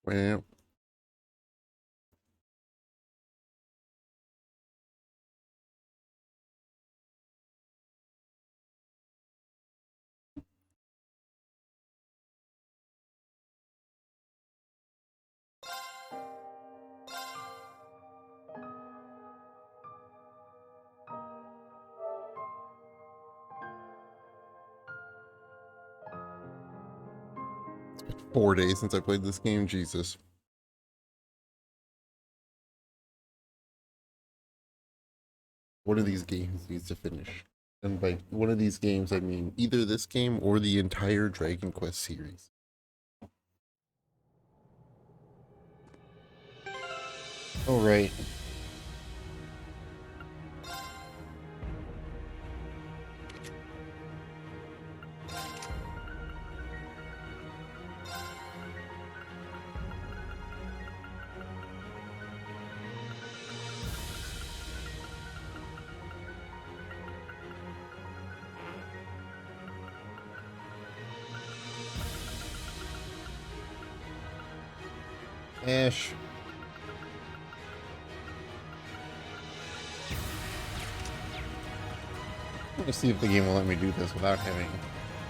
Well, it's been 4 days since I played this game. Jesus. One of these games needs to finish. And by one of these games, I mean either this game or the entire Dragon Quest series. All right. Ash. Let me see if the game will let me do this without having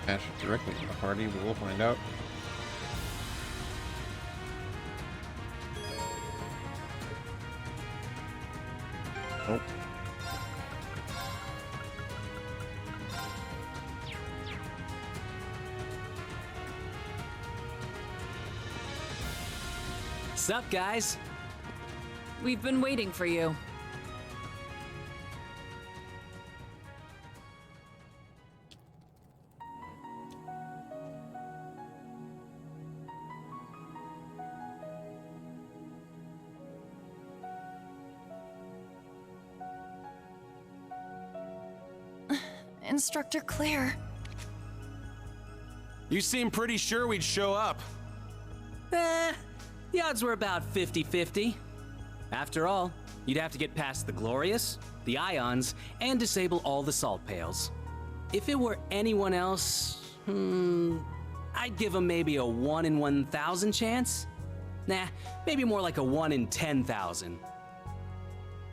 Ash directly in the party, but we'll find out. Nope. Sup, guys? We've been waiting for you. Instructor Claire. You seem pretty sure we'd show up. The odds were about 50-50. After all, you'd have to get past the Glorious, the Ions, and disable all the salt pails. If it were anyone else, I'd give them maybe a 1 in 1,000 chance. Nah, maybe more like a 1 in 10,000.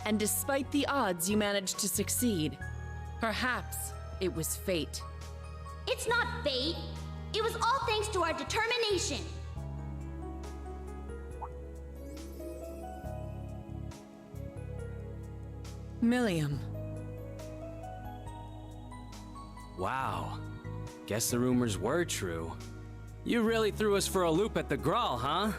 And despite the odds, you managed to succeed. Perhaps it was fate. It's not fate. It was all thanks to our determination. Milliam. Wow. Guess the rumors were true. You really threw us for a loop at the Grawl, huh?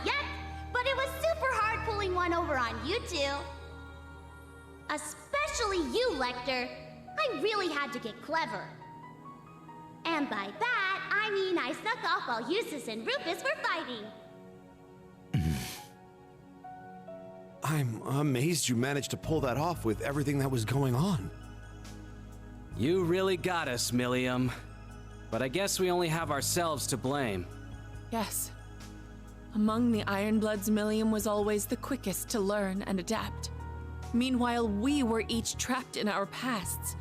Yep, but it was super hard pulling one over on you two. Especially you, Lecter. I really had to get clever. And by that, I mean I snuck off while Eustace and Rufus were fighting. I'm amazed you managed to pull that off with everything that was going on. You really got us, Milliam. But I guess we only have ourselves to blame. Yes. Among the Ironbloods, Milliam was always the quickest to learn and adapt. Meanwhile, we were each trapped in our pasts.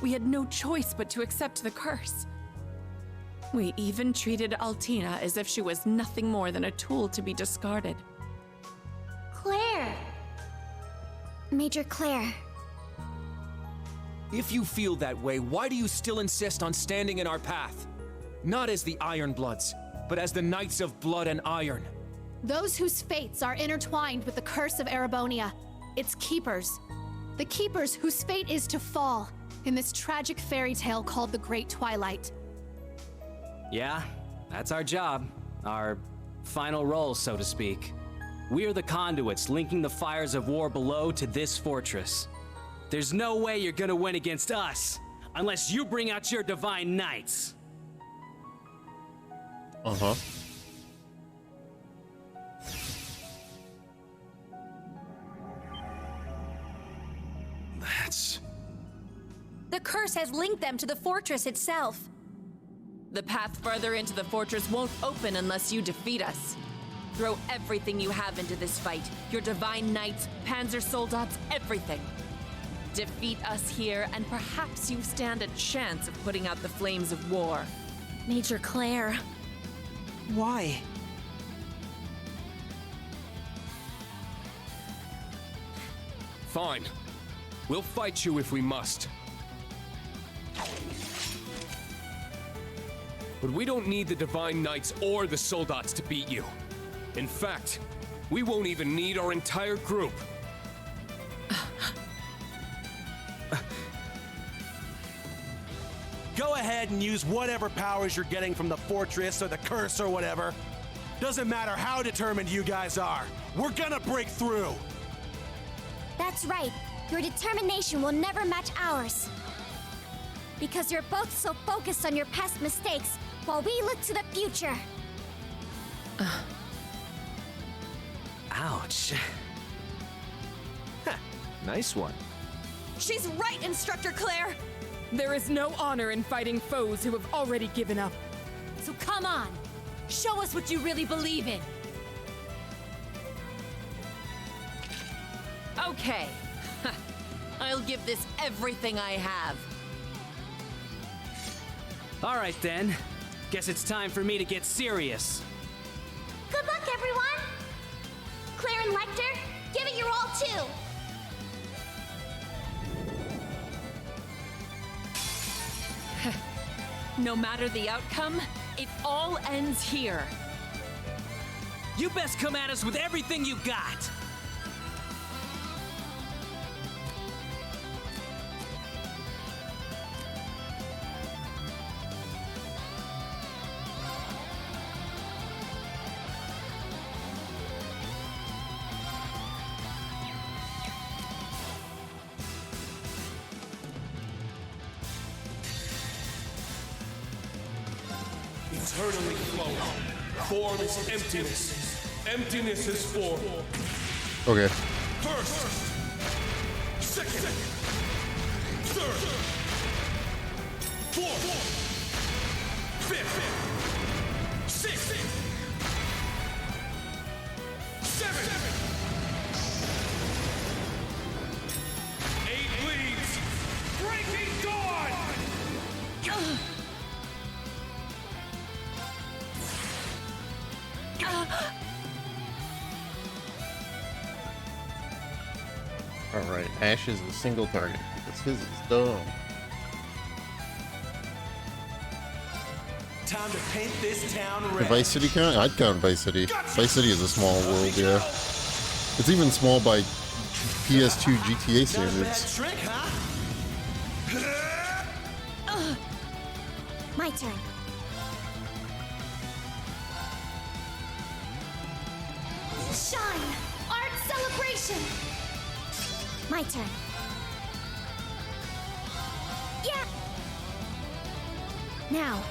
We had no choice but to accept the curse. We even treated Altina as if she was nothing more than a tool to be discarded. Claire. Major Claire. If you feel that way, why do you still insist on standing in our path? Not as the Ironbloods, but as the Knights of Blood and Iron. Those whose fates are intertwined with the curse of Erebonia. Its keepers. The keepers whose fate is to fall in this tragic fairy tale called the Great Twilight. Yeah, that's our job. Our final role, so to speak. We're the conduits linking the fires of war below to this fortress. There's no way you're gonna win against us, unless you bring out your divine knights. Uh-huh. That's... The curse has linked them to the fortress itself. The path further into the fortress won't open unless you defeat us. Throw everything you have into this fight. Your divine knights, panzer soldats, everything. Defeat us here, and perhaps you stand a chance of putting out the flames of war. Major Claire. Why? Fine. We'll fight you if we must. But we don't need the Divine Knights or the Soldats to beat you. In fact, we won't even need our entire group. Go ahead and use whatever powers you're getting from the fortress or the curse or whatever. Doesn't matter how determined you guys are. We're gonna break through. That's right. Your determination will never match ours. Because you're both so focused on your past mistakes, while we look to the future. Ouch. Nice one. She's right, Instructor Claire! There is no honor in fighting foes who have already given up. So come on. Show us what you really believe in. Okay. I'll give this everything I have. All right then. Guess it's time for me to get serious. Good luck, everyone! Claire and Lecter, give it your all, too! No matter the outcome, it all ends here. You best come at us with everything you got. Eternally flowing. Form is emptiness. Emptiness is form. Okay. First. Second. Third. Fourth. Fifth. Sixth. Seventh. 8 bleeds. Breaking dawn. Alright, Ash is a single target because his is dumb. Time to paint this town The red. Vice City count? I'd count Vice City. Vice City is a small world, yeah. It's even small by PS2 GTA Not a bad standards. trick, huh? My turn. Shine! Art celebration! My turn. Yeah! Now,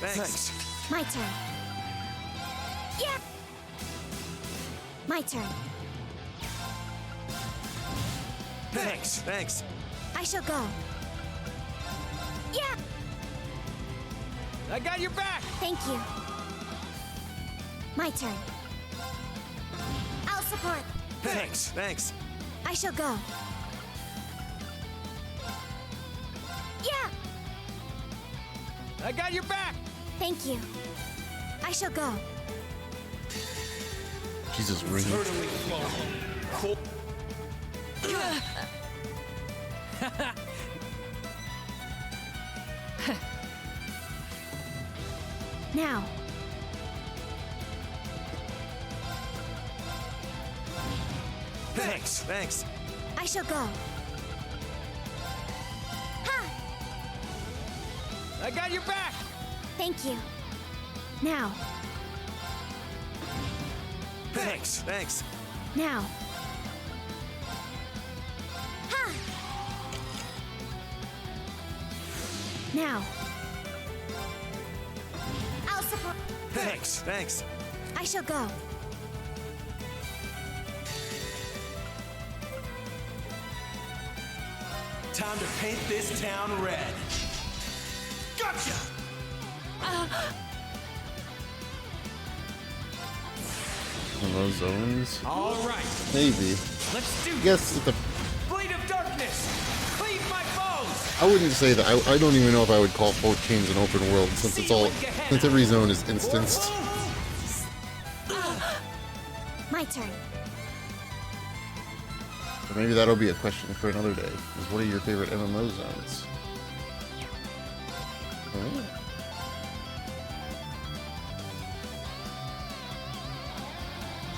Thanks. my turn. Yeah! My turn. Thanks. I shall go. Yeah! I got your back! Thank you. My turn. I'll support. Thanks. I shall go. Yeah! I got your back! Thank you. I shall go. Jesus, Ring. Eternally flowing. Full. Now. Thanks. I shall go. Ha! I got your back! Thank you. Now. Thanks. Now. Ha! Now. I'll support. Thanks. I shall go. Time to paint this town red. Gotcha! One of those zones? All right. Maybe. Let's do Yes, it's a, Blade of Darkness! Cleave my foes! I wouldn't say that. I don't even know if I would call 14s an open world since it's all, since every zone is instanced. My turn. Or maybe that'll be a question for another day. Is what are your favorite MMO zones? Oh.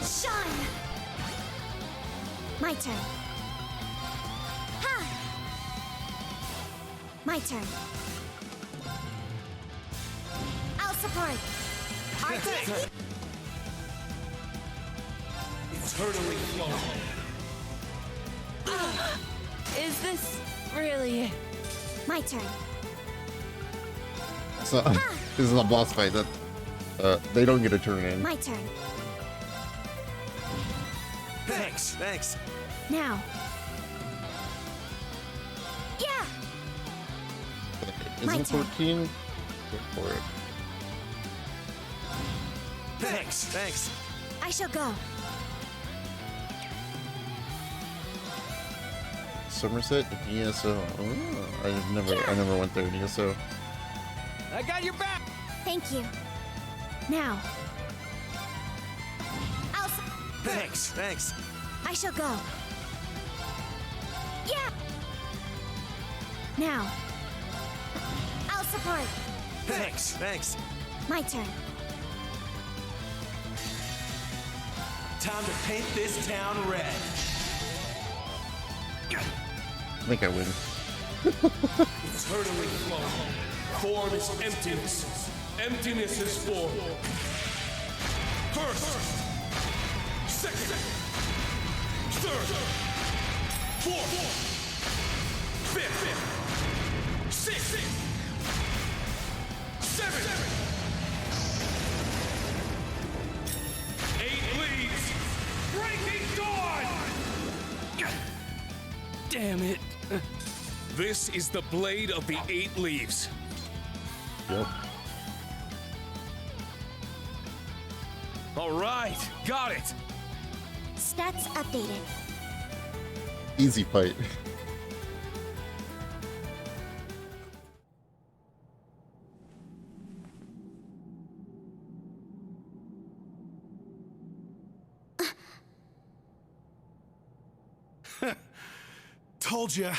Shine! My turn. Ha! My turn. I'll support. Artist. Eternally flow. Is this really it? My turn. So, this is a boss fight. That they don't get a turn in. My turn. Thanks. Now. Yeah! My Isn't turn. 14? Go for it. Thanks. I shall go. Somerset and ESO. Oh, I never went there in ESO. I got your back! Thank you. Now. I'll Thanks. I shall go. Yeah! Now. I'll support. Thanks. My turn. Time to paint this town red. I think I win. Eternally flow. Form is emptiness. Emptiness is form. First. Second. Third. Fourth. Fifth. Sixth. Seventh. 8 leaves. Breaking dawn! Damn it. This is the blade of the 8 leaves. Yep. All right, got it. Stats updated. Easy fight. Told ya.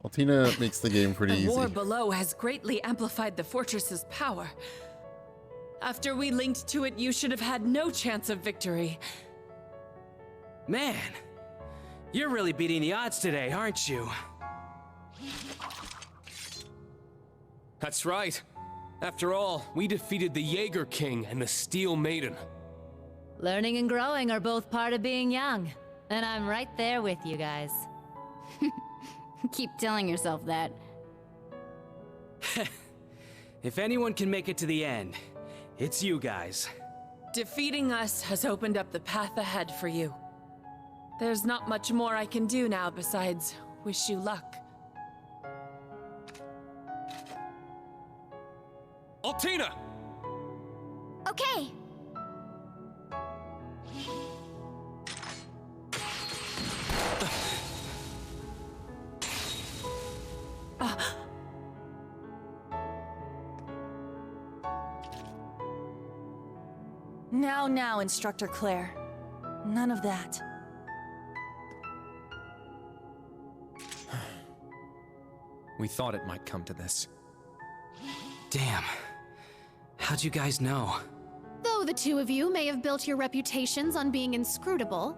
Altina makes the game pretty The easy. war below has greatly amplified the fortress's power. After we linked to it, you should have had no chance of victory. Man, you're really beating the odds today, aren't you? That's right. After all, we defeated the Jaeger King and the Steel Maiden. Learning and growing are both part of being young. And I'm right there with you guys. Keep telling yourself that. If anyone can make it to the end, it's you guys. Defeating us has opened up the path ahead for you. There's not much more I can do now besides wish you luck. Altina! Okay. Now, Instructor Claire. None of that. We thought it might come to this. Damn. How'd you guys know? Though the two of you may have built your reputations on being inscrutable,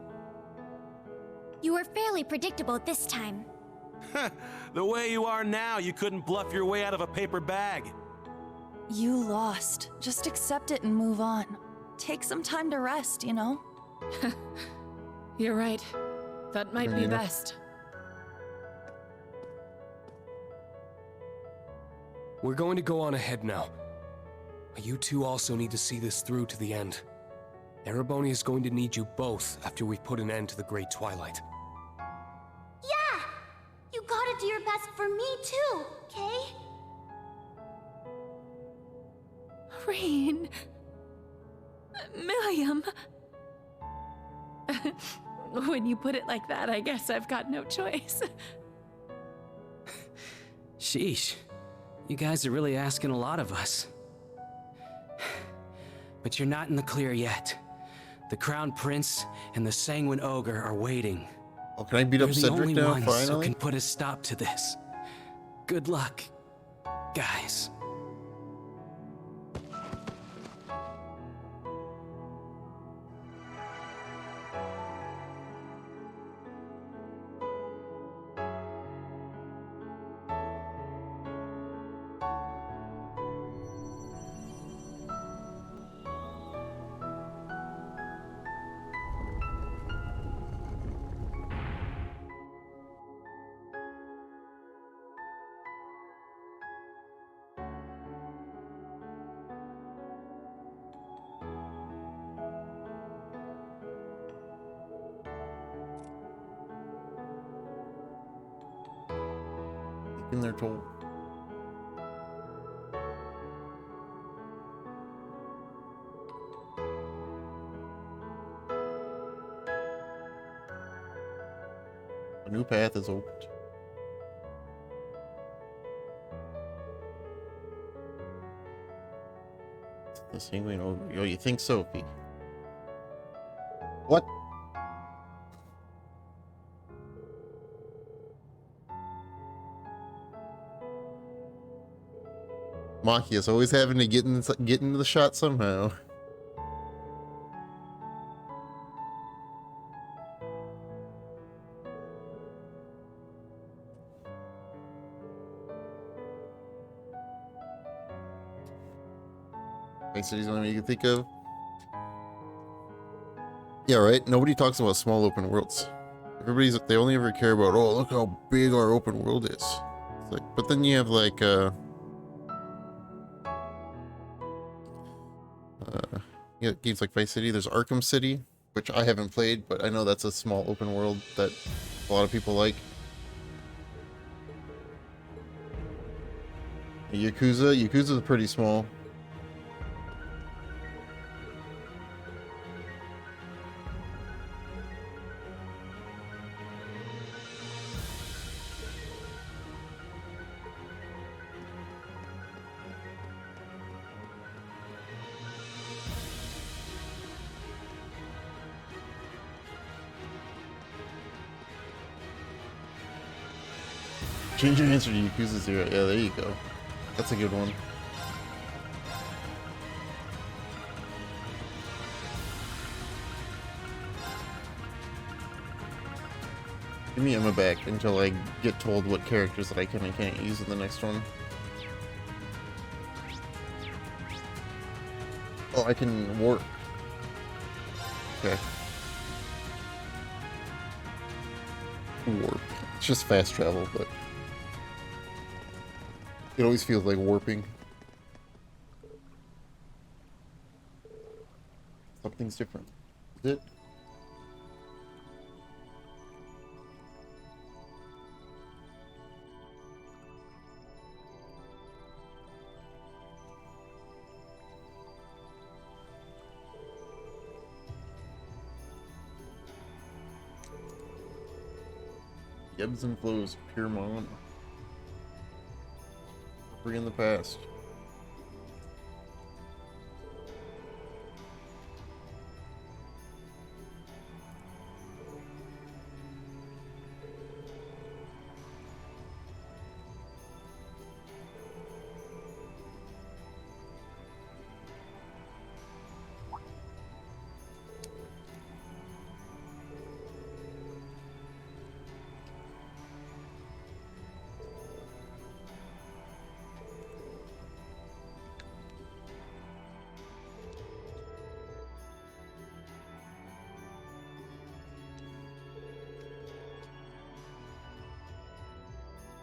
You were fairly predictable this time. The way you are now, you couldn't bluff your way out of a paper bag. You lost. Just accept it and move on. Take some time to rest, you know? You're right. That might be Yeah. best. We're going to go on ahead now. But you two also need to see this through to the end. Erebonia is going to need you both after we've put an end to the Great Twilight. Yeah! You gotta do your best for me too, okay? Rain. Milliam. When you put it like that, I guess I've got no choice. Sheesh. You guys are really asking a lot of us. But you're not in the clear yet. The Crown Prince and the Sanguine Ogre are waiting. Oh, can I beat They're up the Cedric only now, ones who finally? can put a stop to this. Good luck, guys. In their toll. A new path is opened. The Sanguine Ogre. Oh, you think so, P? What? Machia's always having to get into the shot somehow. Wait, city's the only one you can think of. Yeah, right. Nobody talks about small open worlds. They only ever care about, oh, look how big our open world is. It's like, but then you have like yeah, games like Vice City. There's Arkham City, which I haven't played, but I know that's a small open world that a lot of people like. Yakuza's pretty small. Change your answer to Yakuza 0. Yeah, there you go. That's a good one. Give me Emma back until I get told what characters that I can and can't use in the next one. Oh, I can warp. Okay. Warp. It's just fast travel, but it always feels like warping. Something's different. Is it? The ebbs and flows of pure mana. Free in the past.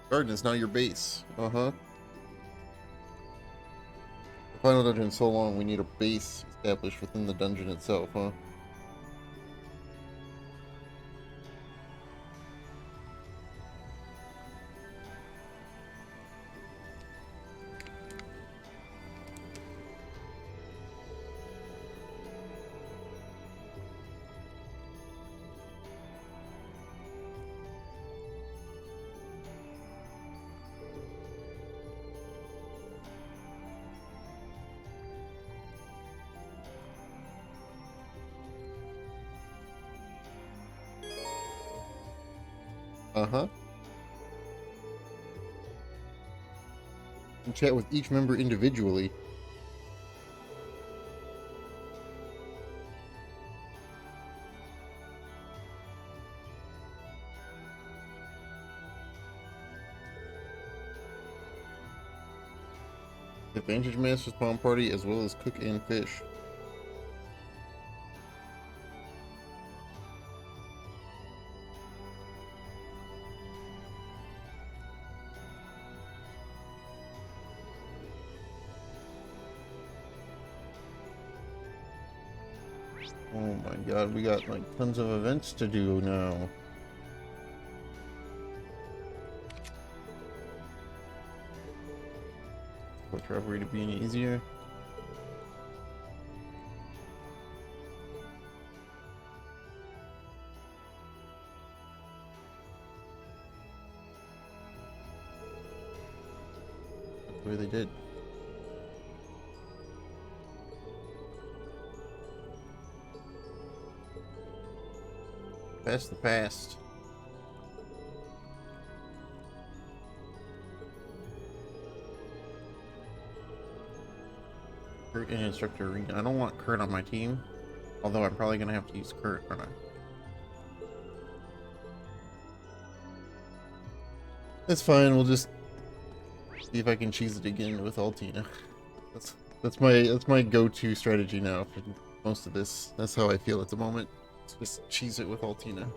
Garden is now your base. Uh-huh. The final dungeon is so long, we need a base established within the dungeon itself, huh? Uh-huh. And chat with each member individually. Advantage Master's Palm Party as well as Cook and Fish. Oh my god, we got like tons of events to do now. What's robbery to be any easier? That's the way they did. Past the past. Kurt and Instructor Arena. I don't want Kurt on my team. Although I'm probably gonna have to use Kurt, aren't I? That's fine, we'll just see if I can cheese it again with Altina. That's my go-to strategy now for most of this. That's how I feel at the moment. Just cheese it with Altina,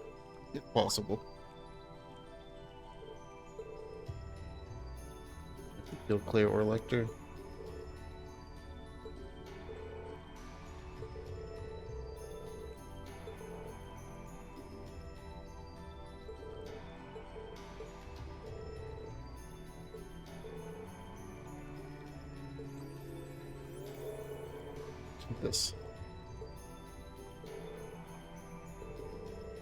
if possible. Kill Claire or Lecter. This.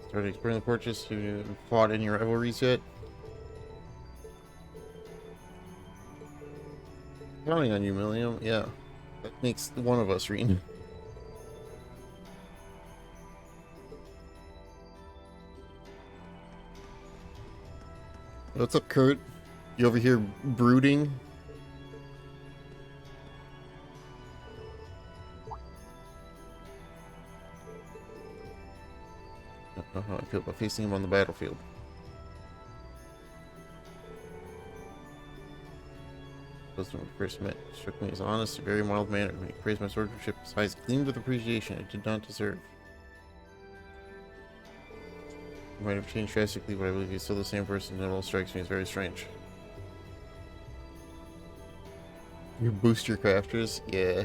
Started exploring the fortress. Have you fought any rivalries yet? Counting on you, Milliam. Yeah. That makes one of us, Reen. What's up, Kurt? You over here brooding? I don't know how I feel about facing him on the battlefield. When we first met, struck me as honest, a very mild manner. When he praised my swordsmanship, his eyes gleamed with appreciation I did not deserve. He might have changed drastically, but I believe he's still the same person, and it all strikes me as very strange. You boost your crafters? Yeah.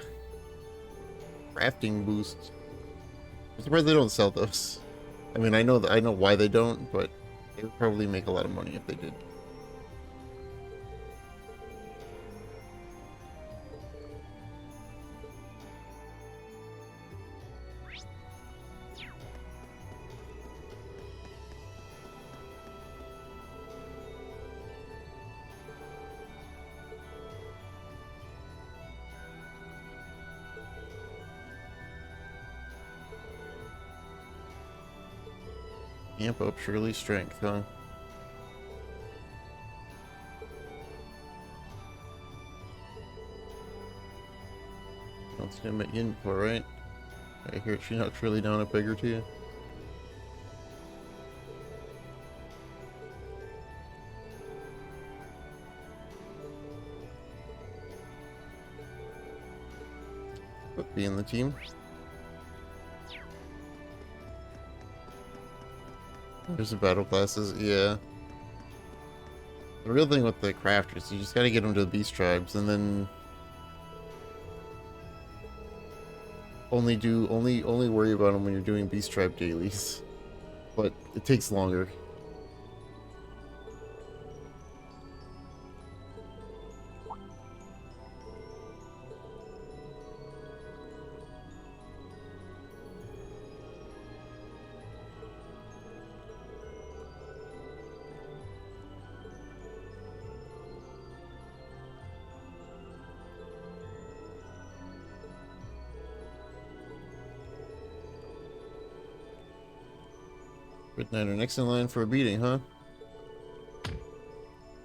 Crafting boost. I'm surprised they don't sell those. I mean, I know why they don't, but they would probably make a lot of money if they did. Amp up Shirley's strength, huh? Don't see him at Yin before, right? I hear she knocked Shirley down a peg or two. But be in the team. There's the battle classes, yeah. The real thing with the crafters, you just gotta get them to the beast tribes, and then only worry about them when you're doing beast tribe dailies. But it takes longer. Midnighter next in line for a beating, huh?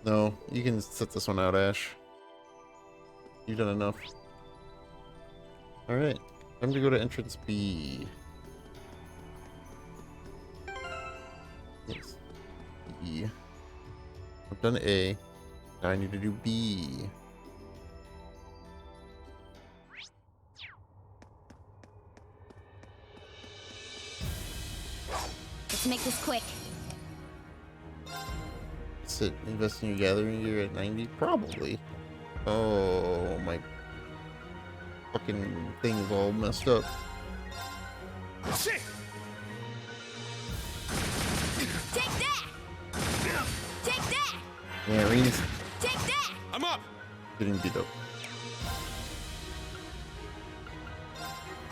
No, you can set this one out, Ash. You've done enough. Alright, time to go to entrance B. Yes. E. I've done A. Now I need to do B. Let's make this quick. Sit, invest in your gathering gear at 90? Probably. Oh, my fucking thing is all messed up. Shit! Take that! Take that! Yeah, Rene's Take that! I'm up! getting beat up.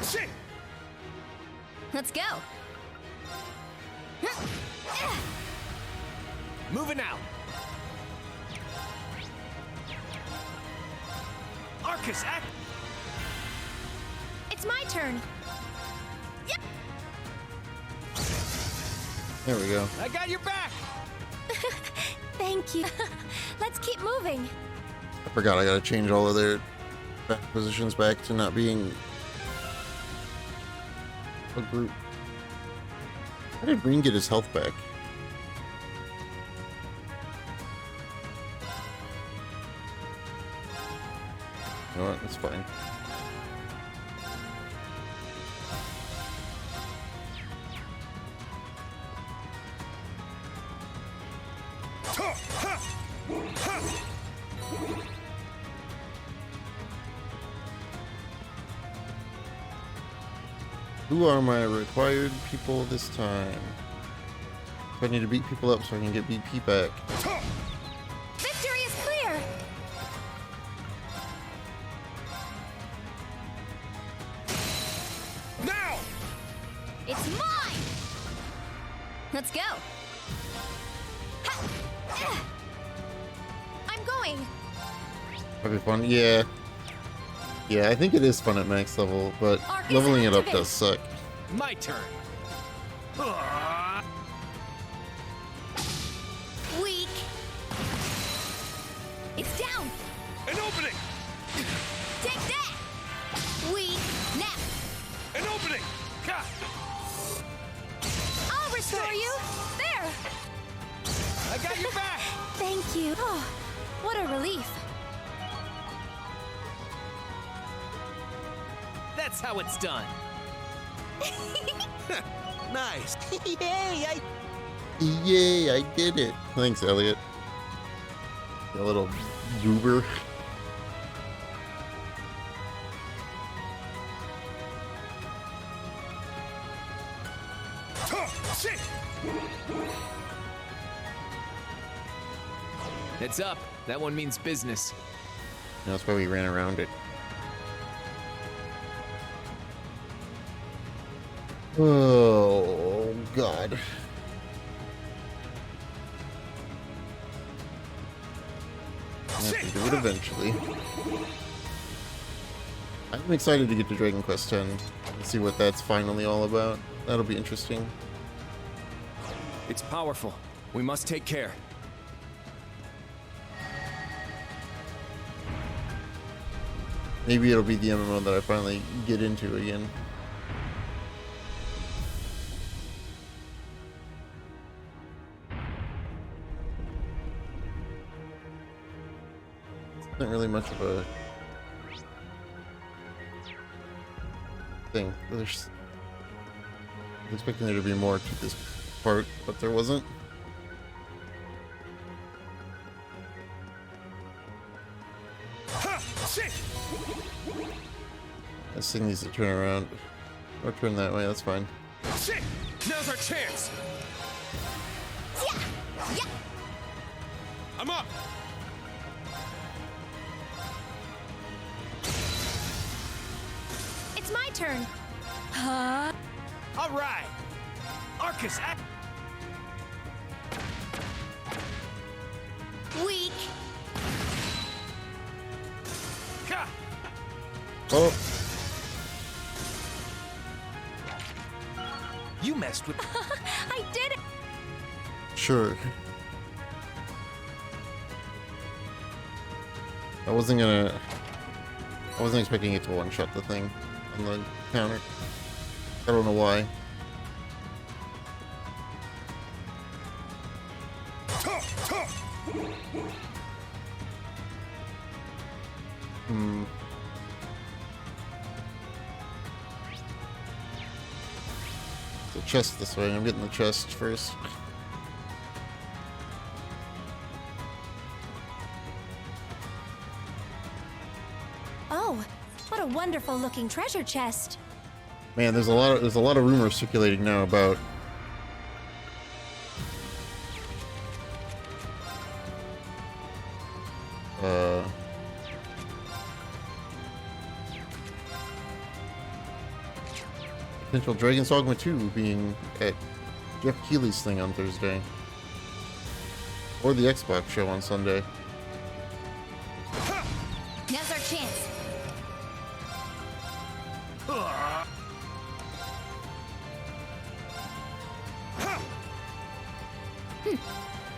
Shit! Let's go! Moving out. Arcus, act. It's my turn! Yep! There we go. I got your back. Thank you. Let's keep moving. I forgot I gotta change all of their back positions back to not being a group. How did Reen get his health back? You know what? It's fine. Who are my required people this time? I need to beat people up so I can get BP back. Victory is clear! Now! It's mine! Let's go! Ha! I'm going! That'd be fun. Yeah. Yeah, I think it is fun at max level, but Arc is leveling it up activated. does suck. My turn. Weak! It's down! An opening! Take that! Weak! Now! An opening! Ka! I'll restore you! There! I got your back. Thank you. Oh, what a relief. That's how it's done. Nice! Yay, I did it. Thanks, Elliot. You little goober. Shit! It's up. That one means business. That's why we ran around it. Oh, God. I have to do it eventually. I'm excited to get to Dragon Quest X and see what that's finally all about. That'll be interesting. It's powerful. We must take care. Maybe it'll be the MMO that I finally get into again. It's not really much of a thing. I was expecting there to be more to this part, but there wasn't. Ha! Shit! This thing needs to turn around. Or turn that way, that's fine. Shit! Now's our chance. Yeah! Yeah! I'm up! It's my turn. All right. Arcus, act. Weak. Ka! Oh, You messed with. I did it. sure. I wasn't expecting it to one-shot the thing on the counter. I don't know why. The chest this way. I'm getting the chest first. Oh, what a wonderful looking treasure chest. Man, there's a lot of rumors circulating now about potential Dragon's Dogma 2 being at Jeff Keighley's thing on Thursday. Or the Xbox show on Sunday. Now's our chance.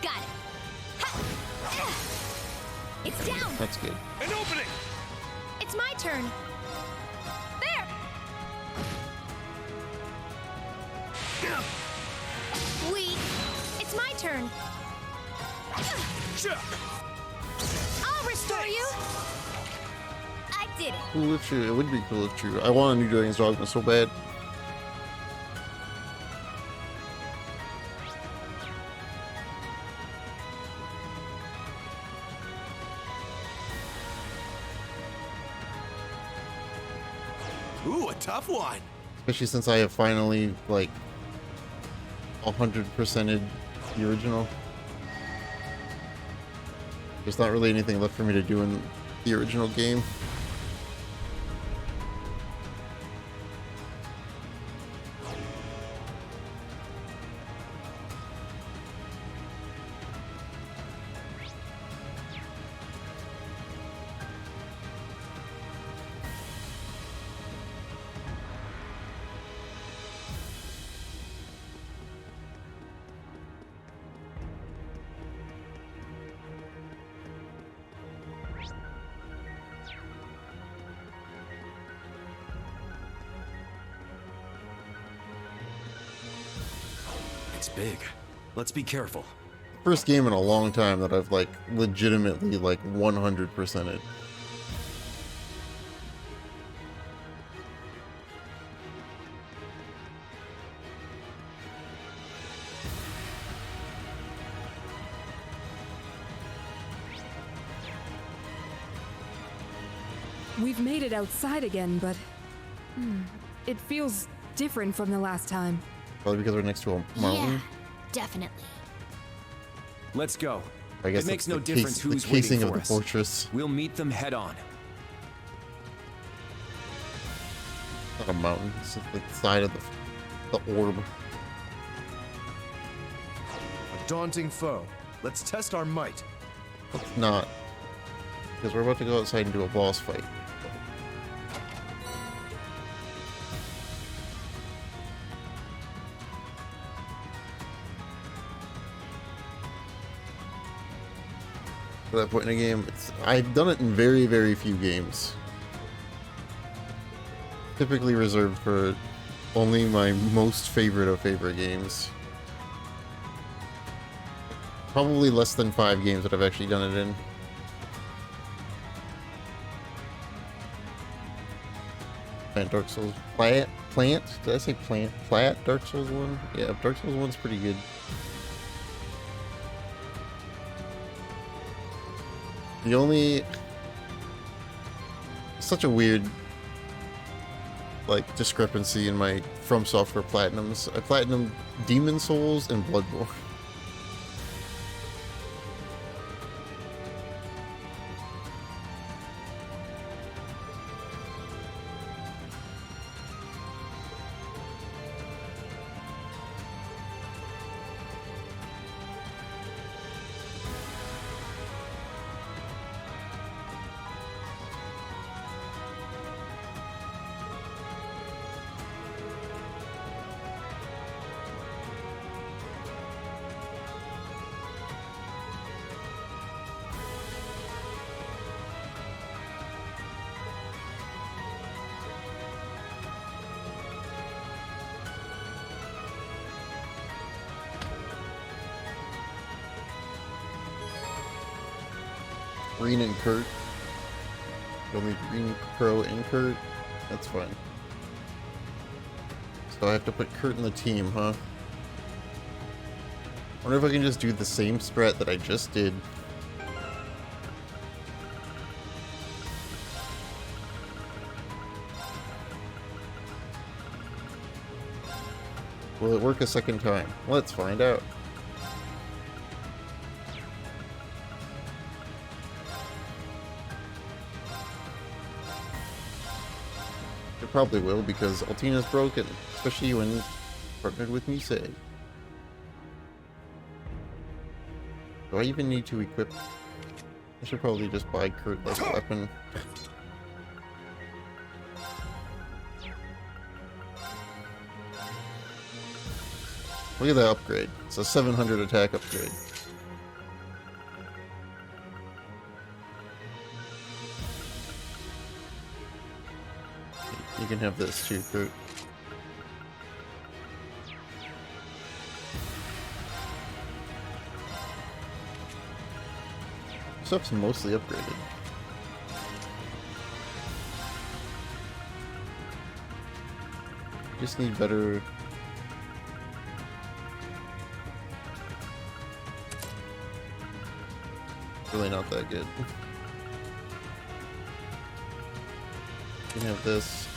Got it. It's down. That's good. An opening! It's my turn. There. Weak. It's my turn. I'll restore you. I did it. Cool if true. It would be cool if true. I want a new Dragon's Dogma so bad. Ooh, a tough one. Especially since I have finally, like, 100%ed the original. There's not really anything left for me to do in the original game. It's big. Let's be careful. First game in a long time that I've, like, legitimately, like, 100%ed. We've made it outside again, but it feels different from the last time. Probably because we're next to a mountain. Yeah, definitely. Let's go. I guess it makes that's no the difference case, who's the casing waiting of for the us. fortress. We'll meet them head on. Not a mountain. It's just the side of the orb. A daunting foe. Let's test our might. It's not. Because we're about to go outside and do a boss fight. For that point in the game, I've done it in very, very few games. Typically reserved for only my most favorite of favorite games. Probably less than 5 games that I've actually done it in. Plant Dark Souls. Plant? Did I say plant? Plat Dark Souls 1? Yeah, Dark Souls 1's pretty good. The only... Such a weird, like, discrepancy in my From Software Platinums. I Platinum Demon Souls and Bloodborne. Green and Kurt. You'll need Green, Crow, and Kurt. That's fine. So I have to put Kurt in the team, huh? Wonder if I can just do the same strat that I just did. Will it work a second time? Let's find out. It probably will, because Altina's broken, especially when partnered with Misei. Do I even need to equip? I should probably just buy Kurt like a weapon. Look at that upgrade. It's a 700 attack upgrade. You can have this too, Kurt. Stuff's mostly upgraded. Just need better... Really not that good. You can have this.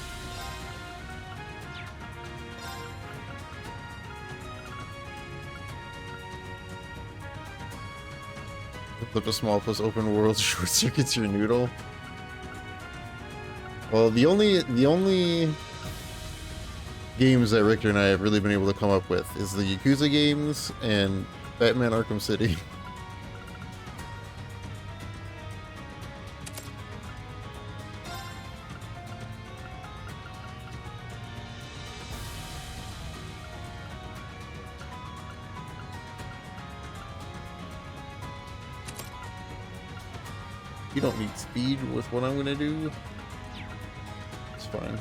Flip a small plus open world short circuits your noodle. Well, the only games that Richter and I have really been able to come up with is the Yakuza games and Batman Arkham City. You don't need speed with what I'm gonna do. It's fine.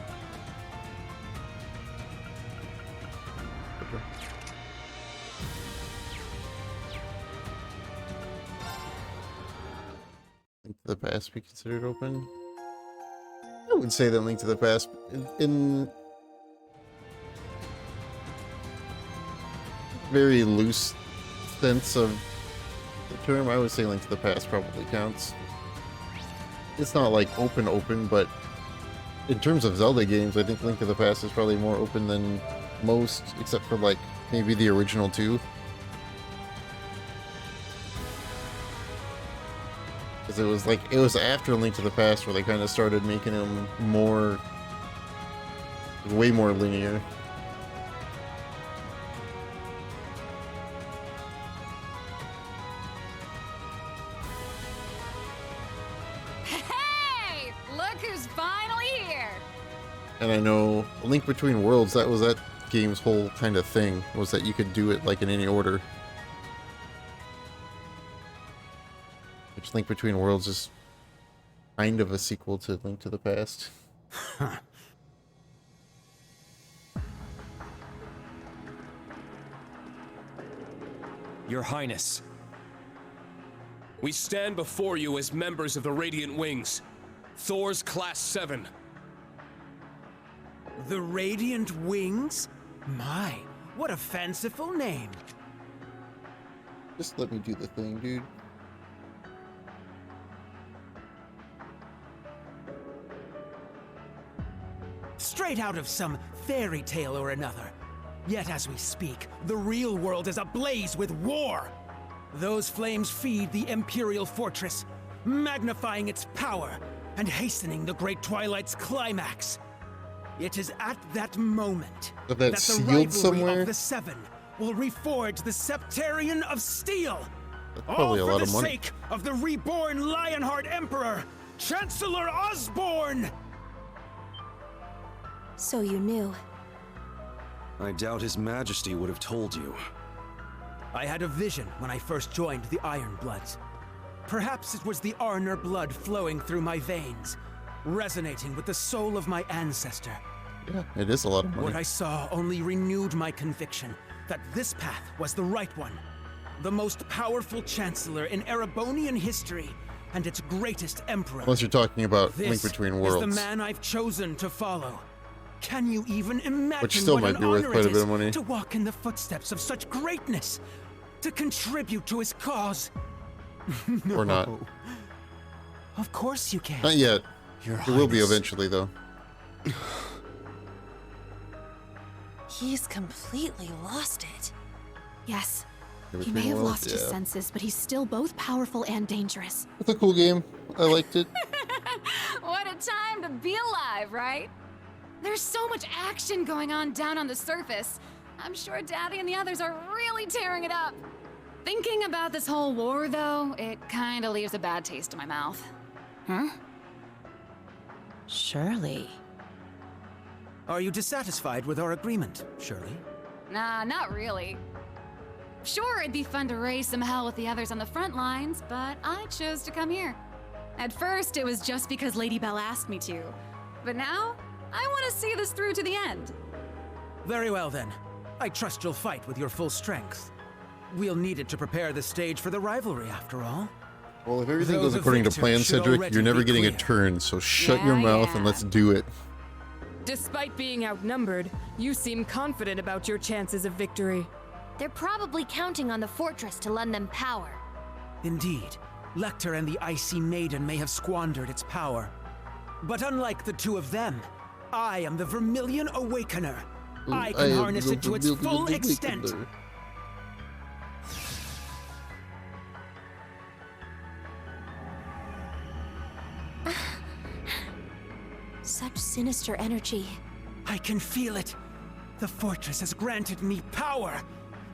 Link to the Past be considered open? I would say that Link to the Past in very loose sense of the term, I would say Link to the Past probably counts. It's not like open, but in terms of Zelda games, I think Link to the Past is probably more open than most, except for like maybe the original two. Because it was after Link to the Past where they kind of started making them way more linear. And I know A Link Between Worlds, that was that game's whole kind of thing, was that you could do it like in any order. Which Link Between Worlds is kind of a sequel to Link to the Past. Your Highness, we stand before you as members of the Radiant Wings, Thor's Class 7. The Radiant Wings? My, what a fanciful name. Just let me do the thing, dude. Straight out of some fairy tale or another. Yet as we speak, the real world is ablaze with war. Those flames feed the Imperial Fortress, magnifying its power and hastening the Great Twilight's climax. It is at that moment that the rivalry somewhere? of the Seven will reforge the Septarian of Steel. That's probably all a lot for of the money. sake of the reborn Lionheart Emperor, Chancellor Osborne! So you knew. I doubt His Majesty would have told you. I had a vision when I first joined the Iron Bloods. Perhaps it was the Arner blood flowing through my veins, resonating with the soul of my ancestor. Yeah, it is a lot of money. What I saw only renewed my conviction that this path was the right one. The most powerful chancellor in Erebonian history and its greatest emperor. Unless you're talking about This Link Between is Worlds. the man I've chosen to follow. Can you even imagine Which still what might an be worth honor quite a it bit is of money. to walk in the footsteps of such greatness, to contribute to his cause? Or not. Of course you can. Not yet. Your It will be Highness. eventually, though. He's completely lost it. Yes. Link He Between may have Worlds, lost his yeah. senses, but he's still both powerful and dangerous. It's a cool game. I liked it. What a time to be alive, right? There's so much action going on down on the surface. I'm sure Daddy and the others are really tearing it up. Thinking about this whole war, though, it kinda leaves a bad taste in my mouth. Huh? Shirley. Are you dissatisfied with our agreement, Shirley? Nah, not really. Sure, it'd be fun to raise some hell with the others on the front lines, but I chose to come here. At first, it was just because Lady Belle asked me to. But now, I want to see this through to the end. Very well then. I trust you'll fight with your full strength. We'll need it to prepare the stage for the rivalry, after all. Well, if everything Though goes the according to victor plan, should Cedric, already you're never be getting a clear. turn, so shut your Yeah, mouth and yeah. let's do it. Despite being outnumbered, you seem confident about your chances of victory. They're probably counting on the fortress to lend them power. Indeed, Lecter and the Icy Maiden may have squandered its power. But unlike the two of them, I am the Vermilion Awakener. I can harness it to its full extent. Such sinister energy. I can feel it. The fortress has granted me power,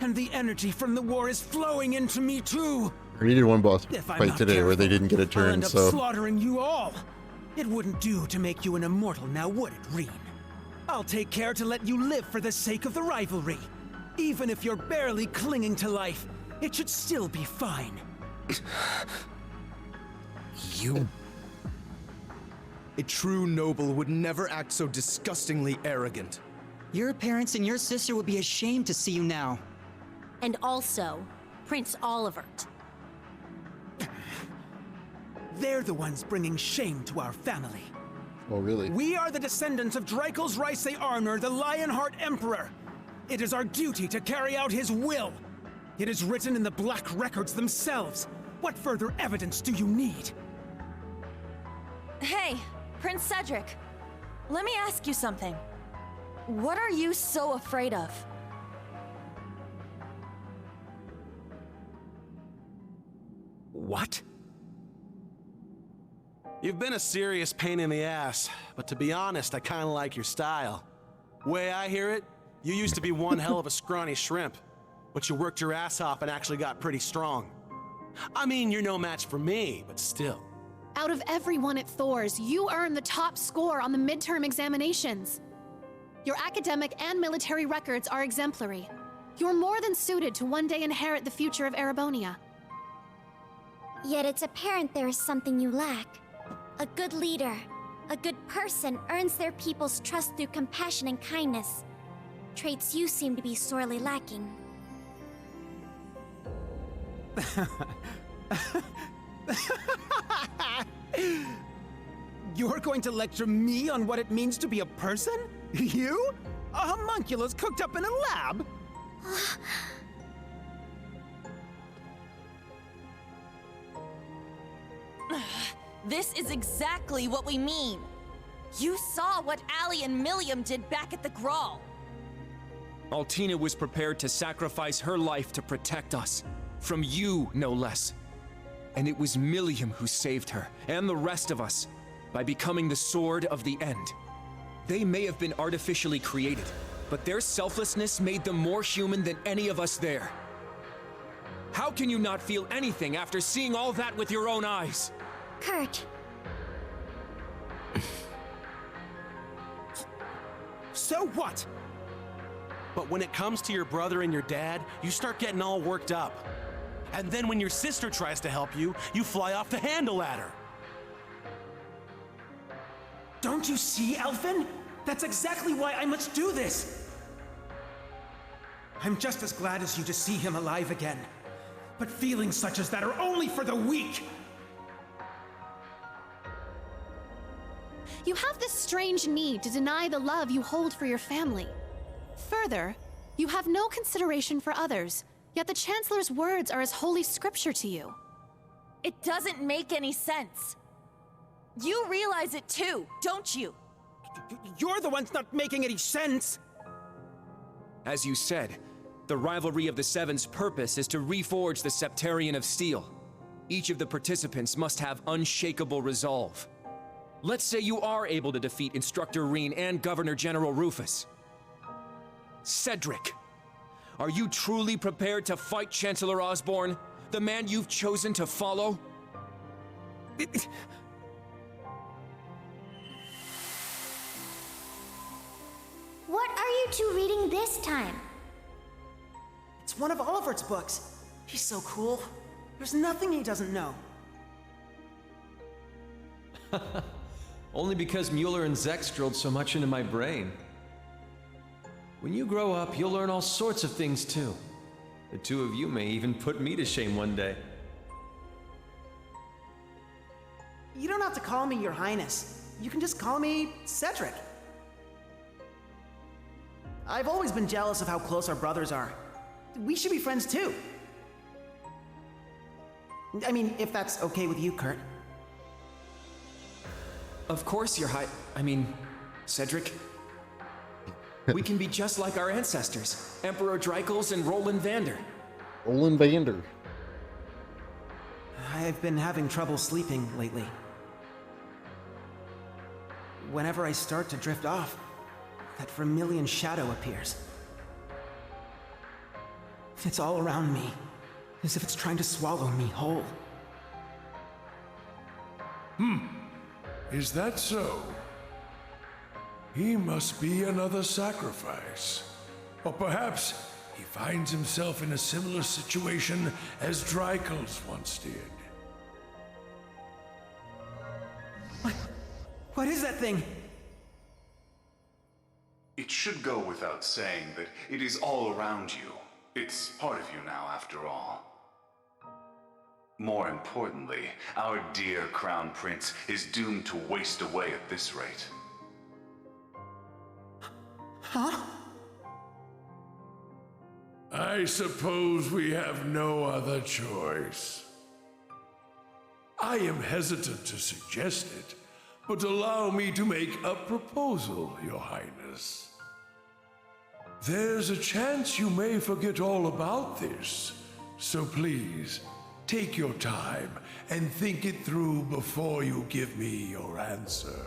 and the energy from the war is flowing into me too. I already did one boss If I'm fight not today where they careful, didn't get a I'll turn, end up so slaughtering you all. It wouldn't do to make you an immortal now, would it, Reen? I'll take care to let you live for the sake of the rivalry. Even if you're barely clinging to life, it should still be fine. You. A true noble would never act so disgustingly arrogant. Your parents and your sister would be ashamed to see you now. And also, Prince Olivert. They're the ones bringing shame to our family. Oh, really? We are the descendants of Drakel's Rice Arnor, the Lionheart Emperor. It is our duty to carry out his will. It is written in the Black Records themselves. What further evidence do you need? Hey, Prince Cedric. Let me ask you something. What are you so afraid of? What? You've been a serious pain in the ass, but to be honest, I kinda like your style. Way I hear it, you used to be one hell of a scrawny shrimp, but you worked your ass off and actually got pretty strong. I mean, you're no match for me, but still. Out of everyone at Thor's, you earned the top score on the midterm examinations. Your academic and military records are exemplary. You're more than suited to one day inherit the future of Erebonia. Yet it's apparent there is something you lack. A good leader, a good person earns their people's trust through compassion and kindness. Traits you seem to be sorely lacking. You're going to lecture me on what it means to be a person? You? A homunculus cooked up in a lab? This is exactly what we mean. You saw what Allie and Milliam did back at the Grawl. Altina was prepared to sacrifice her life to protect us. From you, no less. And it was Milliam who saved her, and the rest of us, by becoming the Sword of the End. They may have been artificially created, but their selflessness made them more human than any of us there. How can you not feel anything after seeing all that with your own eyes? Kurt. So what? But when it comes to your brother and your dad, you start getting all worked up. And then when your sister tries to help you, you fly off the handle at her. Don't you see, Elfin? That's exactly why I must do this. I'm just as glad as you to see him alive again. But feelings such as that are only for the weak. You have this strange need to deny the love you hold for your family. Further, you have no consideration for others, yet the Chancellor's words are as holy scripture to you. It doesn't make any sense. You realize it too, don't you? You're the ones not making any sense! As you said, the rivalry of the Seven's purpose is to reforge the Septarian of Steel. Each of the participants must have unshakable resolve. Let's say you are able to defeat Instructor Reen and Governor General Rufus. Cedric, are you truly prepared to fight Chancellor Osborn, the man you've chosen to follow? What are you two reading this time? It's one of Olivert's books. He's so cool. There's nothing he doesn't know. Only because Mueller and Zex drilled so much into my brain. When you grow up, you'll learn all sorts of things too. The two of you may even put me to shame one day. You don't have to call me Your Highness. You can just call me Cedric. I've always been jealous of how close our brothers are. We should be friends too. I mean, if that's okay with you, Kurt. Of course, Cedric. We can be just like our ancestors, Emperor Dreikels and Roland Vander. Roland Vander. I've been having trouble sleeping lately. Whenever I start to drift off, that vermilion shadow appears. It's all around me, as if it's trying to swallow me whole. Is that so? He must be another sacrifice. Or perhaps he finds himself in a similar situation as Dreikels once did. What is that thing? It should go without saying that it is all around you. It's part of you now, after all. More importantly, our dear Crown Prince is doomed to waste away at this rate. Huh? I suppose we have no other choice. I am hesitant to suggest it, but allow me to make a proposal, Your Highness. There's a chance you may forget all about this, so please, take your time and think it through before you give me your answer.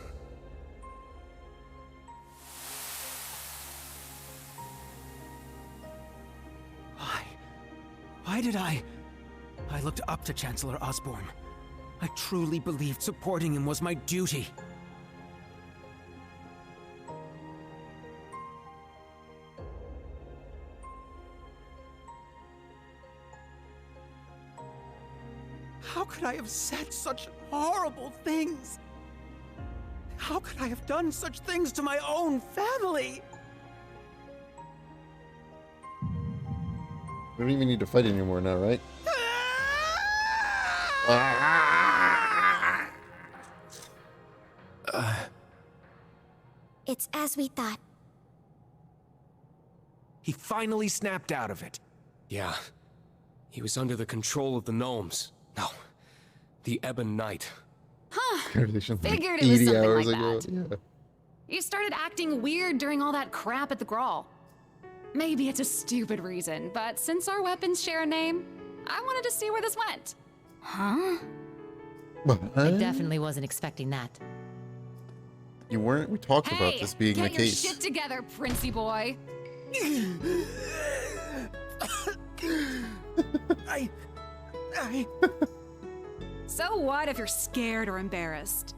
Why did I looked up to Chancellor Osborn. I truly believed supporting him was my duty. How could I have said such horrible things? How could I have done such things to my own family? We don't even need to fight anymore now, right? It's as we thought. He finally snapped out of it. Yeah. He was under the control of the gnomes. No. The Ebon Knight. Figured it was something like that. Yeah. You started acting weird during all that crap at the Grawl. Maybe it's a stupid reason, but since our weapons share a name, I wanted to see where this went. Huh? I definitely wasn't expecting that. You weren't? We talked about this being the get your case. shit together, Princey boy. So what if you're scared or embarrassed?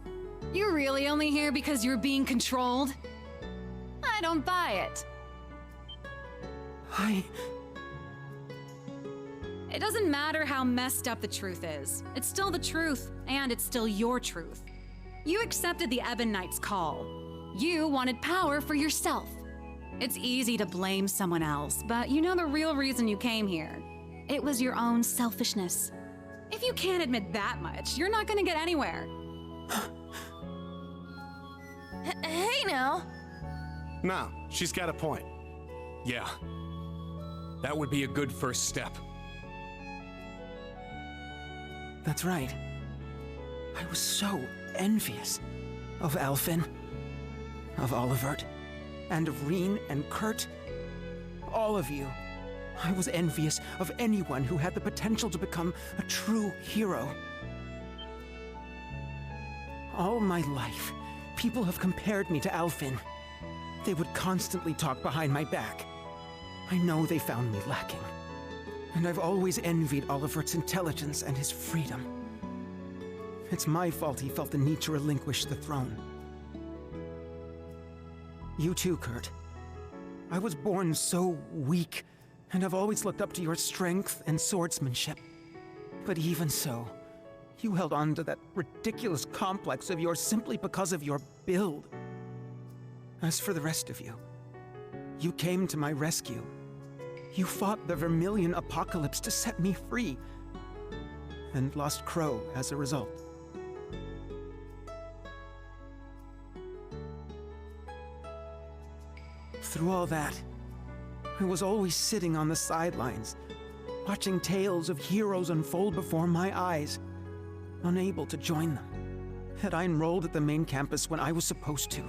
You're really only here because you're being controlled? I don't buy it. It doesn't matter how messed up the truth is. It's still the truth, and it's still your truth. You accepted the Ebon Knight's call. You wanted power for yourself. It's easy to blame someone else, but you know the real reason you came here. It was your own selfishness. If you can't admit that much, you're not gonna get anywhere. Hey now. No, she's got a point. Yeah. That would be a good first step. That's right. I was so envious of Alphen, of Olivert, and of Reen and Kurt. All of you. I was envious of anyone who had the potential to become a true hero. All my life, people have compared me to Alphen. They would constantly talk behind my back. I know they found me lacking. And I've always envied Olivert's intelligence and his freedom. It's my fault he felt the need to relinquish the throne. You too, Kurt. I was born so weak, and I've always looked up to your strength and swordsmanship. But even so, you held on to that ridiculous complex of yours simply because of your build. As for the rest of you, you came to my rescue. You fought the Vermilion apocalypse to set me free, and lost Crow as a result. Through all that, I was always sitting on the sidelines, watching tales of heroes unfold before my eyes, unable to join them. Had I enrolled at the main campus when I was supposed to,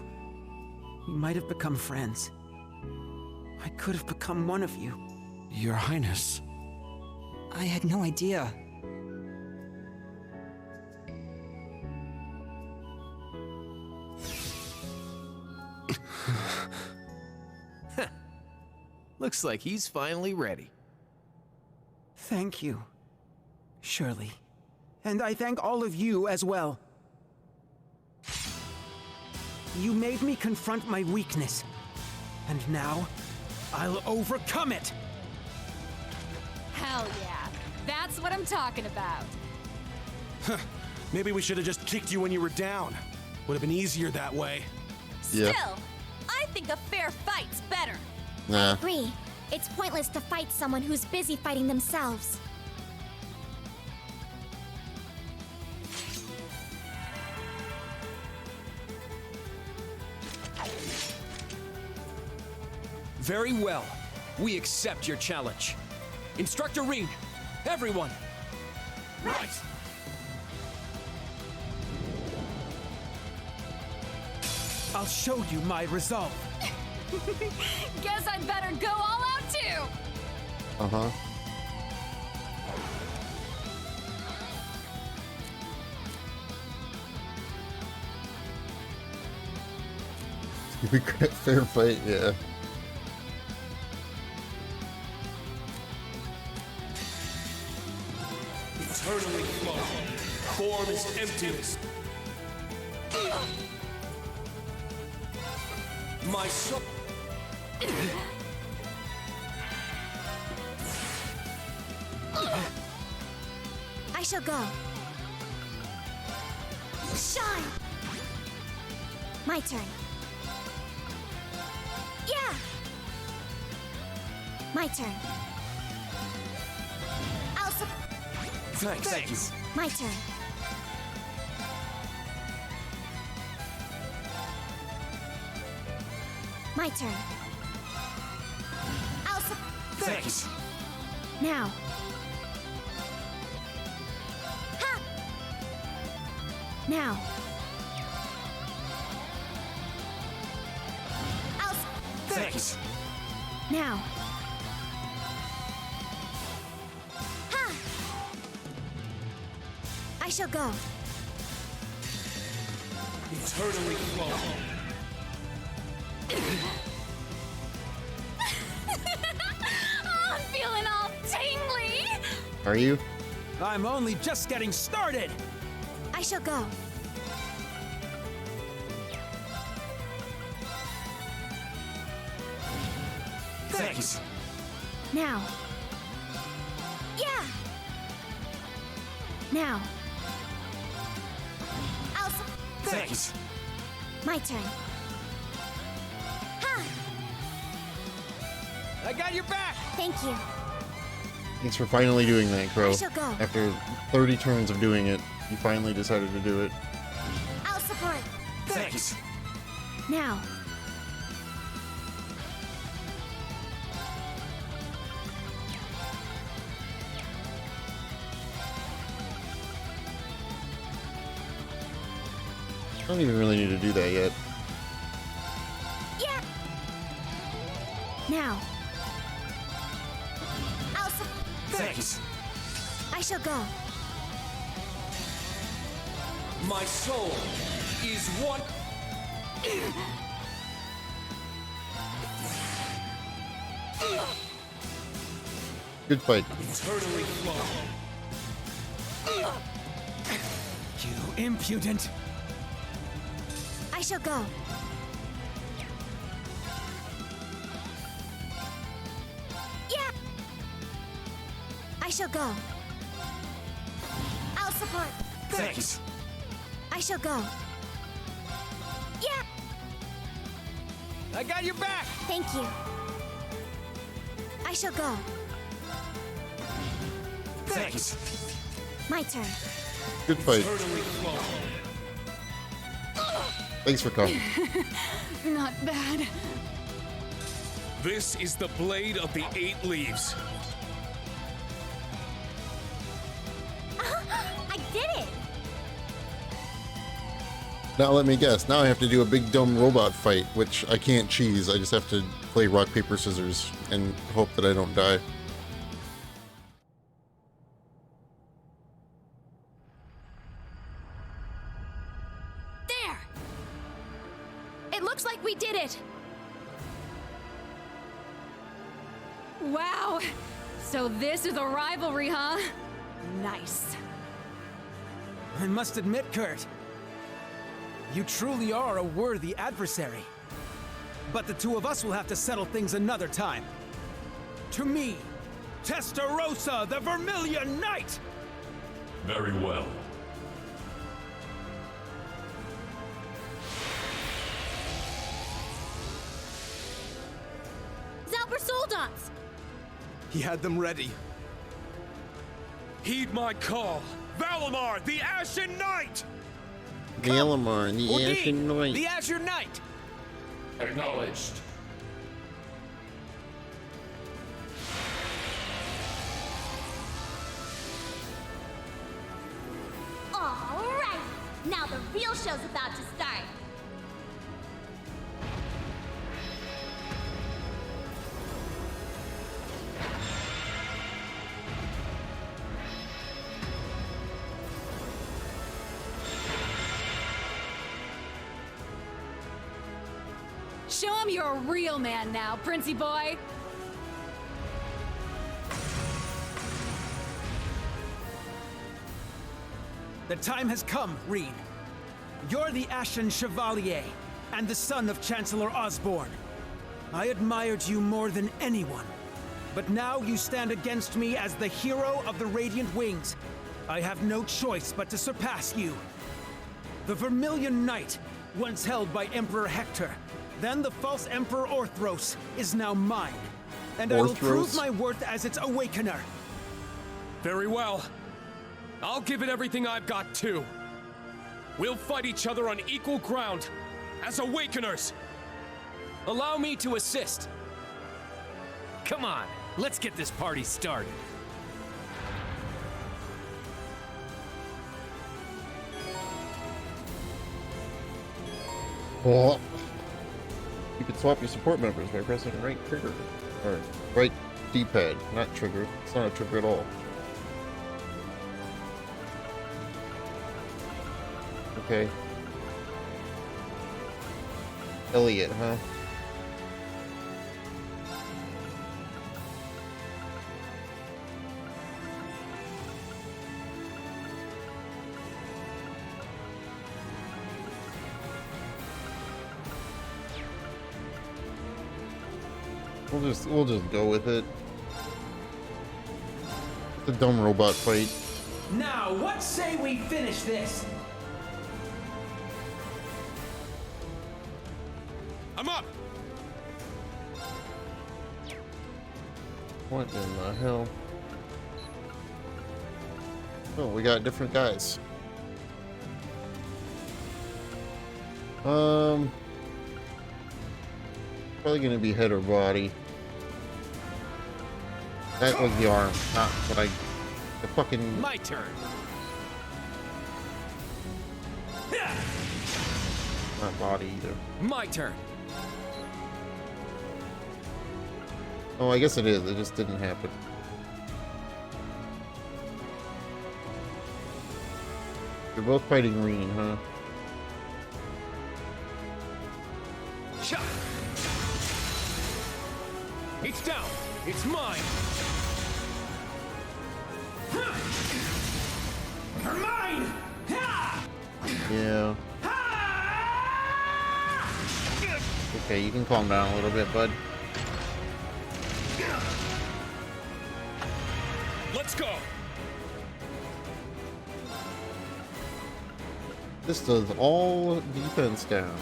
we might have become friends. I could have become one of you. Your Highness. I had no idea. Looks like he's finally ready. Thank you, Shirley. And I thank all of you as well. You made me confront my weakness, and now I'll overcome it! Hell yeah. That's what I'm talking about. Maybe we should have just kicked you when you were down. Would have been easier that way. Still, I think a fair fight's better. Nah. I agree. It's pointless to fight someone who's busy fighting themselves. Very well. We accept your challenge. Instructor Reen, everyone! Right! I'll show you my resolve. Guess I'd better go all out too! Uh-huh. Fair fight, yeah. Eternally flowing. Form is emptiness. My soul. I shall go. Shine! My turn. Yeah! My turn. I'll Thank you. My turn. My turn. I'll Thanks. Now. Ha! Now. I'll Thanks. Now. Ha! I shall go. Eternally flowing. Oh, I'm feeling all tingly! Are you? I'm only just getting started! I shall go. Thanks. Now. Yeah! Now. I'll Thanks. My turn. Ha! I got your back! Thank you. Thanks for finally doing that, Crow. I shall go. After 30 turns of doing it, you finally decided to do it. I'll support. Thanks. Now. I don't even really need to do that yet. Yeah. Now. Thanks. I shall go. My soul is one. Good fight. Eternally flowing. You impudent. I shall go. Yeah. I shall go. I'll support. Thanks. I shall go. Yeah. I got your back. Thank you. I shall go. Thanks. My turn. Good fight. Eternally flowing. Thanks for coming. Not bad. This is the blade of the 8 leaves. I did it! Now let me guess. Now I have to do a big dumb robot fight, which I can't cheese. I just have to play rock, paper, scissors and hope that I don't die. There! It looks like we did it! Wow! So this is a rivalry, huh? Nice. I must admit, Kurt, you truly are a worthy adversary. But the two of us will have to settle things another time. To me, Testarossa, the Vermilion Knight! Very well. Zalber Soldans! He had them ready. Heed my call. Valimar, the Ashen Knight! Valimar and the Odin, Ashen Knight. the Azure Knight! Acknowledged. Alright! Now the real show's about to start. Show him you're a real man now, Princey boy! The time has come, Reed. You're the Ashen Chevalier, and the son of Chancellor Osborne. I admired you more than anyone. But now you stand against me as the hero of the Radiant Wings. I have no choice but to surpass you. The Vermilion Knight, once held by Emperor Hector, then the false Emperor Orthros, is now mine. And I will prove my worth as its awakener. Very well. I'll give it everything I've got, too. We'll fight each other on equal ground, as Awakeners. Allow me to assist. Come on, let's get this party started. Oh. You can swap your support members by pressing right trigger. Or right D-pad, not trigger. It's not a trigger at all. Okay. Elliot, huh? We'll just go with it. It's a dumb robot fight. Now, what say we finish this? I'm up! What in the hell? Oh, we got different guys. Probably gonna be head or body. That was the arm, not what I. The fucking. My turn. Not body either. My turn. Oh, I guess it is. It just didn't happen. You're both fighting Reen, huh? Shot. It's down. It's mine. You're mine. Yeah. Okay, you can calm down a little bit, bud. Let's go. This does all defense down.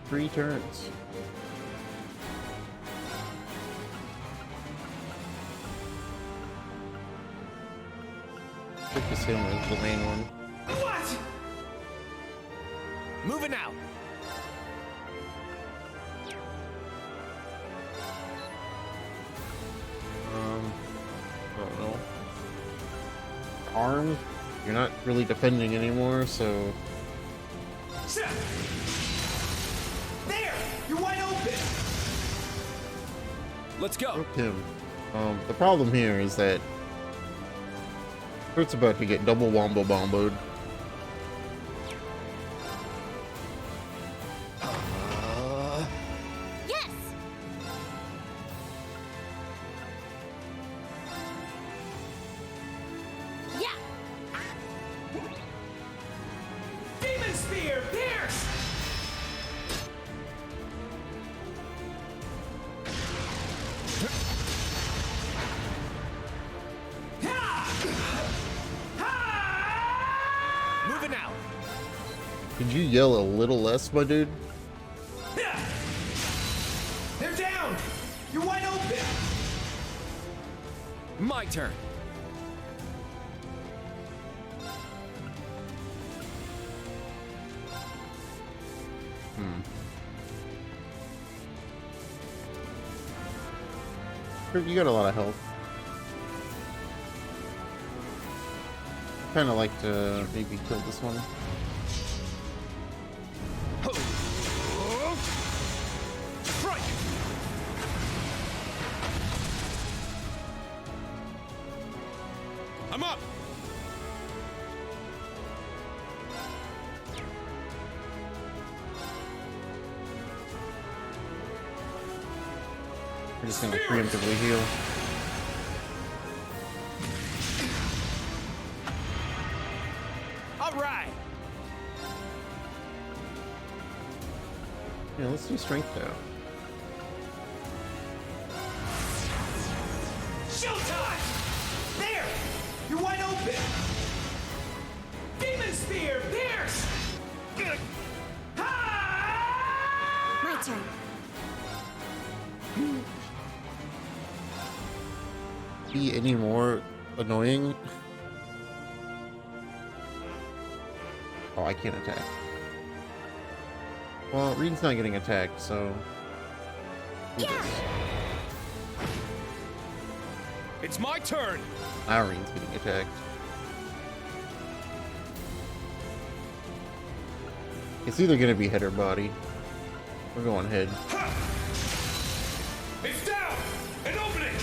3 turns. Focus him as the main one. What? Moving out. I don't know. Arm, you're not really defending anymore, so. There! You're wide open! Let's go. Fuck him. The problem here is that Kurt's about to get double wombo bomboed. Yes! Yeah! Demon Spear! Pierce! Moving out. Could you yell a little less, my dude? They're down! You're wide open! My turn. Kurt, you got a lot of health. Kind of like to maybe kill this one. I'm up. We're just gonna preemptively heal. All right. Yeah, let's do strength now. Showtime! There! You're wide open! Demon Spear! Pierce! My turn. Be any more annoying? Oh, I can't attack. Well, Reen's not getting attacked, so. Yeah! It's my turn. Now Reen's getting attacked. It's either gonna be head or body. We're going head. It's down. An opening.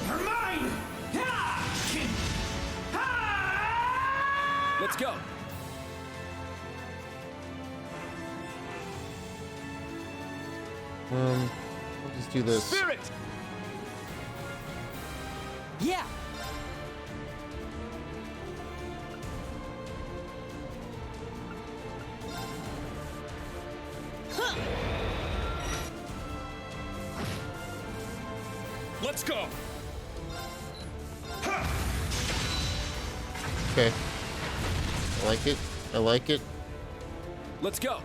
You're mine! Let's go. We'll just do this. Spirit. Yeah! Let's go. Okay. I like it. I like it. Let's go.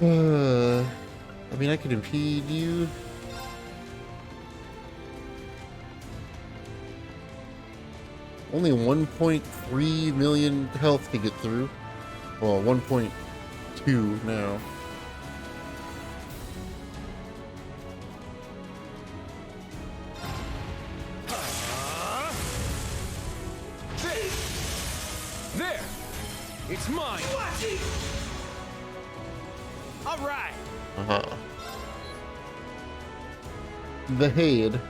I mean, I could impede you. Only 1.3 million health to get through. Well, 1.2 now. There! It's mine! All right! The Haid.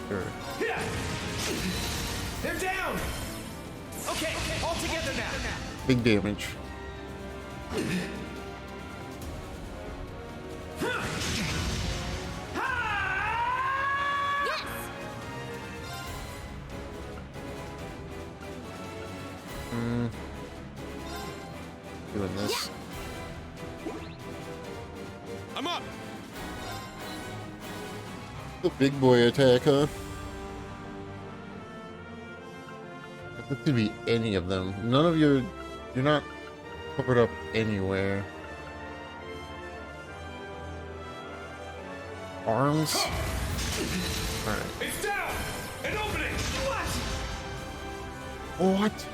Sure. They're down! Okay, all together now. Big damage. Doing this. I'm up. The big boy attack, huh? This could be any of them. None of you're not covered up anywhere. Arms? Alright. It's down! An opening! What?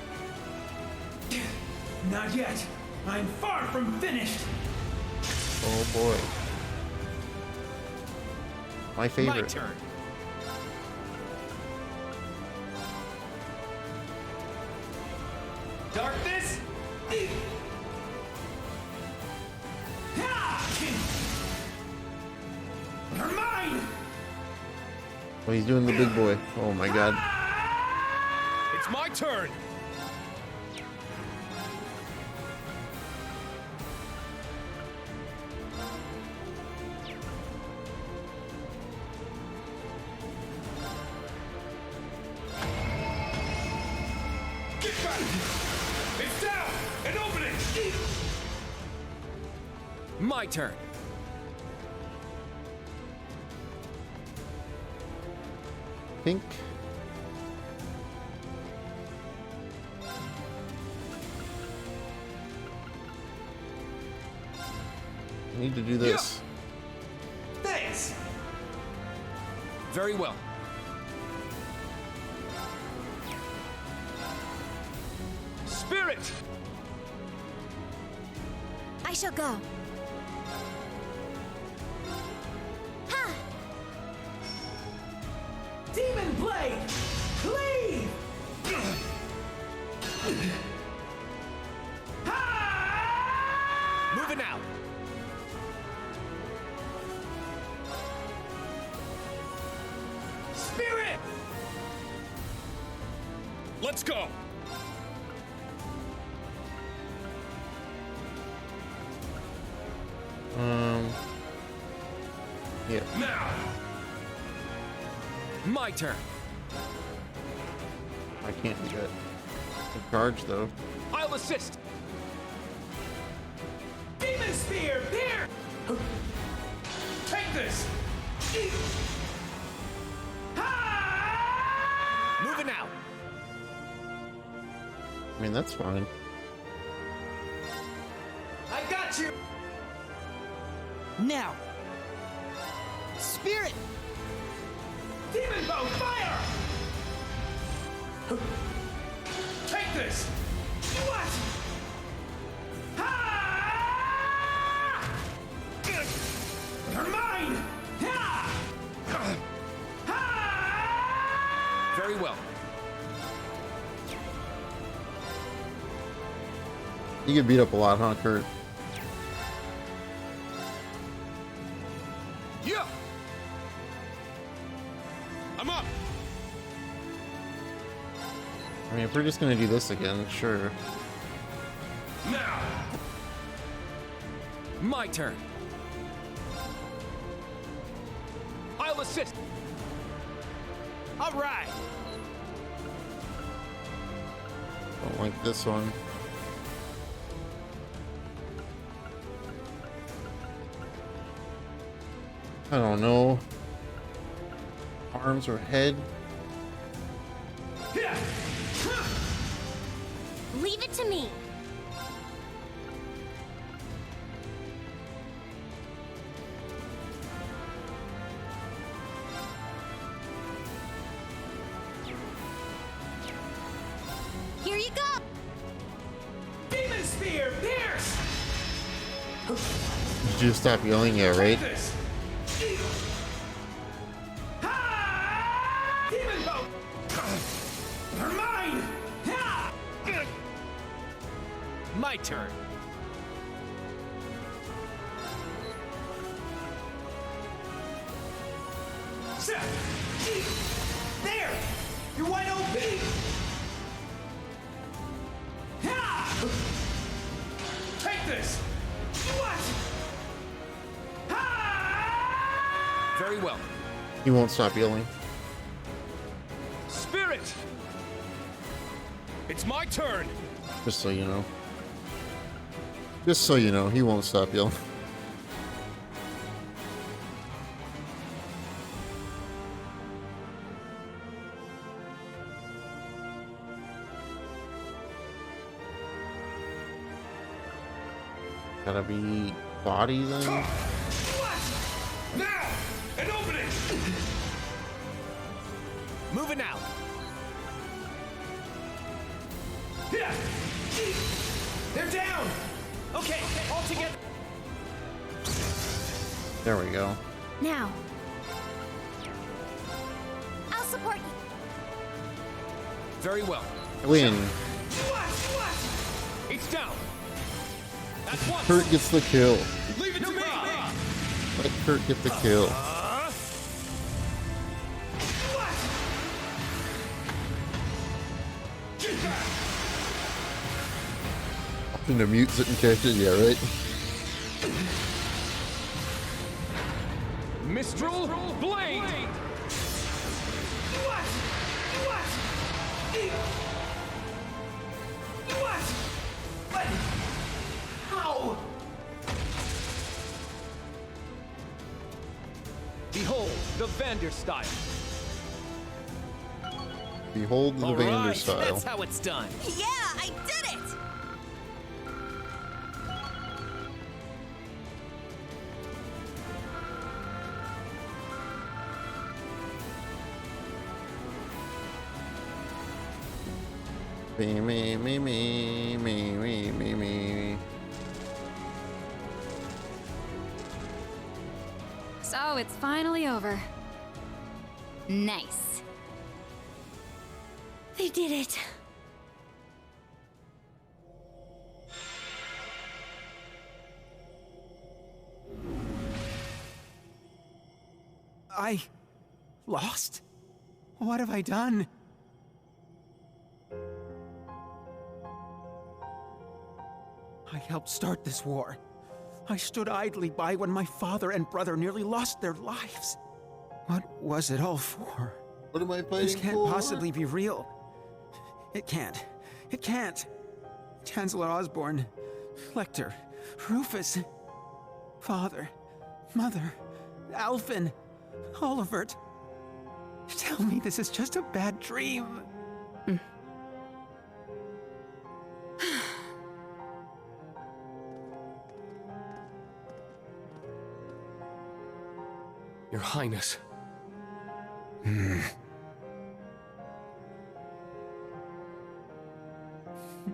Not yet. I'm far from finished. Oh boy. My favorite. My turn. Darkness? You're mine! Oh, he's doing the big boy. Oh my god. It's my turn! Get back! It's down! An opening! My turn. Think. I need to do this. Thanks! Very well. Spirit! I shall go. Ha! Demon Blade! Cleave! Moving out. Spirit! Let's go. Yeah. Now! My turn. I can't do that. I charge though. I'll assist. Demon Spear! Here! Take this! Moving out. I mean, that's fine. I got you! Now! Spirit! Demon Bow, fire! Take this! What? Ha! You're mine! Ha! Ha! Very well. You get beat up a lot, huh, Kurt? Yeah! I'm up! I mean, if we're just gonna do this again, sure. Now! My turn. I'll assist. All right! Don't like this one. I don't know. Arms or head? Leave it to me. Spear, pierce! Did you stop yelling? Yeah, right? This! Demon boat! They're mine! My turn. There! You're wide open! Take this! What? Very well. He won't stop yelling. Spirit! It's my turn! Just so you know. Just so you know, he won't stop yelling. Gotta be body then? What? Now! An opening! Moving out. They're down! Okay, all together. There we go. Now. I'll support you. Very well. Win. It's down. That's one. Kurt gets the kill. Leave it to me. Let Kurt get the kill. Option to mute certain characters, yeah, right? Mistral Blade. How? Behold the Vander style. Behold the All Vander right, style. that's how it's done. Yeah, I did it! Me. So it's finally over. Nice. They did it. I lost? What have I done? I helped start this war. I stood idly by when my father and brother nearly lost their lives. What was it all for? What am I fighting This can't for? possibly be real. It can't. It can't. Chancellor Osborne, Lecter, Rufus, Father, Mother, Alphen, Olivert. Tell me this is just a bad dream. Your Highness.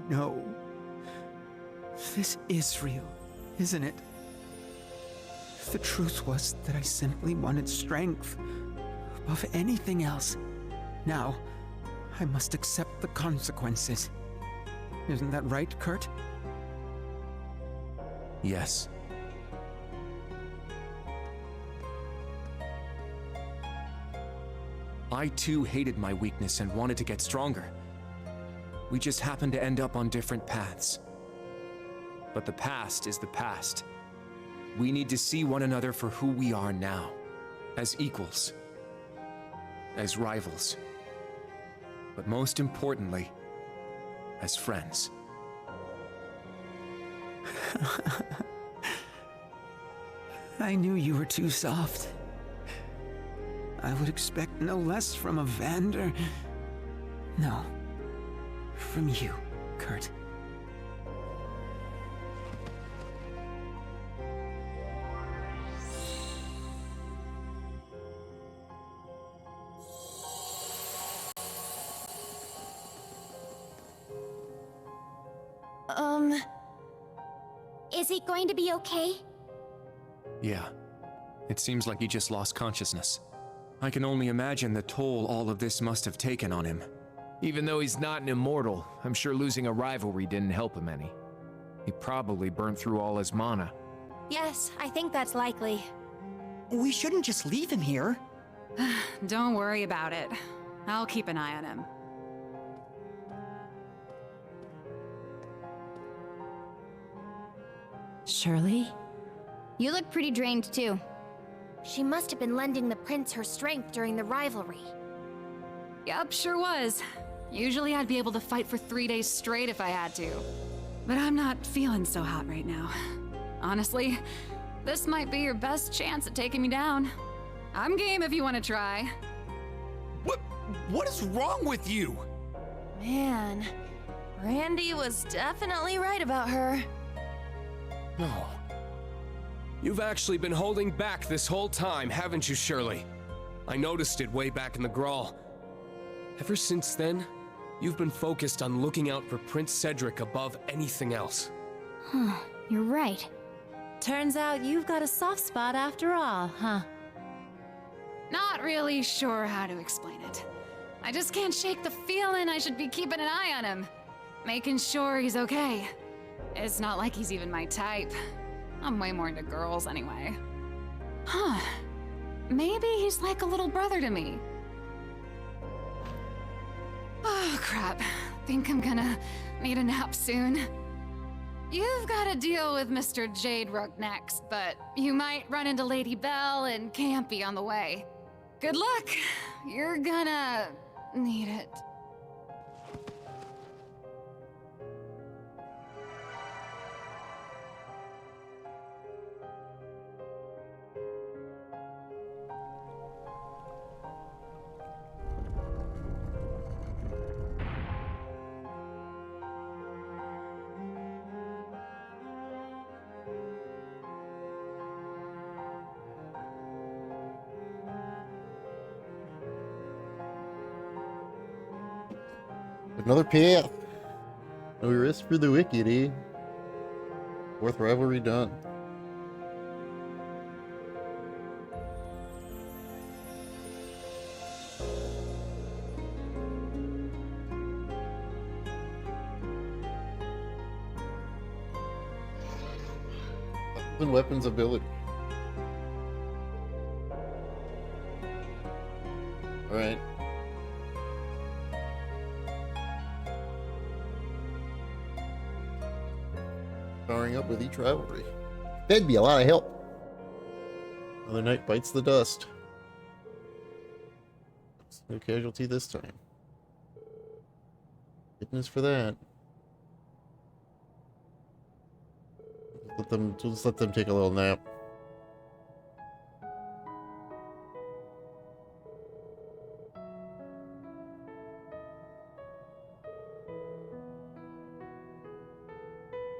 No. This is real, isn't it? The truth was that I simply wanted strength above anything else. Now, I must accept the consequences. Isn't that right, Kurt? Yes. I too hated my weakness and wanted to get stronger. We just happened to end up on different paths. But the past is the past. We need to see one another for who we are now. As equals. As rivals. But most importantly, as friends. I knew you were too soft. I would expect no less from a Vander. No. From you, Kurt. Is he going to be okay? Yeah. It seems like he just lost consciousness. I can only imagine the toll all of this must have taken on him. Even though he's not an immortal, I'm sure losing a rivalry didn't help him any. He probably burnt through all his mana. Yes, I think that's likely. We shouldn't just leave him here. Don't worry about it. I'll keep an eye on him. Shirley? You look pretty drained too. She must have been lending the prince her strength during the rivalry. Yup, sure was. Usually I'd be able to fight for 3 days straight if I had to. But I'm not feeling so hot right now. Honestly, this might be your best chance at taking me down. I'm game if you want to try. What is wrong with you? Man, Randy was definitely right about her. No. You've actually been holding back this whole time, haven't you, Shirley? I noticed it way back in the Grawl. Ever since then, you've been focused on looking out for Prince Cedric above anything else. Huh, you're right. Turns out you've got a soft spot after all, huh? Not really sure how to explain it. I just can't shake the feeling I should be keeping an eye on him. Making sure he's okay. It's not like he's even my type. I'm way more into girls anyway. Huh. Maybe he's like a little brother to me. Oh, crap. Think I'm gonna need a nap soon. You've got to deal with Mr. Jade Rook next, but you might run into Lady Belle and Campy on the way. Good luck. You're gonna need it. Another path. No risk for the wicked, eh? Fourth rivalry done. And weapons ability. Alright. Powering up with each rivalry. That'd be a lot of help. Another knight bites the dust. No casualty this time. Goodness for that. Just let them take a little nap.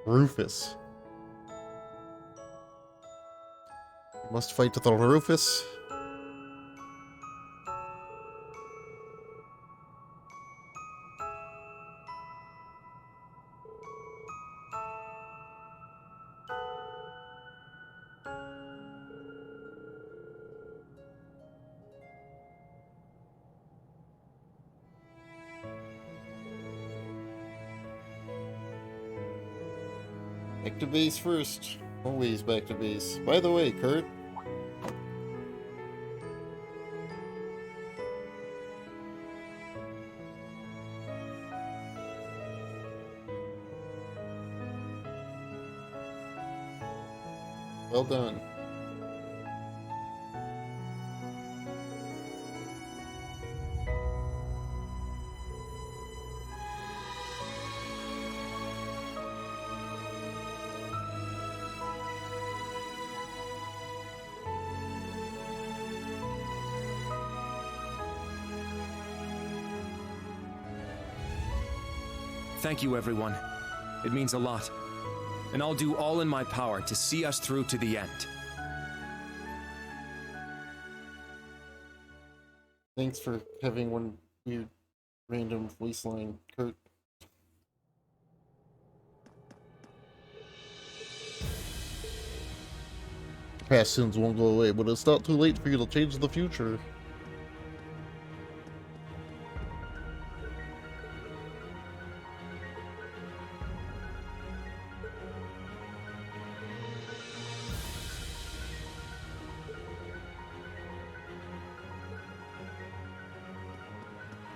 Rufus. Must fight with the Rufus. Back to base first. Always back to base. By the way, Kurt. Well done. Thank you, everyone. It means a lot. And I'll do all in my power to see us through to the end. Thanks for having one weird random voice line, Kurt. past sins won't go away, but it's not too late for you to change the future.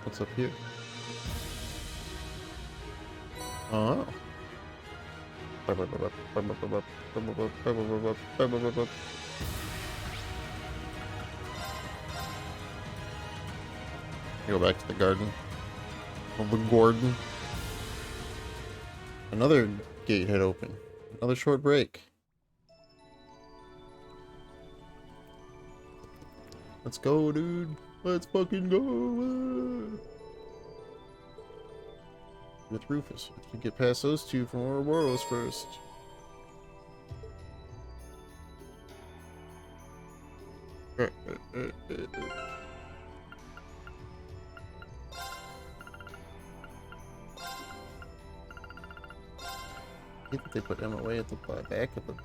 What's up here? Oh. Go back to the garden. Of the Gordon. Another gate had opened. Another short break. Let's go, dude. Let's fucking go. With Rufus. We can get past those two from Ouroboros first. I think they put him away at the back of the...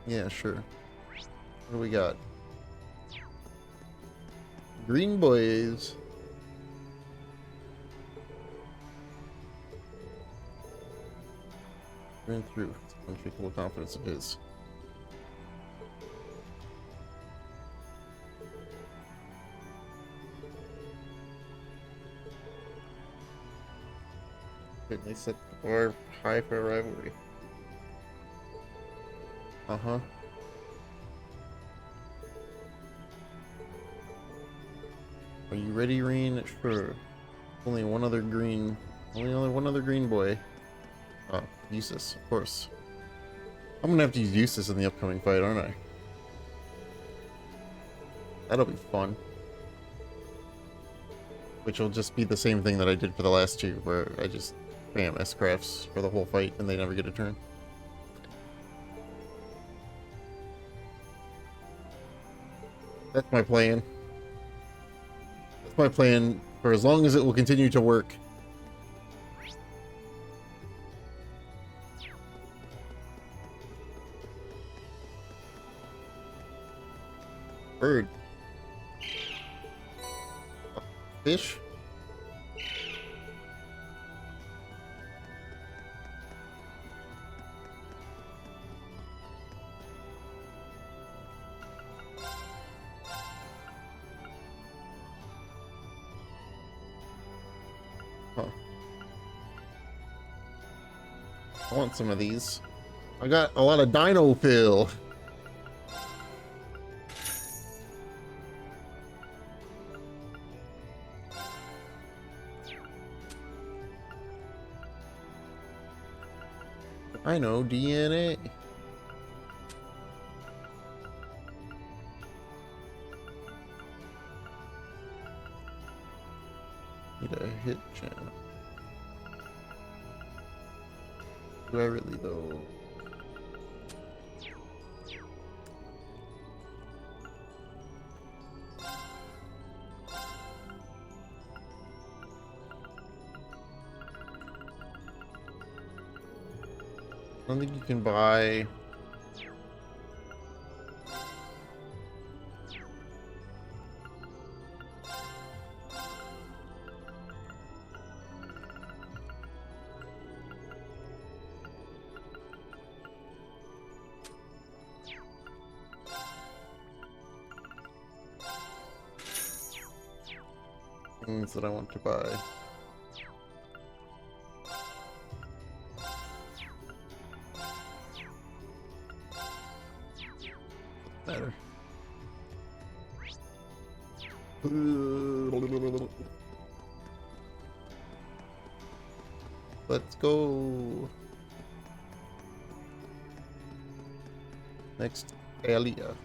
Yeah, sure. What do we got? Green boys. Ran through. It's an unshakable confidence of his. They set the bar high for a rivalry. Uh-huh. Are you ready, Reen? Sure. Only one other green boy. Oh, Eustace, of course. I'm gonna have to use Eustace in the upcoming fight, aren't I? That'll be fun. Which will just be the same thing that I did for the last two, where I just spam S-crafts for the whole fight and they never get a turn. That's my plan. That's my plan for as long as it will continue to work. Bird. Fish. Huh. I want some of these. I got a lot of dino fill. I know DNA. Need a hit channel. Do I really though? I don't think you can buy. Things that I want to buy. Better. Let's go. Next area.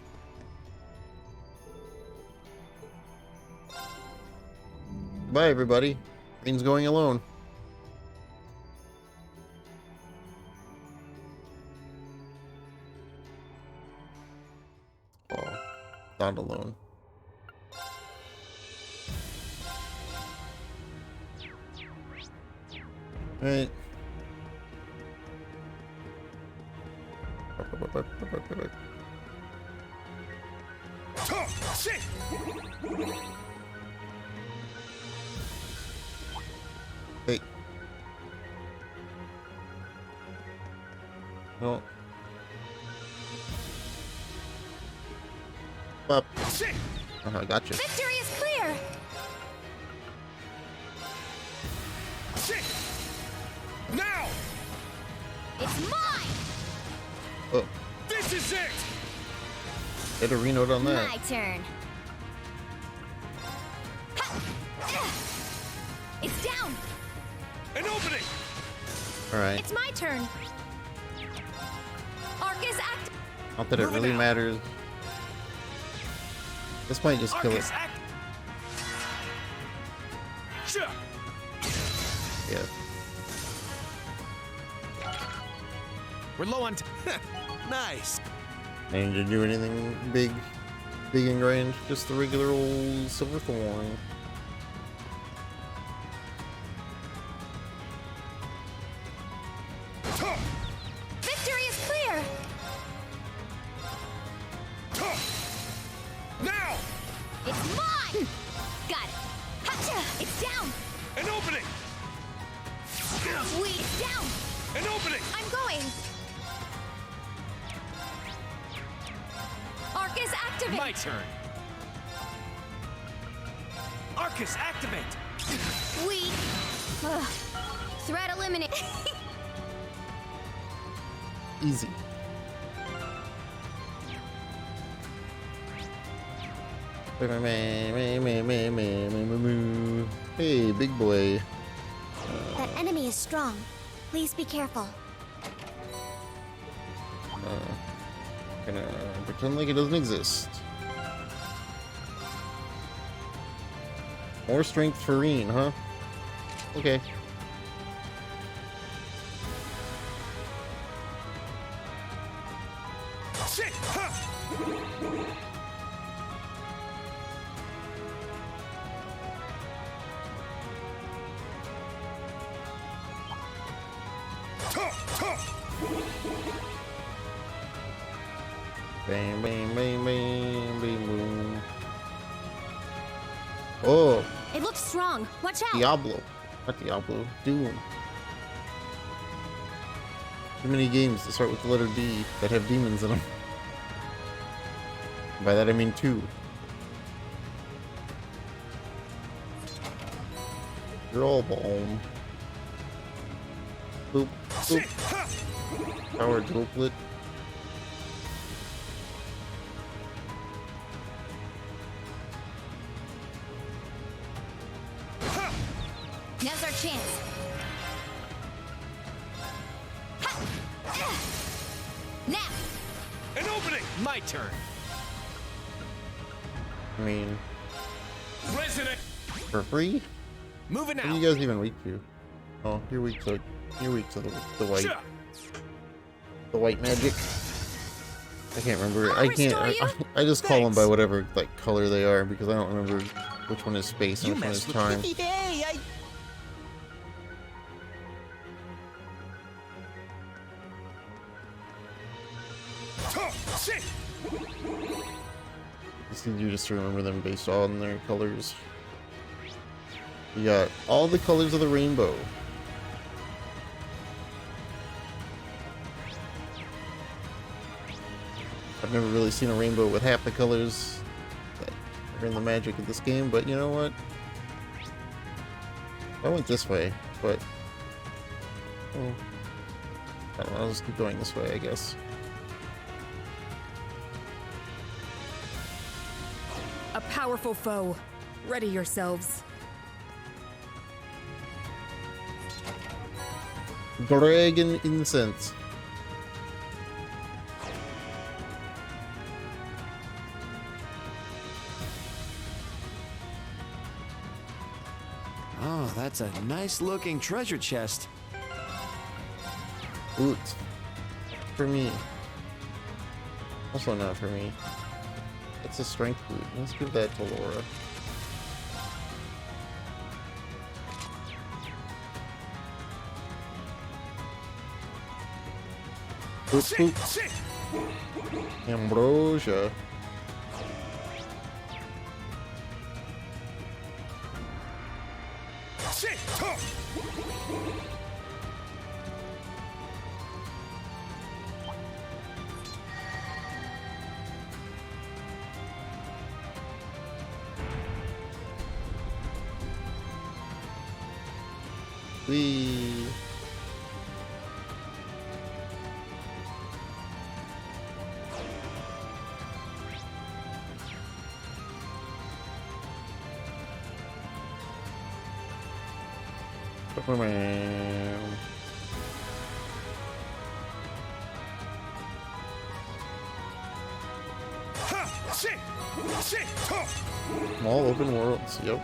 Bye, everybody. Things going alone. Oh, not alone. Right. Hey. No. Up. I gotcha. Victory is clear! Now! It's mine! Oh. This is it! Get a renote on that. My turn. It's down! An opening! Alright. It's my turn. Arcus act. Not that it really matters. This might just kill it. Yeah. We're low on Nice. I need to do anything big and grand. Just the regular old silver thorn. Victory is clear! Now! It's mine! Got it. Hacha! It's down! An opening! Sweet, it's down! An opening! I'm going! Arcus activate! my turn. Arcus activate. Weak. Ugh. Threat eliminated. Easy. Hey, big boy. That enemy is strong. Please be careful. Gonna pretend like it doesn't exist. More strength for Reen, huh? Okay. Bang, bang, bang, bang, bang, boom. Oh, It looks strong. Watch out. Diablo. Not Diablo. Doom. Too many games that start with the letter D that have demons in them. By that I mean 2. Draw bomb. Boop, boop. Power droplet. Now's our chance. Now. An opening! My turn. I mean, Resonate! for free? Moving What out. are you guys even weak to? Oh, you're weak to the white. The white magic. I can't remember. I can't. I just call them by whatever like color they are because I don't remember which one is space and which one is time. Hey, It's easier just to remember them based on their colors. You got all the colors of the rainbow. I've never really seen a rainbow with half the colors that are in the magic of this game, but you know what? I went this way, but I don't know, I'll just keep going this way, I guess. A powerful foe. Ready yourselves. Dragon incense. Oh, that's a nice looking treasure chest. Boot. For me. Also not for me. It's a strength boot. Let's give that to Laura. Boop, boop. Ambrosia. Wee. Small open worlds, yep.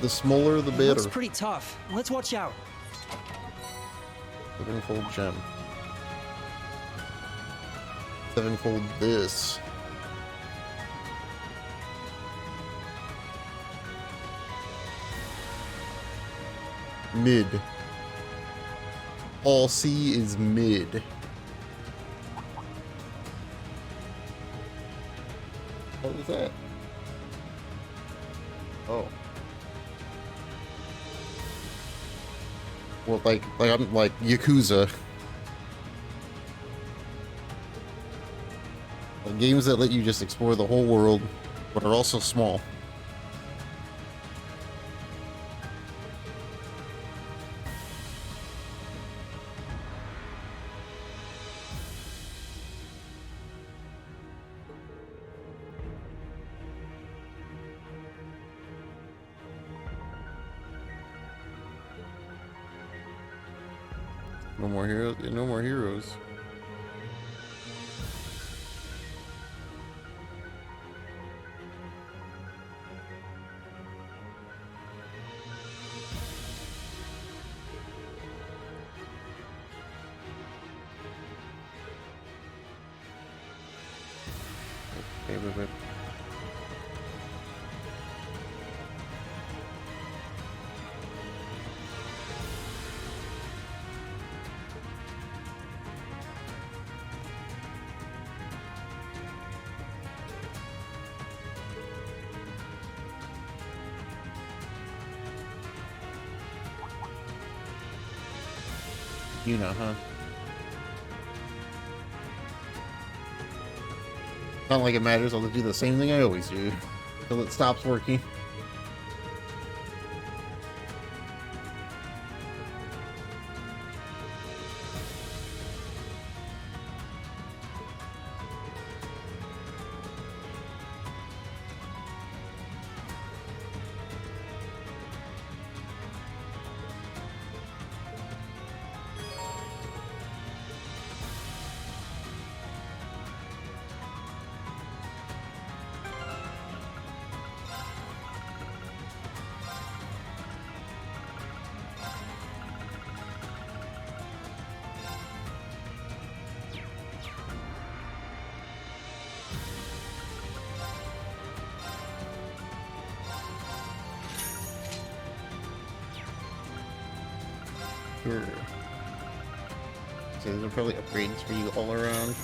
The smaller the It better. looks pretty tough. Let's watch out. Sevenfold gem. Sevenfold this. Mid. All C is mid. What was that? Oh. Well, I'm like Yakuza. Like games that let you just explore the whole world, but are also small. No more heroes. No more heroes. Okay, wait. You know, huh? Not like it matters, I'll just do the same thing I always do until it stops working. Sure. So these are probably upgrades for you all around.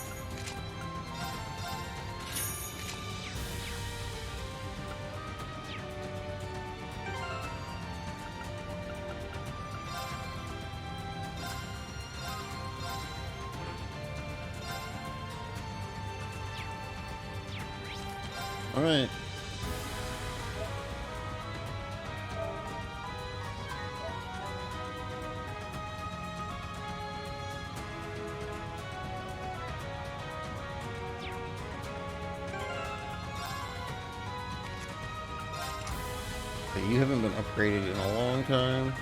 All right. You haven't been upgraded in a long time.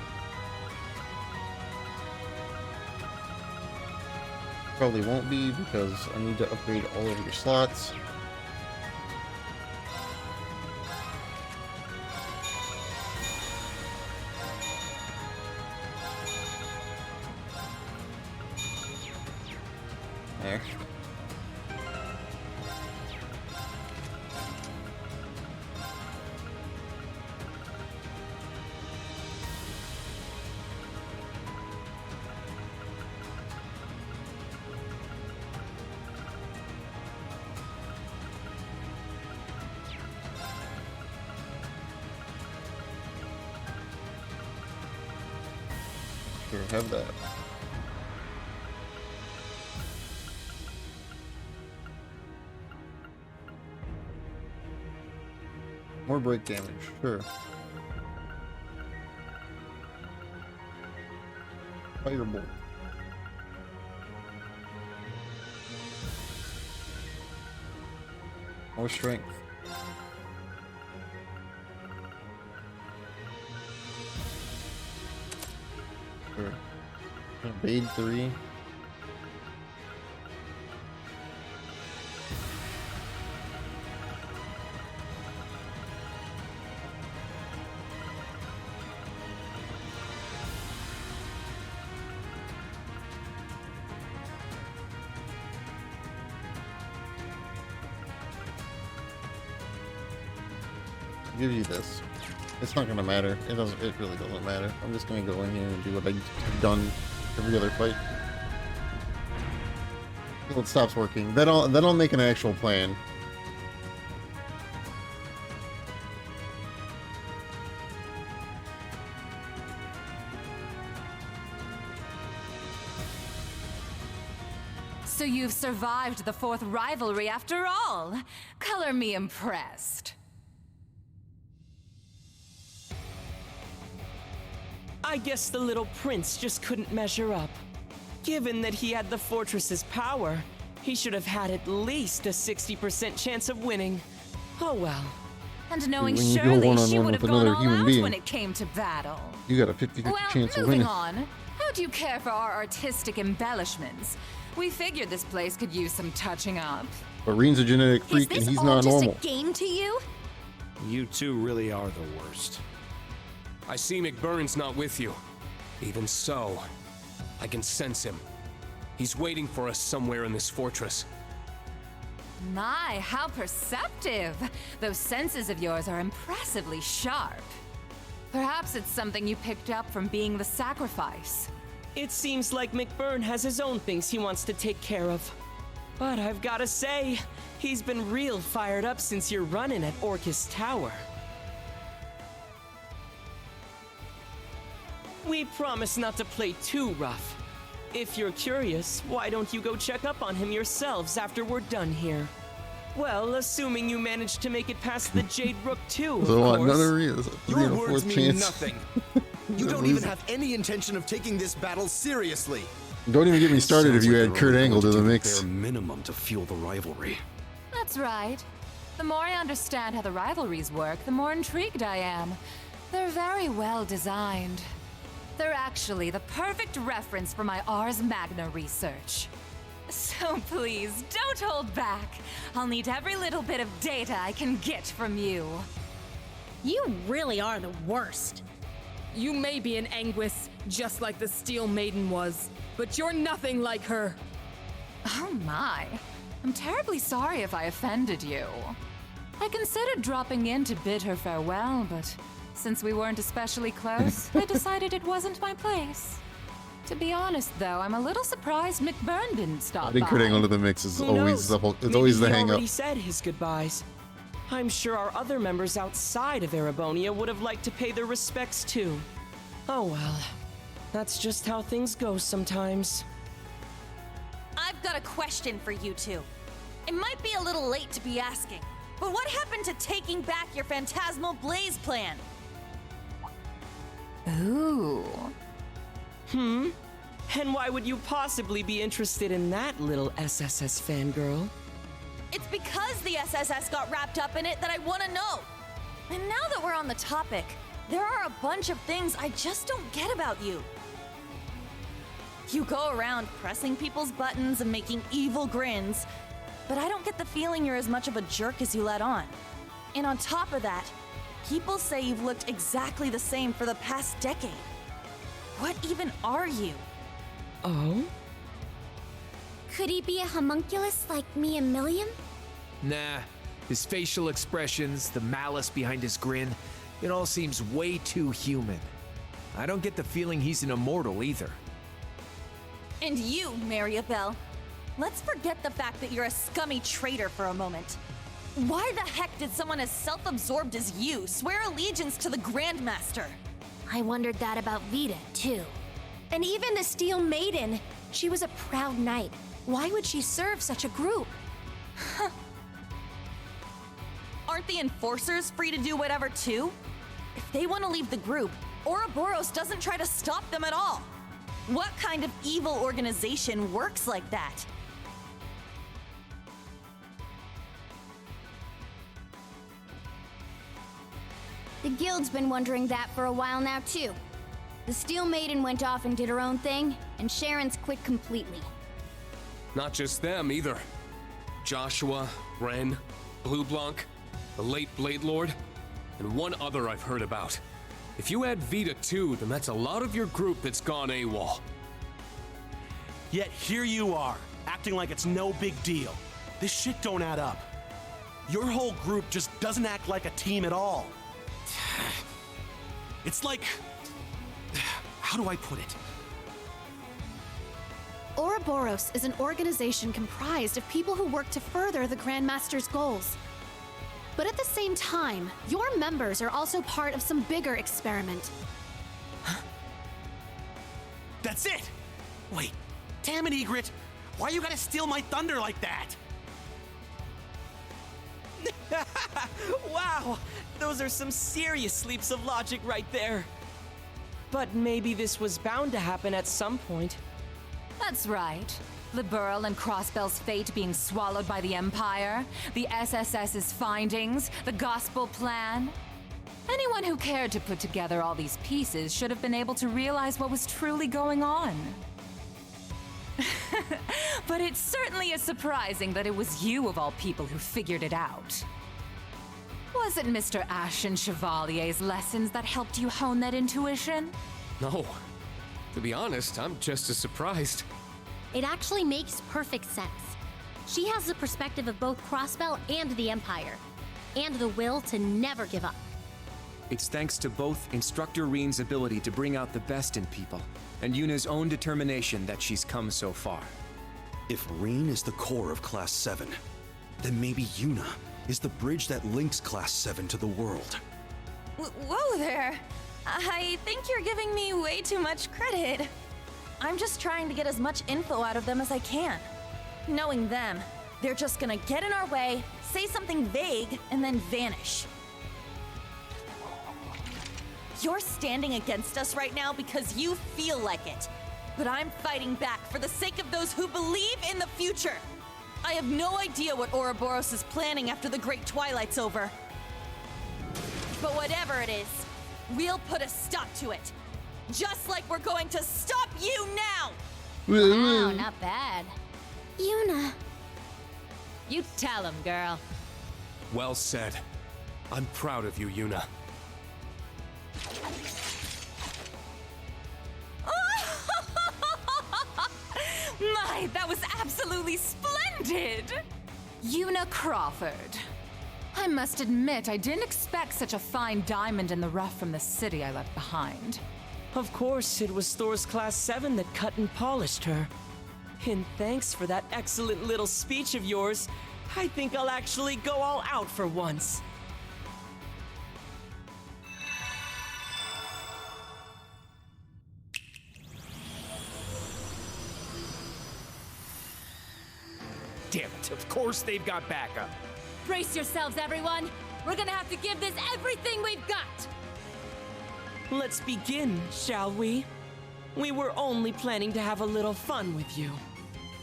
Probably won't be because I need to upgrade all of your slots. There. Here, have that. More break damage, sure. Firebolt. More strength. Sure. Evade 3. Give you this. It's not gonna matter. It doesn't. It really doesn't matter. I'm just gonna go in here and do what I've done every other fight. Until it stops working. Then I'll make an actual plan. So you've survived the 4th rivalry after all. Color me impressed. I guess the little prince just couldn't measure up. Given that he had the fortress's power, he should have had at least a 60% chance of winning. Oh well. And knowing When you go Shirley, one-on-one she would with have gone another all human out being, when it came to battle. you got a 50-50 Well, chance of moving winning. on. How do you care for our artistic embellishments? We figured this place could use some touching up. But Reen's a genetic freak and he's not normal. Game to you? You two really are the worst. I see McBurn's not with you. Even so, I can sense him. He's waiting for us somewhere in this fortress. My, how perceptive! Those senses of yours are impressively sharp. Perhaps it's something you picked up from being the sacrifice. It seems like McBurn has his own things he wants to take care of. But I've gotta say, he's been real fired up since your run-in at Orcus Tower. We promise not to play too rough. If you're curious, why don't you go check up on him yourselves after we're done here? Well, assuming you managed to make it past the Jade Rook too, of So course. none of Reen's a 3 Your and a words 4th mean chance. nothing. You don't even have any intention of taking this battle seriously. Don't even get me started if Sounds you like add they're Kurt only Angle to going the do mix. bare minimum to fuel the rivalry. That's right. The more I understand how the rivalries work, the more intrigued I am. They're very well designed. They're actually the perfect reference for my Ars Magna research. So please, don't hold back. I'll need every little bit of data I can get from you. You really are the worst. You may be an Anguis, just like the Steel Maiden was, but you're nothing like her. Oh my. I'm terribly sorry if I offended you. I considered dropping in to bid her farewell, but since we weren't especially close, I decided it wasn't my place. To be honest, though, I'm a little surprised McBurn didn't stop I think by. Kurt Angle to the mix is Who always knows? the whole. It's Maybe always the he hang up. already said his goodbyes. I'm sure our other members outside of Erebonia would have liked to pay their respects too. Oh well, that's just how things go sometimes. I've got a question for you two. It might be a little late to be asking, but what happened to taking back your Phantasmal Blaze plan? Ooh. And why would you possibly be interested in that, little SSS fangirl? It's because the SSS got wrapped up in it that I want to know. And now that we're on the topic, there are a bunch of things I just don't get about you. You go around pressing people's buttons and making evil grins, but I don't get the feeling you're as much of a jerk as you let on. And on top of that, people say you've looked exactly the same for the past decade. What even are you? Oh? Could he be a homunculus like me and Milliam? Nah. His facial expressions, the malice behind his grin, it all seems way too human. I don't get the feeling he's an immortal either. And you, Mariabelle, let's forget the fact that you're a scummy traitor for a moment. Why the heck did someone as self-absorbed as you swear allegiance to the Grandmaster? I wondered that about Vita, too. And even the Steel Maiden, she was a proud knight. Why would she serve such a group? Aren't the enforcers free to do whatever too? If they want to leave the group, Ouroboros doesn't try to stop them at all. What kind of evil organization works like that? The guild's been wondering that for a while now, too. The Steel Maiden went off and did her own thing, and Sharon's quit completely. Not just them, either. Joshua, Ren, Blue Blanc, the late Blade Lord, and one other I've heard about. If you add Vita too, then that's a lot of your group that's gone AWOL. Yet here you are, acting like it's no big deal. This shit don't add up. Your whole group just doesn't act like a team at all. It's like... how do I put it? Ouroboros is an organization comprised of people who work to further the Grandmaster's goals. But at the same time, your members are also part of some bigger experiment. That's it! Wait, damn it, Egret! Why you gotta steal my thunder like that? Wow! Those are some serious leaps of logic right there. But maybe this was bound to happen at some point. That's right. The Burl and Crossbell's fate being swallowed by the Empire, the SSS's findings, the Gospel Plan. Anyone who cared to put together all these pieces should have been able to realize what was truly going on. But it certainly is surprising that it was you of all people who figured it out. Was it Mr. Ashen Chevalier's lessons that helped you hone that intuition? No. To be honest, I'm just as surprised. It actually makes perfect sense. She has the perspective of both Crossbell and the Empire, and the will to never give up. It's thanks to both Instructor Reen's ability to bring out the best in people, and Yuna's own determination that she's come so far. If Reen is the core of Class 7, then maybe Yuna is the bridge that links Class 7 to the world. Whoa there! I think you're giving me way too much credit. I'm just trying to get as much info out of them as I can. Knowing them, they're just gonna get in our way, say something vague, and then vanish. You're standing against us right now because you feel like it. But I'm fighting back for the sake of those who believe in the future. I have no idea what Ouroboros is planning after the Great Twilight's over. But whatever it is, we'll put a stop to it. Just like we're going to stop you now! Wow, not bad. Yuna. You tell him, girl. Well said. I'm proud of you, Yuna. My, that was absolutely splendid! Yuna Crawford. I must admit, I didn't expect such a fine diamond in the rough from the city I left behind. Of course, it was Thor's Class 7 that cut and polished her. And thanks for that excellent little speech of yours. I think I'll actually go all out for once. Damn it, of course they've got backup. Brace yourselves, everyone. We're gonna have to give this everything we've got. Let's begin, shall we? We were only planning to have a little fun with you.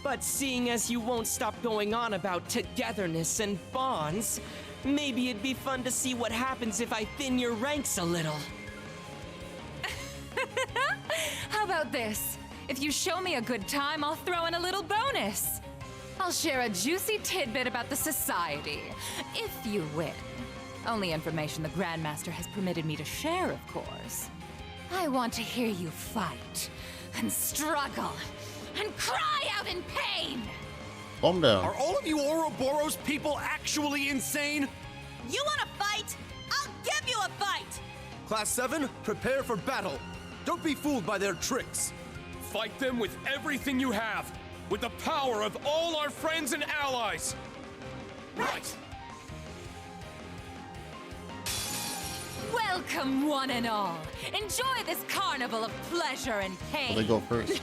But seeing as you won't stop going on about togetherness and bonds, maybe it'd be fun to see what happens if I thin your ranks a little. How about this? If you show me a good time, I'll throw in a little bonus. I'll share a juicy tidbit about the society, if you win. Only information the Grandmaster has permitted me to share, of course. I want to hear you fight, and struggle, and cry out in pain! Calm down. Are all of you Ouroboros people actually insane? You wanna fight? I'll give you a fight! Class 7, prepare for battle. Don't be fooled by their tricks. Fight them with everything you have, with the power of all our friends and allies. Right. Welcome, one and all. Enjoy this carnival of pleasure and pain. Well, they go first.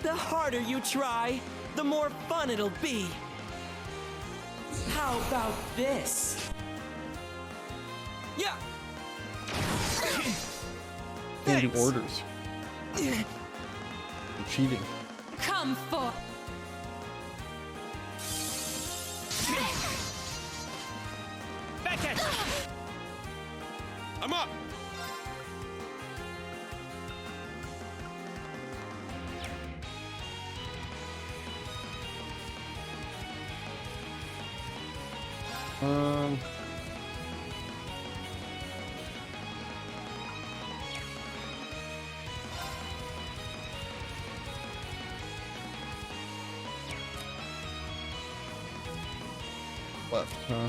The harder you try, the more fun it'll be. How about this? Yeah. Can't do orders. You're cheating. Come for. Beckett! I'm up! Left, huh?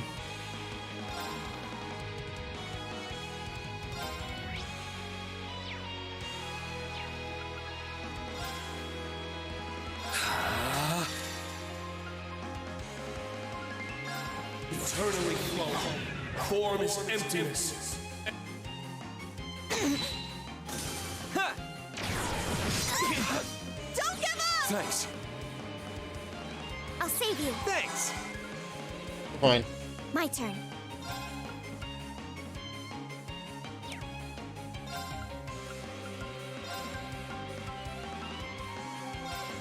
Eternally flowing. Form is emptiness. Don't give up! Thanks. I'll save you. Thanks. Fine. My turn.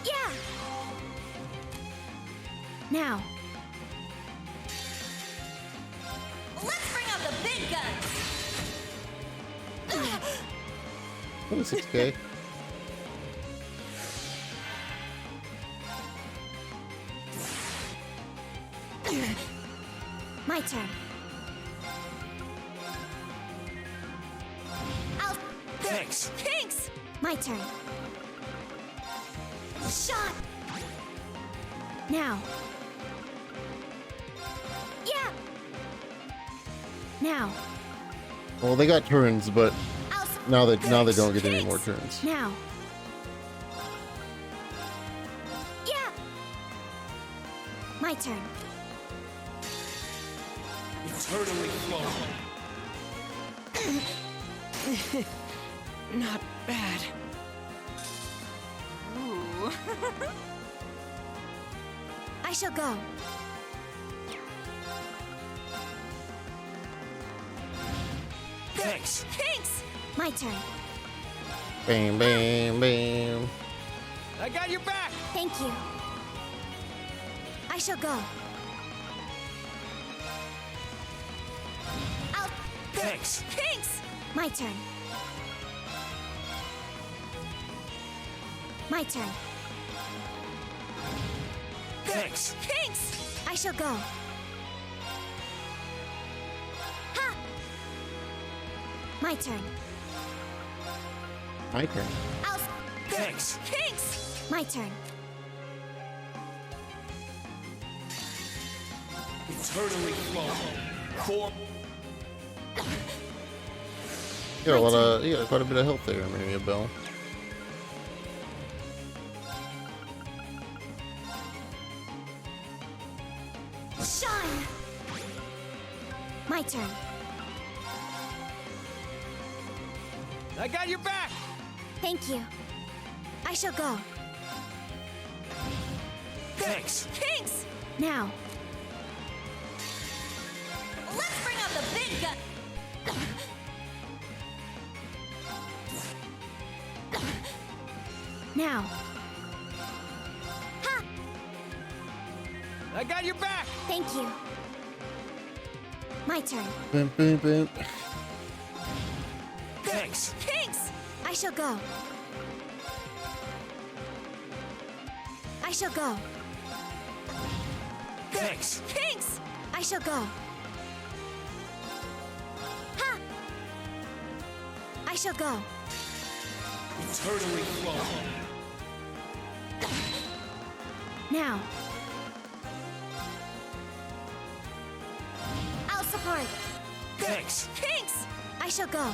Yeah! Now. Let's bring out the big guns! What is 6K? My turn. Thanks. Thanks! My turn. Shot! Now. Yeah! Now. Well, they got turns, but now they don't get any more turns. Now. Yeah! My turn. Eternally flowing. Not bad. Ooh. I shall go. Thanks. Thanks! My turn. Bam, bam, bam. I got your back! Thank you. I shall go. Thanks. Thanks! My turn. My turn. Thanks. Thanks! I shall go. Ha! My turn. My turn. Thanks. Thanks! My turn. Eternally flowing. Form. You got quite a bit of health there, Maria Bell. Shine! My turn. I got your back! Thank you. I shall go. Thanks. Thanks! Now. Let's bring out the big gun! Now. Ha! I got your back! Thank you. My turn. Boom, boom, boom. Thanks. Thanks! I shall go. I shall go. Thanks. Thanks! I shall go. Ha! I shall go. Eternally flowing. Now. I'll support. Thanks. Thanks! I shall go.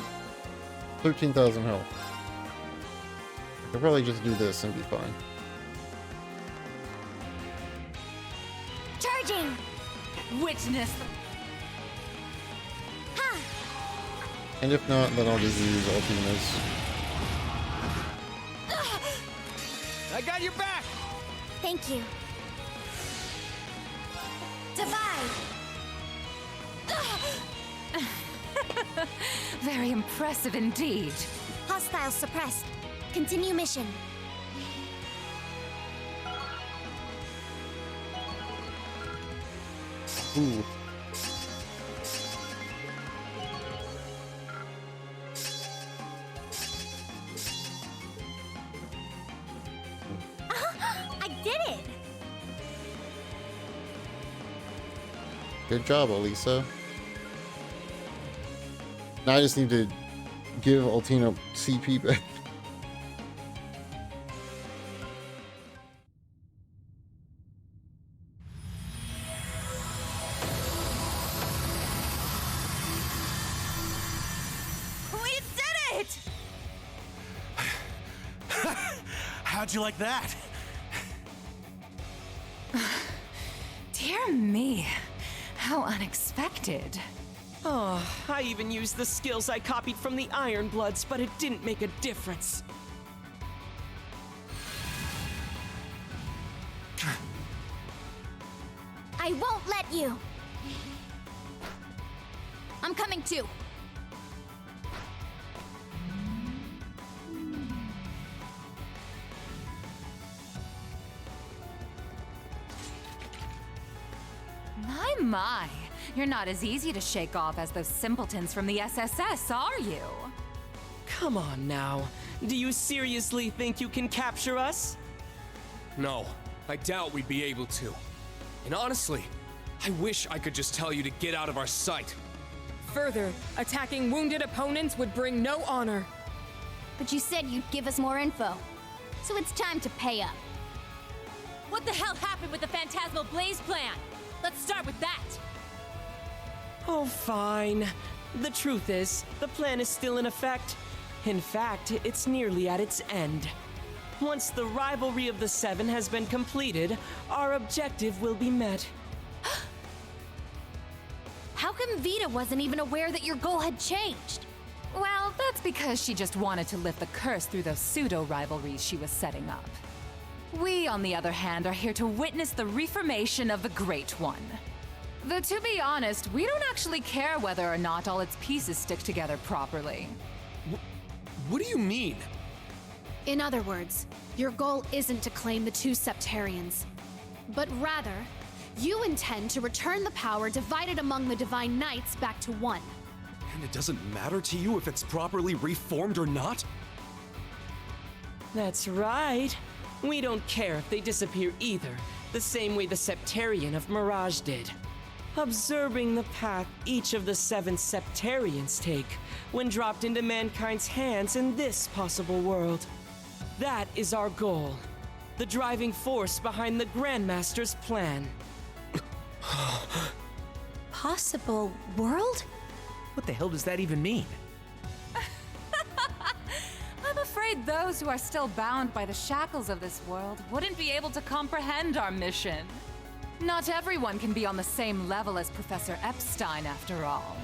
13,000 health. I could probably just do this and be fine. Charging! Witness. Ha! And if not, then I'll just use Altina's. I got your back! Thank you. Divide! Very impressive indeed. Hostiles suppressed. Continue mission. Ooh. I did it! Good job, Elisa. Now I just need to give Altina CP back. We did it! How'd you like that? Dear me, how unexpected. Oh, I even used the skills I copied from the Iron Bloods, but it didn't make a difference. I won't let you! I'm coming too. My, you're not as easy to shake off as those simpletons from the SSS, are you? Come on now. Do you seriously think you can capture us? No, I doubt we'd be able to. And honestly, I wish I could just tell you to get out of our sight. Further, attacking wounded opponents would bring no honor. But you said you'd give us more info. So it's time to pay up. What the hell happened with the Phantasmal Blaze plan? Let's start with that. Oh, fine. The truth is, the plan is still in effect. In fact, it's nearly at its end. Once the rivalry of the Seven has been completed, our objective will be met. How come Vita wasn't even aware that your goal had changed? Well, that's because she just wanted to lift the curse through those pseudo-rivalries she was setting up. We, on the other hand, are here to witness the reformation of the Great One. Though, to be honest, we don't actually care whether or not all its pieces stick together properly. What do you mean? In other words, your goal isn't to claim the two Septarians, but rather, you intend to return the power divided among the Divine Knights back to one. And it doesn't matter to you if it's properly reformed or not? That's right. We don't care if they disappear either, the same way the Septarian of Mirage did. Observing the path each of the 7 Septarians take when dropped into mankind's hands in this possible world. That is our goal, the driving force behind the Grandmaster's plan. Possible world? What the hell does that even mean? I'm afraid those who are still bound by the shackles of this world wouldn't be able to comprehend our mission. Not everyone can be on the same level as Professor Epstein, after all.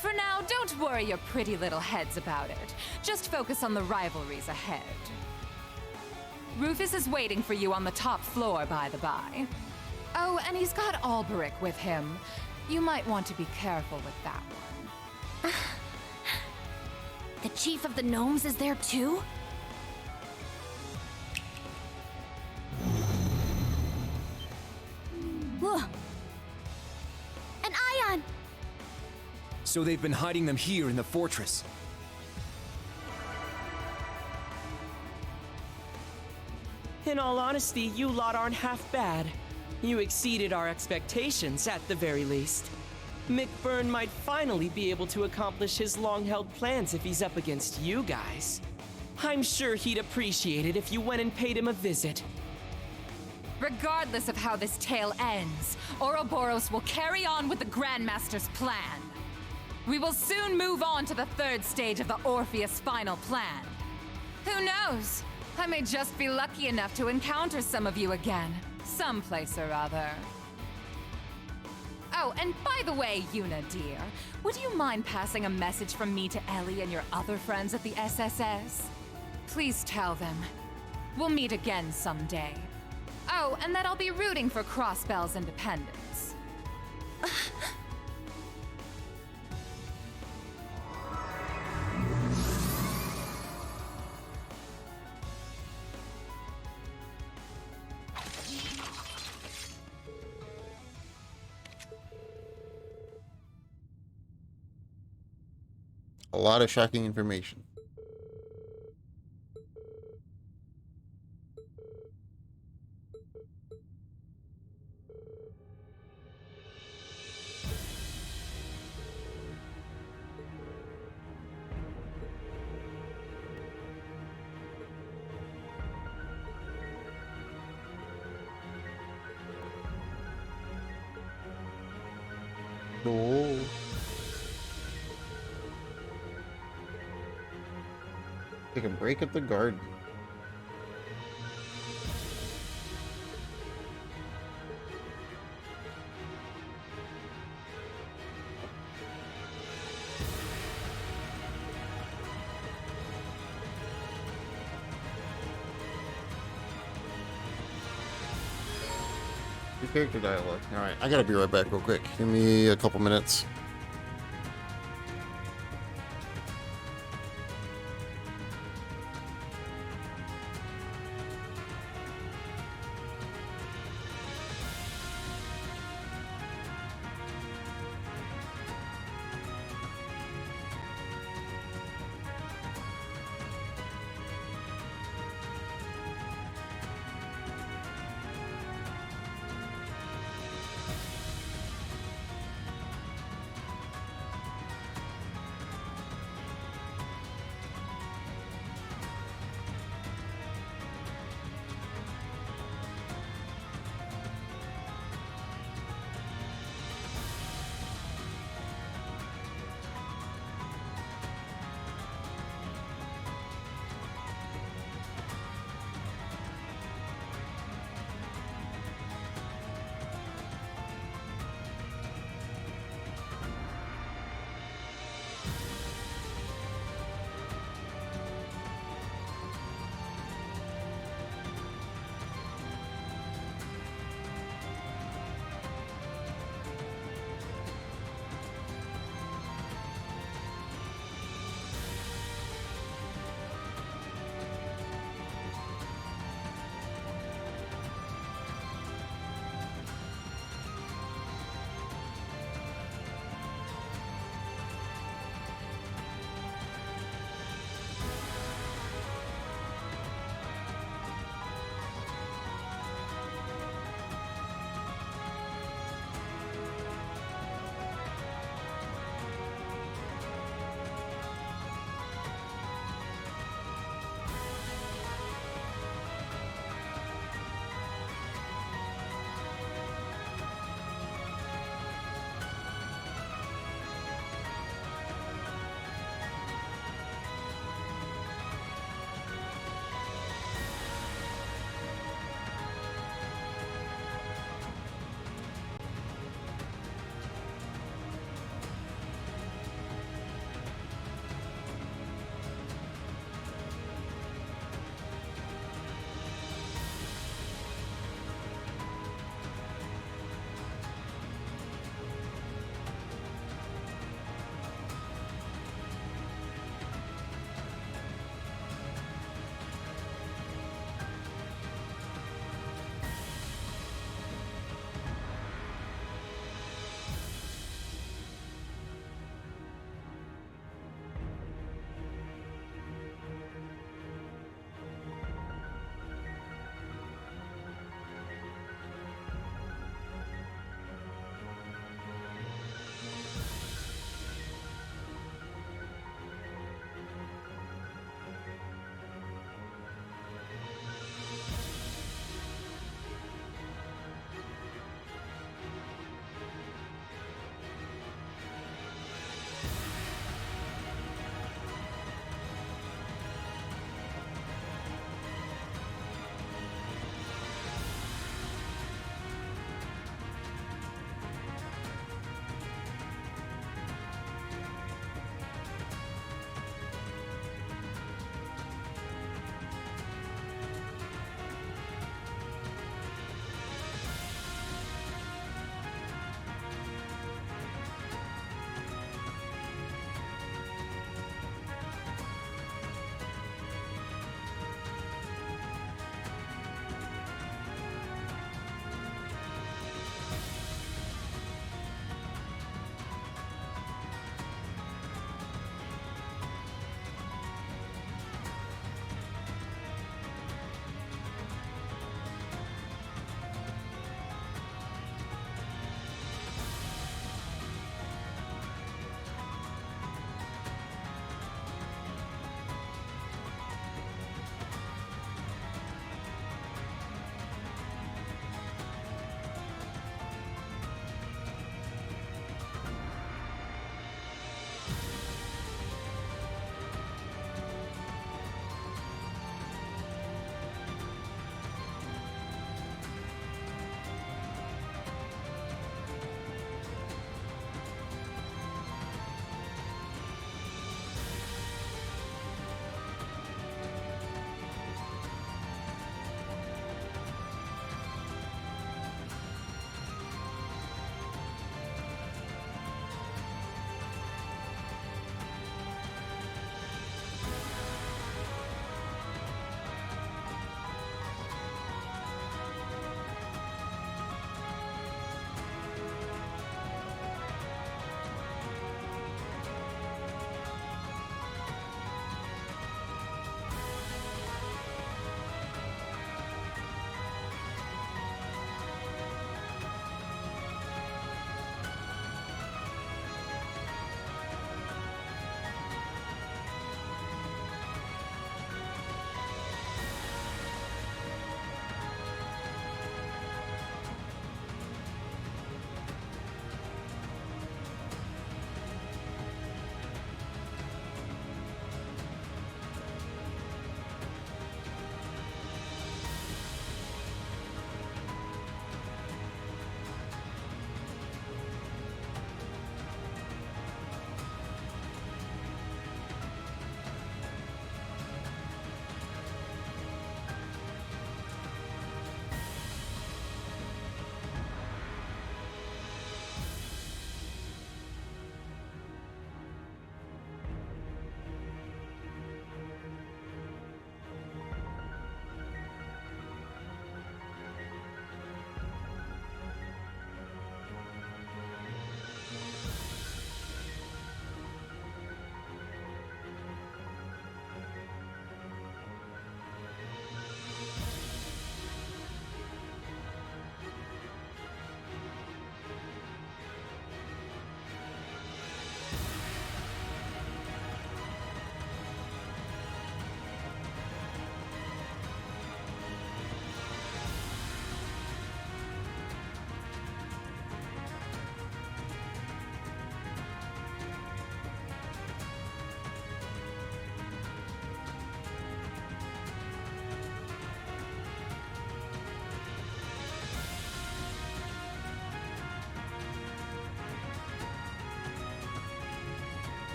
For now, don't worry your pretty little heads about it. Just focus on the rivalries ahead. Rufus is waiting for you on the top floor, by the by. Oh, and he's got Alberic with him. You might want to be careful with that one. The chief of the gnomes is there too? Whoa. An ion! So they've been hiding them here in the fortress. In all honesty, you lot aren't half bad. You exceeded our expectations, at the very least. Mick Byrne might finally be able to accomplish his long-held plans if he's up against you guys. I'm sure he'd appreciate it if you went and paid him a visit. Regardless of how this tale ends, Ouroboros will carry on with the Grandmaster's plan. We will soon move on to the 3rd stage of the Orpheus final plan. Who knows? I may just be lucky enough to encounter some of you again, someplace or other. Oh, and by the way, Yuna dear, would you mind passing a message from me to Ellie and your other friends at the SSS? Please tell them. We'll meet again someday. Oh, and that I'll be rooting for Crossbell's independence. A lot of shocking information. No. They can break up the garden. Your character dialogue. Alright, I gotta be right back real quick. Give me a couple minutes.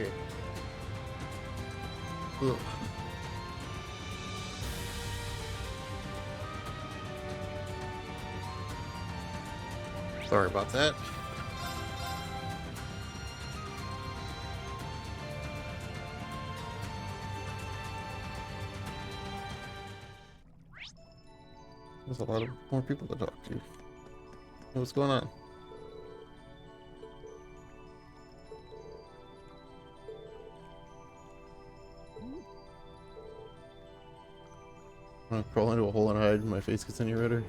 Okay. Ugh. Sorry about that. There's a lot of more people to talk to. Hey, what's going on? I'm gonna crawl into a hole and hide and my face gets any redder.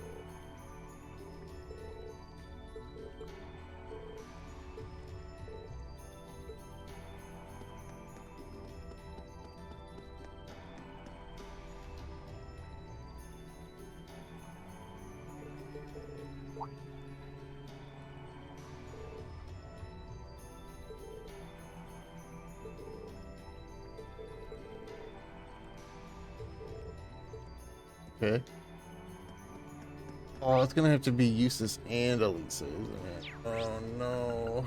Okay. Oh, it's gonna have to be Eustace and Elisa, isn't it? Oh no.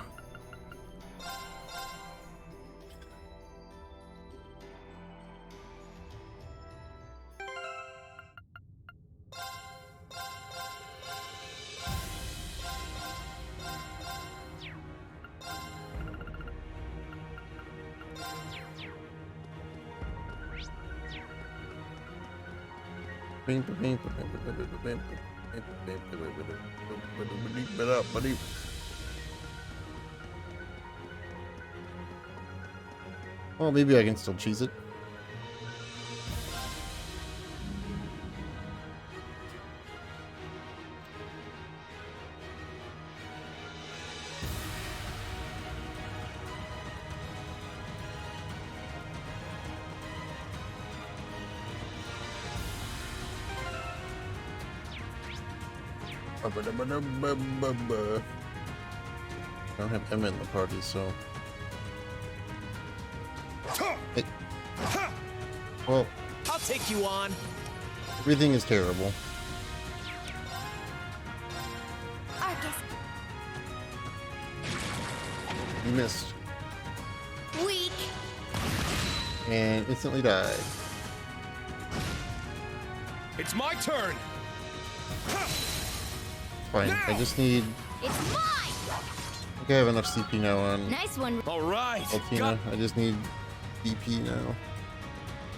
Well, maybe I can still cheese it. I don't have Emma in the party, so. Hey. Well, I'll take you on. everything is terrible. Arcus. You missed. Weak. And instantly died. It's my turn. Fine, I just need. It's mine. I think I have enough CP now on Nice one. All right. Altina. I just need DP now.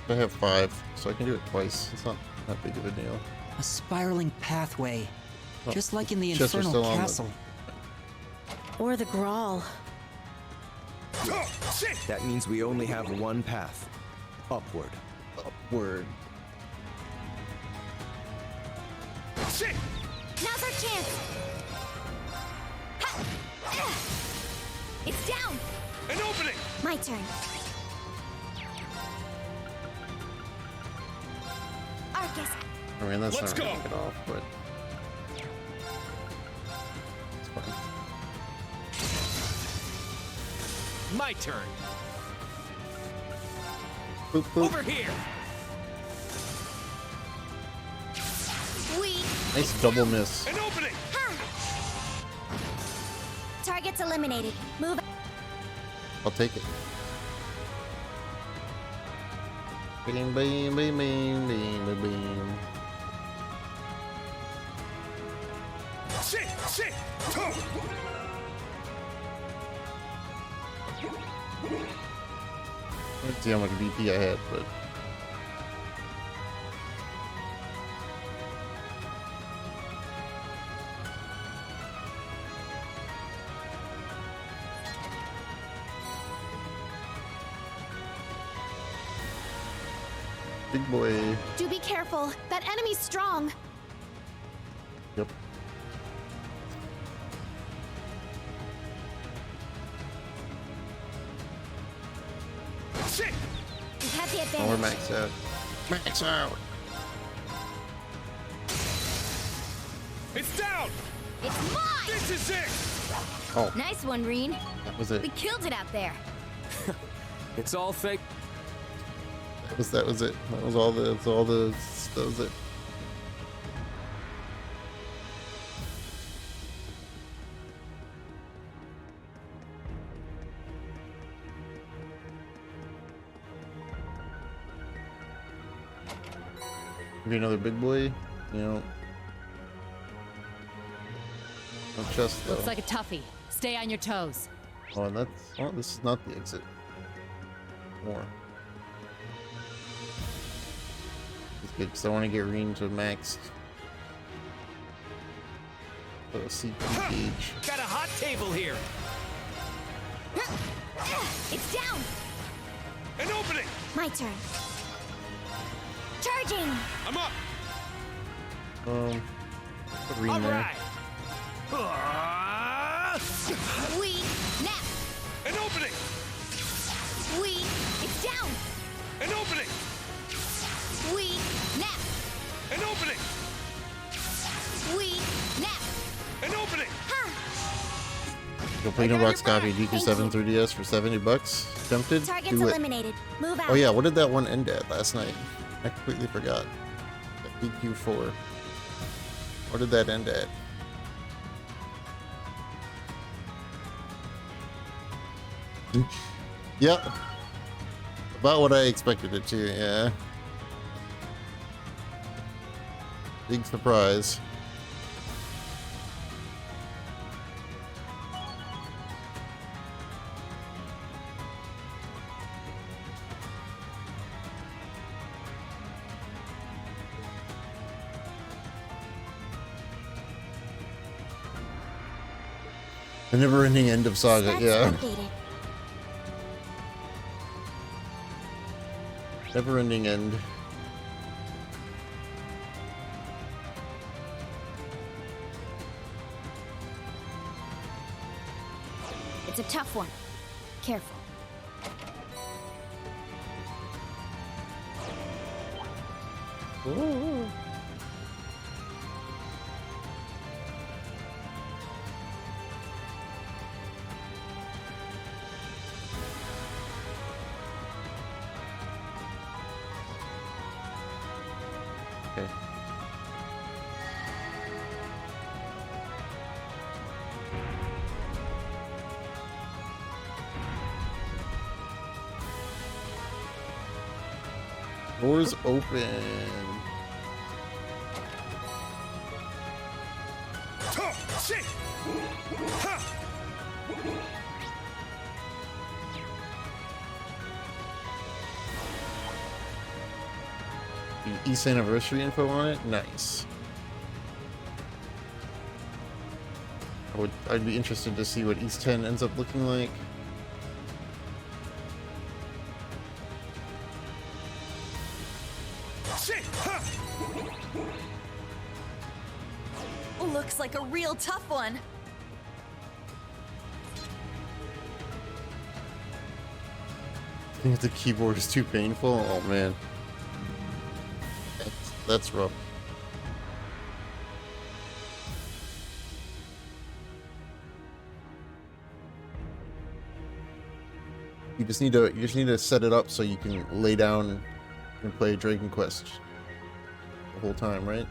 I have 5, so I can do it twice. It's not that big of a deal. A spiraling pathway, Oh, just like in the chests are Infernal still on the- Castle. Or the Grawl. That means we only have one path. Upward. Upward. Now's our chance. Ha! It's down. An opening. My turn. Arcus. I mean, that's Let's not gonna go. get off, but it's fine. My turn. Boop, boop. Over here. Weak. Nice double miss. An opening. Target's eliminated. Move. I'll take it. Beam, beam, beam, beam, beam, beam, beam. Let's see how much BP I had, but big boy. Do be careful. That enemy's strong. Yep. We have the Oh, we're advantage. maxed out. Max out. It's down. It's mine. This is it. Oh, Nice one, Reen. that was We it. killed it out there. It's all fake. That was it. That was all the. That was it. Maybe another big boy, you know. No chest though. Looks like a toughie. Stay on your toes. Oh, and that's. Oh, this is not the exit. More. It's good because I want to get Reen to max. CP gauge. Got a hot table here. It's down! An opening! My turn. Charging! I'm up! Put Reen there. We nap! An opening! We, it's down! An opening! We nap! An opening! We nap! An opening! Go Platinum Box copy DQ7 3DS for $70. Tempted? Target's Do it. eliminated. Move out. Oh yeah, what did that one end at last night? I completely forgot. That DQ4. What did that end at? Yep. About what I expected it to, yeah. Big surprise. The never-ending end of Saga, yeah. Never-ending end. It's a tough one. Careful. Ooh. Okay. Doors open. The East anniversary info on it? Nice. I'd be interested to see what East 10 ends up looking like. Looks like a real tough one. I think the keyboard is too painful. Oh man. That's rough. You just need to set it up so you can lay down and play Dragon Quest the whole time, right?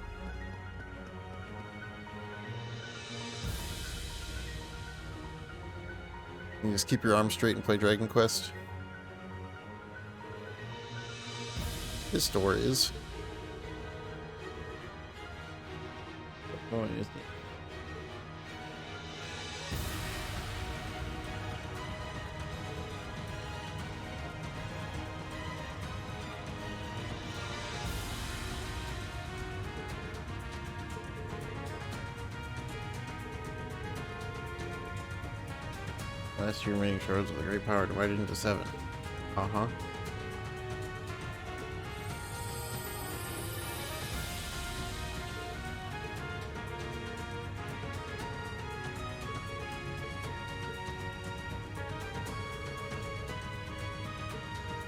You just keep your arms straight and play Dragon Quest. This door is. Oh, isn't it? Last year remaining shards with a great power divided into 7. Uh-huh.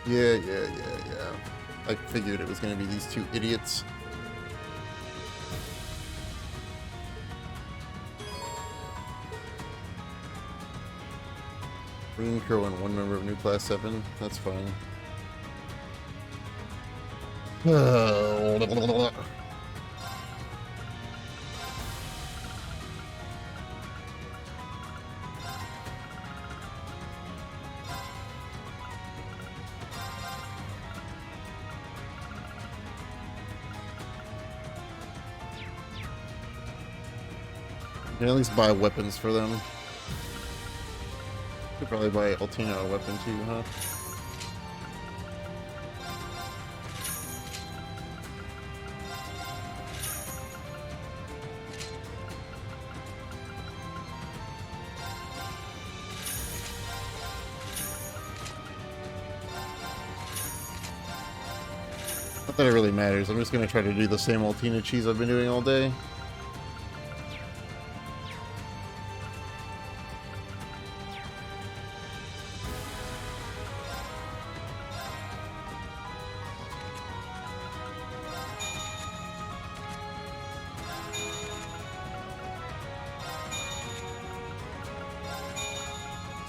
Yeah. I figured it was going to be these two idiots. Green Crow and one member of new class 7. That's fine. can at least buy weapons for them. Could probably buy Altina a weapon too, huh? Not that it really matters. I'm just gonna try to do the same Altina cheese I've been doing all day.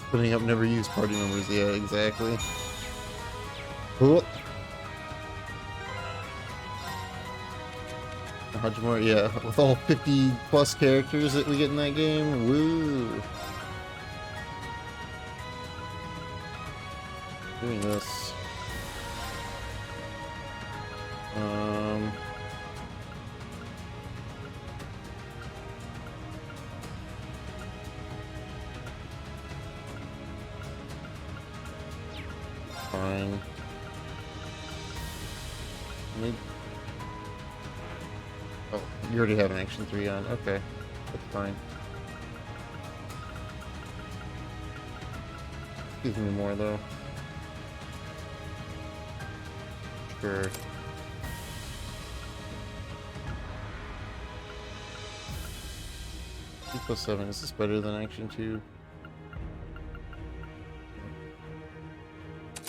Splitting up never used party members. Yeah, exactly. Cool. Hajimura, yeah, with all 50 plus characters that we get in that game, woo! Doing this. Fine. Oh, you already have an Action 3 on. Okay. That's fine. Gives me more, though. Sure. +7. Is this better than Action 2?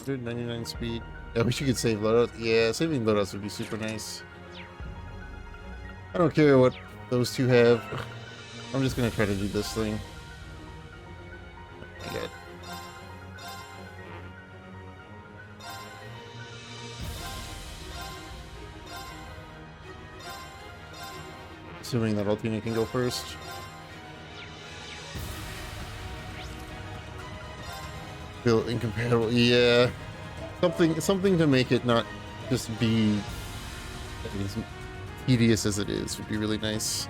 199 speed. I wish you could save loadouts. Yeah, saving loadouts would be super nice. I don't care what those two have. I'm just gonna try to do this thing. Oh my god. Assuming that Altina can go first. Feel incompatible. Yeah. Something to make it not just be as tedious as it is would be really nice.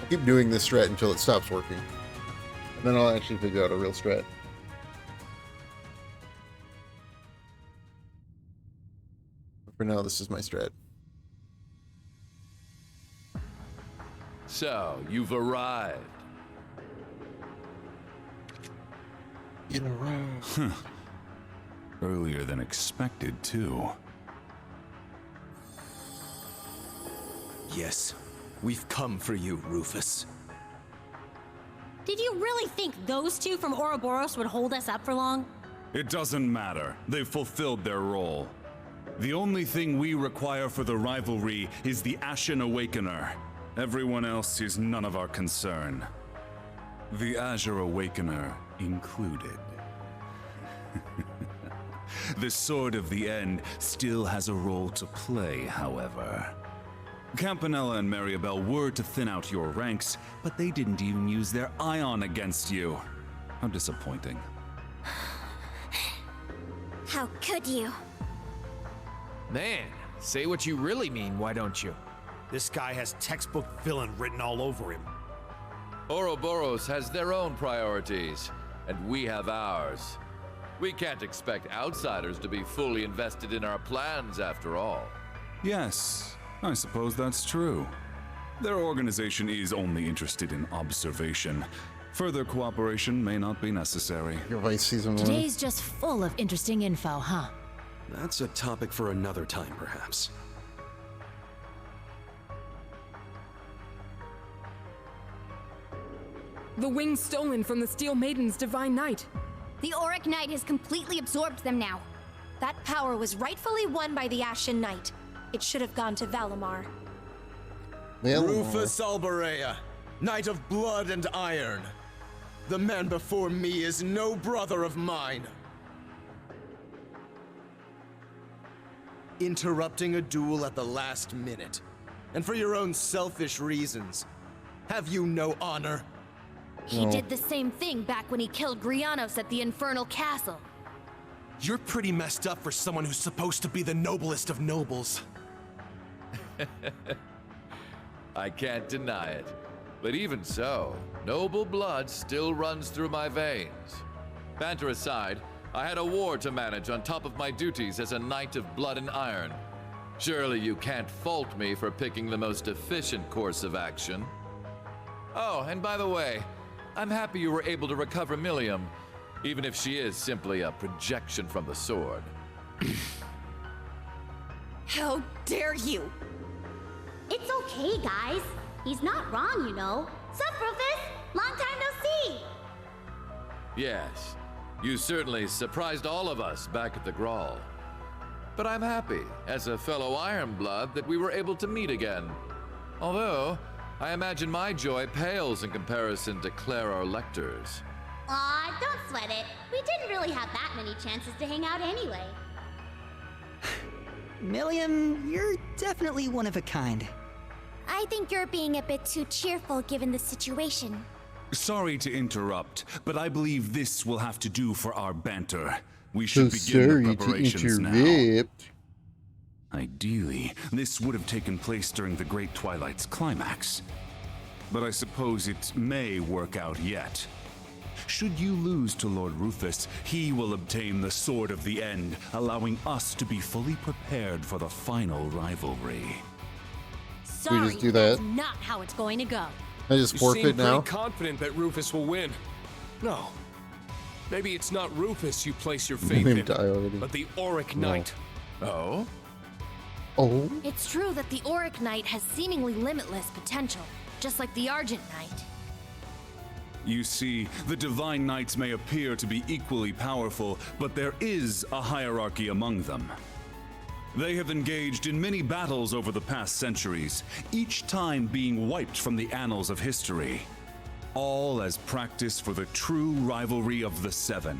I'll keep doing this strat until it stops working. And then I'll actually figure out a real strat. For now, this is my strat. So, you've arrived. In a row. Earlier than expected, too. Yes, we've come for you, Rufus. Did you really think those two from Ouroboros would hold us up for long? It doesn't matter. They've fulfilled their role. The only thing we require for the rivalry is the Ashen Awakener. Everyone else is none of our concern. The Azure Awakener included. The Sword of the End still has a role to play, however. Campanella and Mariabelle were to thin out your ranks, but they didn't even use their ion against you. How disappointing. How could you? Man, say what you really mean, why don't you? This guy has textbook villain written all over him. Ouroboros has their own priorities, and we have ours. We can't expect outsiders to be fully invested in our plans, after all. Yes, I suppose that's true. Their organization is only interested in observation. Further cooperation may not be necessary. Your Vice Season 1. Today's just full of interesting info, huh? That's a topic for another time, perhaps. The wings stolen from the Steel Maiden's Divine Knight. The Auric Knight has completely absorbed them now. That power was rightfully won by the Ashen Knight. It should have gone to Valimar. Rufus Albarea, Knight of Blood and Iron. The man before me is no brother of mine. Interrupting a duel at the last minute. And for your own selfish reasons. Have you no honor? He No. did the same thing back when he killed Grianos at the Infernal Castle. You're pretty messed up for someone who's supposed to be the noblest of nobles. I can't deny it. But even so, noble blood still runs through my veins. Banter aside, I had a war to manage on top of my duties as a Knight of Blood and Iron. Surely you can't fault me for picking the most efficient course of action. Oh, and by the way, I'm happy you were able to recover Millium, even if she is simply a projection from the sword. How dare you! It's okay, guys. He's not wrong, you know. Sup, Rufus? Long time no see! Yes, you certainly surprised all of us back at the Grawl. But I'm happy, as a fellow Ironblood, that we were able to meet again. Although, I imagine my joy pales in comparison to Clara Lecter's. Aw, don't sweat it. We didn't really have that many chances to hang out anyway. Milliam, you're definitely one of a kind. I think you're being a bit too cheerful given the situation. Sorry to interrupt, but I believe this will have to do for our banter. We should begin the Sorry to preparations now. interrupt. Ideally, this would have taken place during the Great Twilight's climax. But I suppose it may work out yet. Should you lose to Lord Rufus, he will obtain the Sword of the End, allowing us to be fully prepared for the final rivalry. Sorry, just do that? that's not how it's going to go. I just You forfeit seem now. pretty confident that Rufus will win. No. Maybe it's not Rufus you place your faith Let him in, die already. but the Auric No. Knight. Oh? Oh? It's true that the Auric Knight has seemingly limitless potential, just like the Argent Knight. You see, the Divine Knights may appear to be equally powerful, but there is a hierarchy among them. They have engaged in many battles over the past centuries, each time being wiped from the annals of history. All as practice for the true rivalry of the Seven.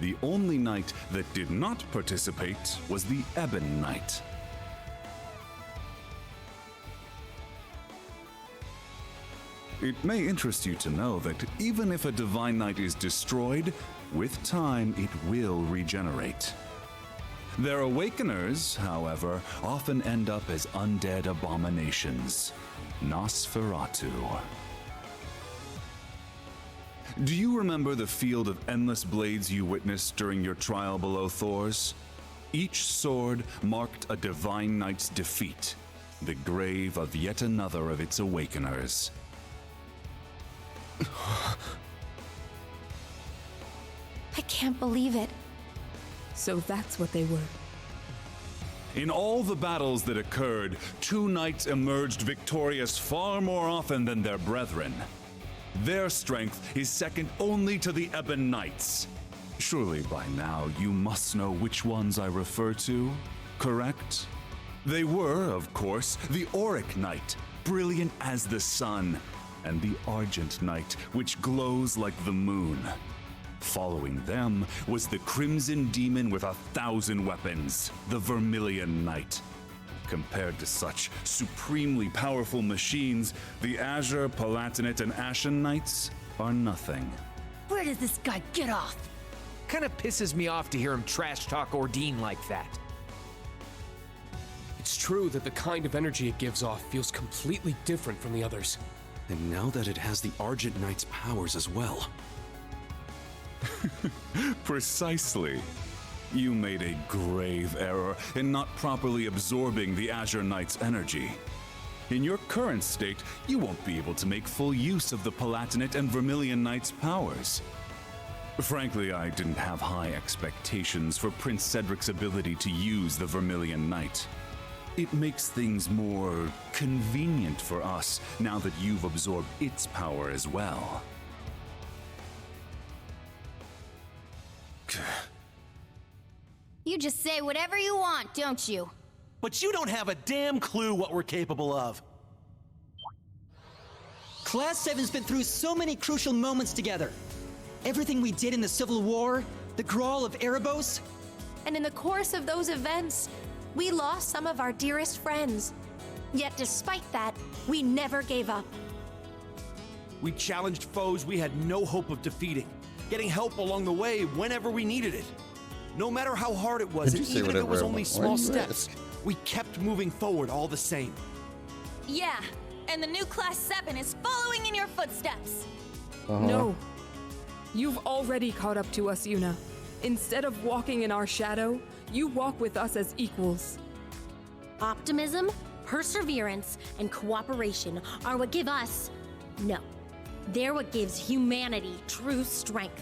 The only knight that did not participate was the Ebon Knight. It may interest you to know that even if a Divine Knight is destroyed, with time it will regenerate. Their awakeners, however, often end up as undead abominations. Nosferatu. Do you remember the field of endless blades you witnessed during your trial below Thor's? Each sword marked a Divine Knight's defeat, the grave of yet another of its awakeners. I can't believe it. So that's what they were. In all the battles that occurred, two knights emerged victorious far more often than their brethren. Their strength is second only to the Ebon Knights. Surely by now you must know which ones I refer to, correct? They were, of course, the Auric Knight, brilliant as the sun, and the Argent Knight, which glows like the moon. Following them was the Crimson Demon with 1,000 weapons, the Vermilion Knight. Compared to such supremely powerful machines, the Azure, Palatinate, and Ashen Knights are nothing. Where does this guy get off? Kinda pisses me off to hear him trash talk Ordine like that. It's true that the kind of energy it gives off feels completely different from the others. And now that it has the Argent Knight's powers as well. Precisely. You made a grave error in not properly absorbing the Azure Knight's energy. In your current state, you won't be able to make full use of the Palatinate and Vermilion Knight's powers. Frankly, I didn't have high expectations for Prince Cedric's ability to use the Vermilion Knight. It makes things more convenient for us now that you've absorbed its power as well. You just say whatever you want, don't you? But you don't have a damn clue what we're capable of. Class 7's been through so many crucial moments together. Everything we did in the Civil War, the Grawl of Erebos. And in the course of those events, we lost some of our dearest friends. Yet despite that, we never gave up. We challenged foes we had no hope of defeating, getting help along the way whenever we needed it. No matter how hard it was, and even if it was only small steps, we kept moving forward all the same. Yeah, and the new Class 7 is following in your footsteps. No. You've already caught up to us, Yuna. Instead of walking in our shadow, you walk with us as equals. Optimism, perseverance, and cooperation are what give us... No. They're what gives humanity true strength.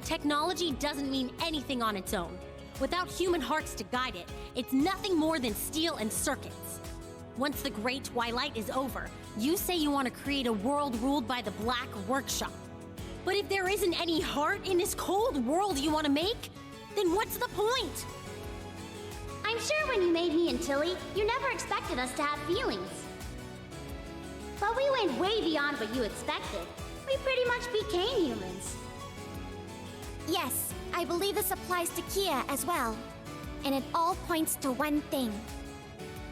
Technology doesn't mean anything on its own. Without human hearts to guide it, it's nothing more than steel and circuits. Once the Great Twilight is over, you say you want to create a world ruled by the Black Workshop. But if there isn't any heart in this cold world you want to make, then what's the point? I'm sure when you made me and Tilly, you never expected us to have feelings. But we went way beyond what you expected. We pretty much became humans. Yes, I believe this applies to Kia as well. And it all points to one thing.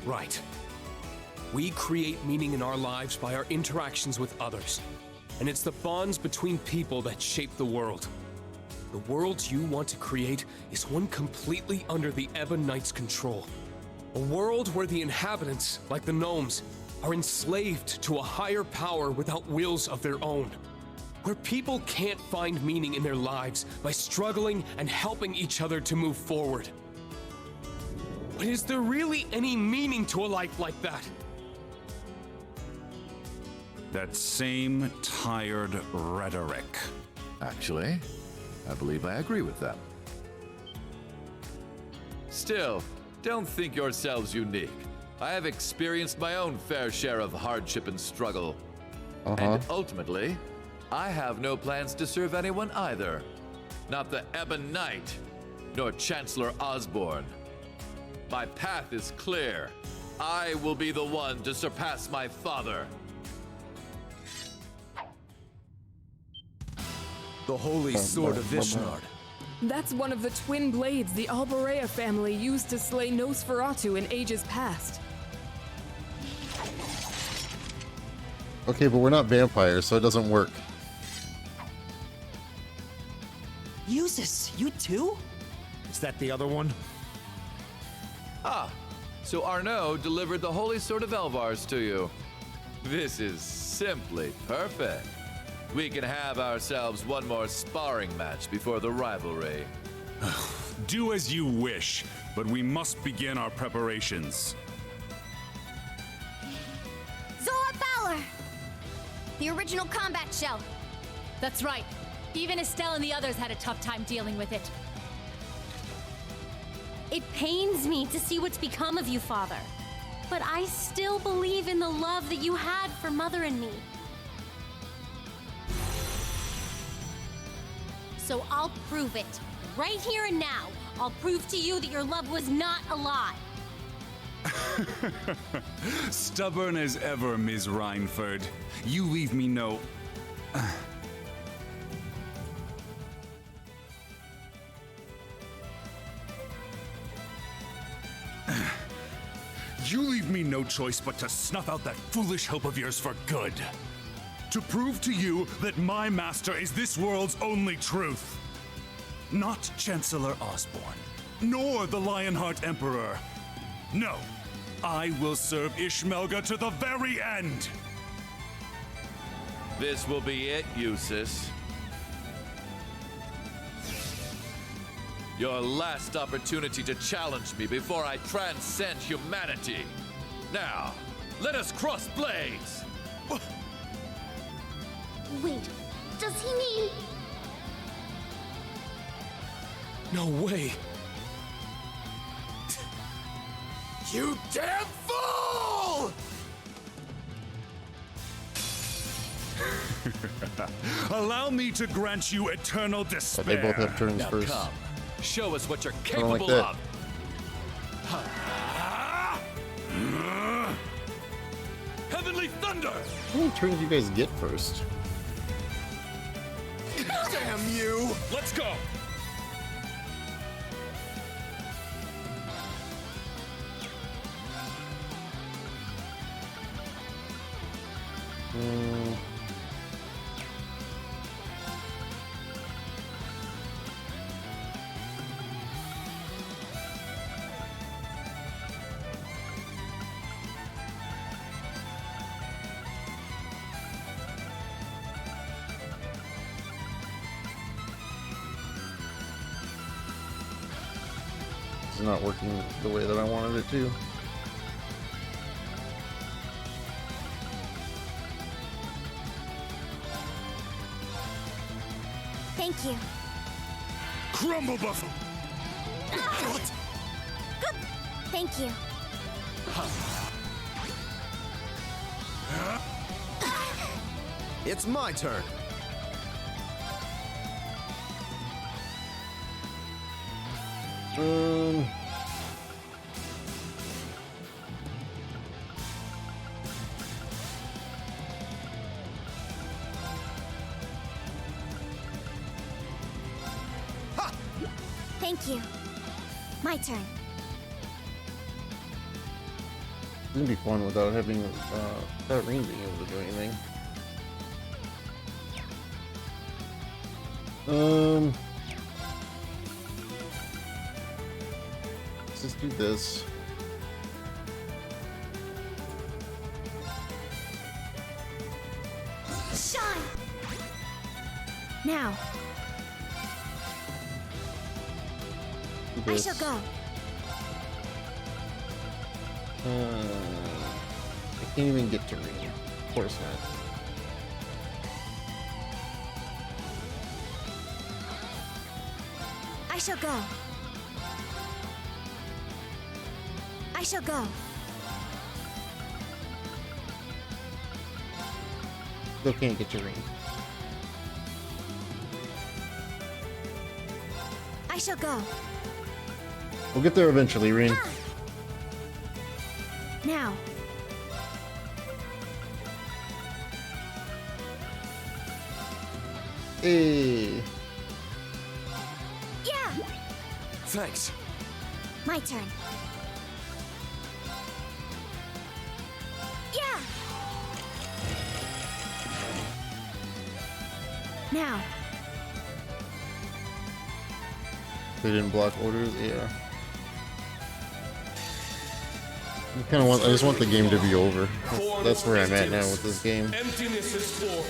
Right. We create meaning in our lives by our interactions with others. And it's the bonds between people that shape the world. The world you want to create is one completely under the Ebon Knight's control. A world where the inhabitants, like the gnomes, are enslaved to a higher power without wills of their own. Where people can't find meaning in their lives by struggling and helping each other to move forward. But is there really any meaning to a life like that? That same tired rhetoric. Actually, I believe I agree with that. Still, don't think yourselves unique. I have experienced my own fair share of hardship and struggle. And ultimately, I have no plans to serve anyone either. Not the Ebon Knight, nor Chancellor Osborne. My path is clear. I will be the one to surpass my father. The Holy Sword of Vishnard. That's one of the twin blades the Alborea family used to slay Nosferatu in ages past. Okay, but we're not vampires, so it doesn't work. Usus, you too? Is that the other one? Ah, so Arnaud delivered the Holy Sword of Elvars to you. This is simply perfect. We can have ourselves one more sparring match before the rivalry. Do as you wish, but we must begin our preparations. Zora Fowler! The original combat shell. That's right. Even Estelle and the others had a tough time dealing with it. It pains me to see what's become of you, Father. But I still believe in the love that you had for Mother and me. So I'll prove it. Right here and now, I'll prove to you that your love was not a lie. Stubborn as ever, Ms. Reinford. You leave me no... You leave me no choice but to snuff out that foolish hope of yours for good. To prove to you that my master is this world's only truth. Not Chancellor Osborne, nor the Lionheart Emperor. No, I will serve Ishmelga to the very end. This will be it, Usus. Your last opportunity to challenge me before I transcend humanity. Now, let us cross blades! Wait, does he mean... No way. You damn fool! Allow me to grant you eternal despair. But they both have turns Now first. come, show us what you're I don't like capable that. of. Heavenly Thunder! How many turns do you guys get first? Damn you! Let's go! It's not working the way that I wanted it to. Thank you. Crumble buffalo. What? Good. Thank you. It's my turn. Thank you. My turn. It's gonna be fun without having without Ring being able to do anything. Let's just do this. Shine. Now. Do I this. shall go. I can't even get to Ring. Of course not. I shall go. I shall go. Still can't get to Ring. I shall go. We'll get there eventually, Ring. Now. Hey. Yeah. Thanks. My turn. Yeah. Now. They didn't block orders. Yeah. I just want the game to be over. That's where I'm at now with this game. Emptiness is full.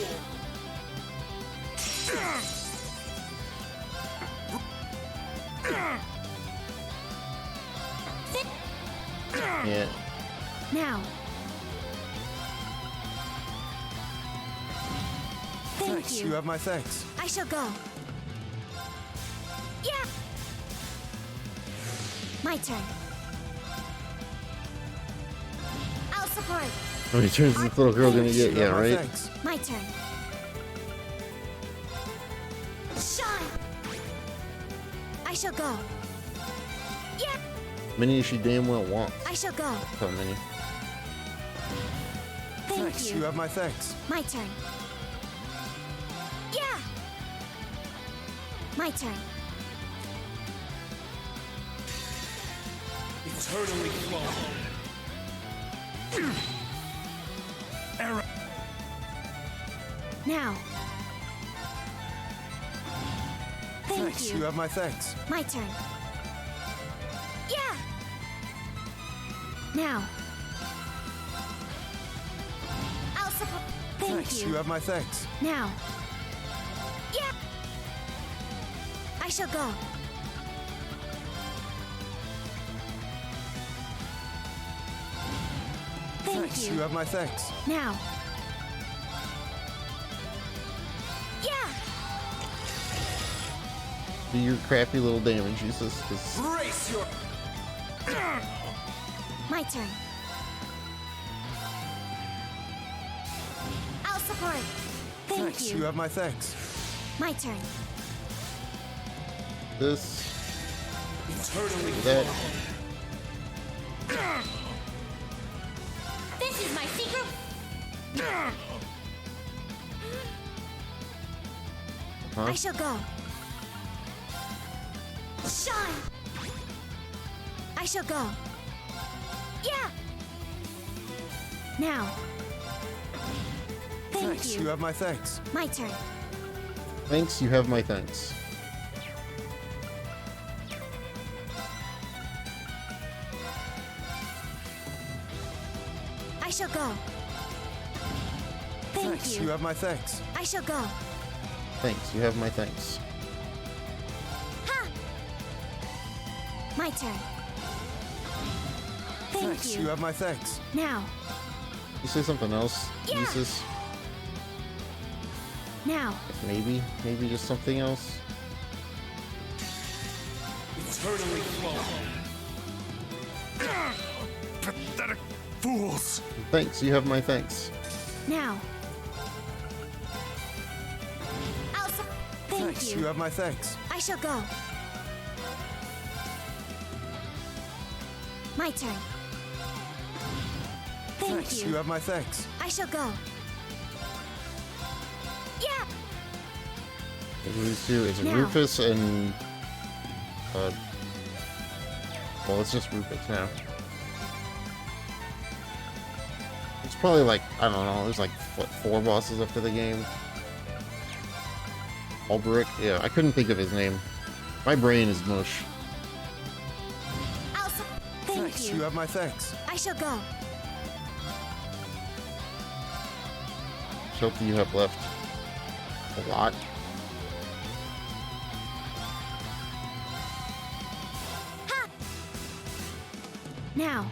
Yeah. Now. Thank you. You have my thanks. I shall go. Yeah. My turn. I'll support. How many turns is this little girl gonna get? Yeah, right? My turn. Shine. I shall go. Yeah. Many as she damn well wants. I shall go. How many? Thank you. You have my thanks. My turn. Yeah. My turn. Eternally flawed. Error. Now. Thank you. You have my thanks. My turn. Yeah. Now. I'll support. Thank you. You have my thanks. Now. Yeah. I shall go. Thank you. You have my thanks. Now. Yeah. Do your crappy little damage, Jesus. Brace your. My turn. I'll support. Thank you. You have my thanks. My turn. This. Eternally That. This is my secret. Huh? I shall go. Shine. I shall go. Yeah. Now. Thanks, you have my thanks. My turn. Thanks, you have my thanks. I shall go. Thank you have my thanks. I shall go. Thanks, you have my thanks. Ha! My turn. Thank you have my thanks. Now. You say something else, Yeah. Jesus? Now. Maybe just something else. Eternally flowing. Pathetic fools. Thanks, you have my thanks. Now. Elsa. Thank you have my thanks. I shall go. My turn. Thank you have my thanks. I shall go. Yeah. Who's two? It's Now. Rufus and well, it's just Rufus now. It's probably like, I don't know, there's like what, 4 bosses after the game. Alberic? Yeah, I couldn't think of his name. My brain is mush. Elsa. Thank you have my thanks. I shall go. How much do you have left? A lot. Ha! Now.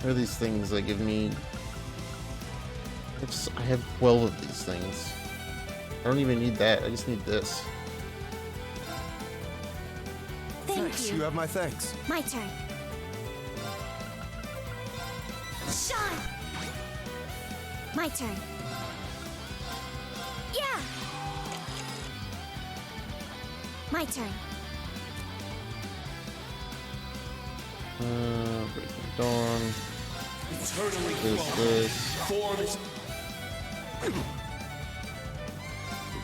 What are these things that give me... I have 12 of these things. I don't even need that, I just need this. Thank you have my thanks. My turn. Shine! My turn. Yeah! My turn. Breaking Dawn. Eternally This. forms.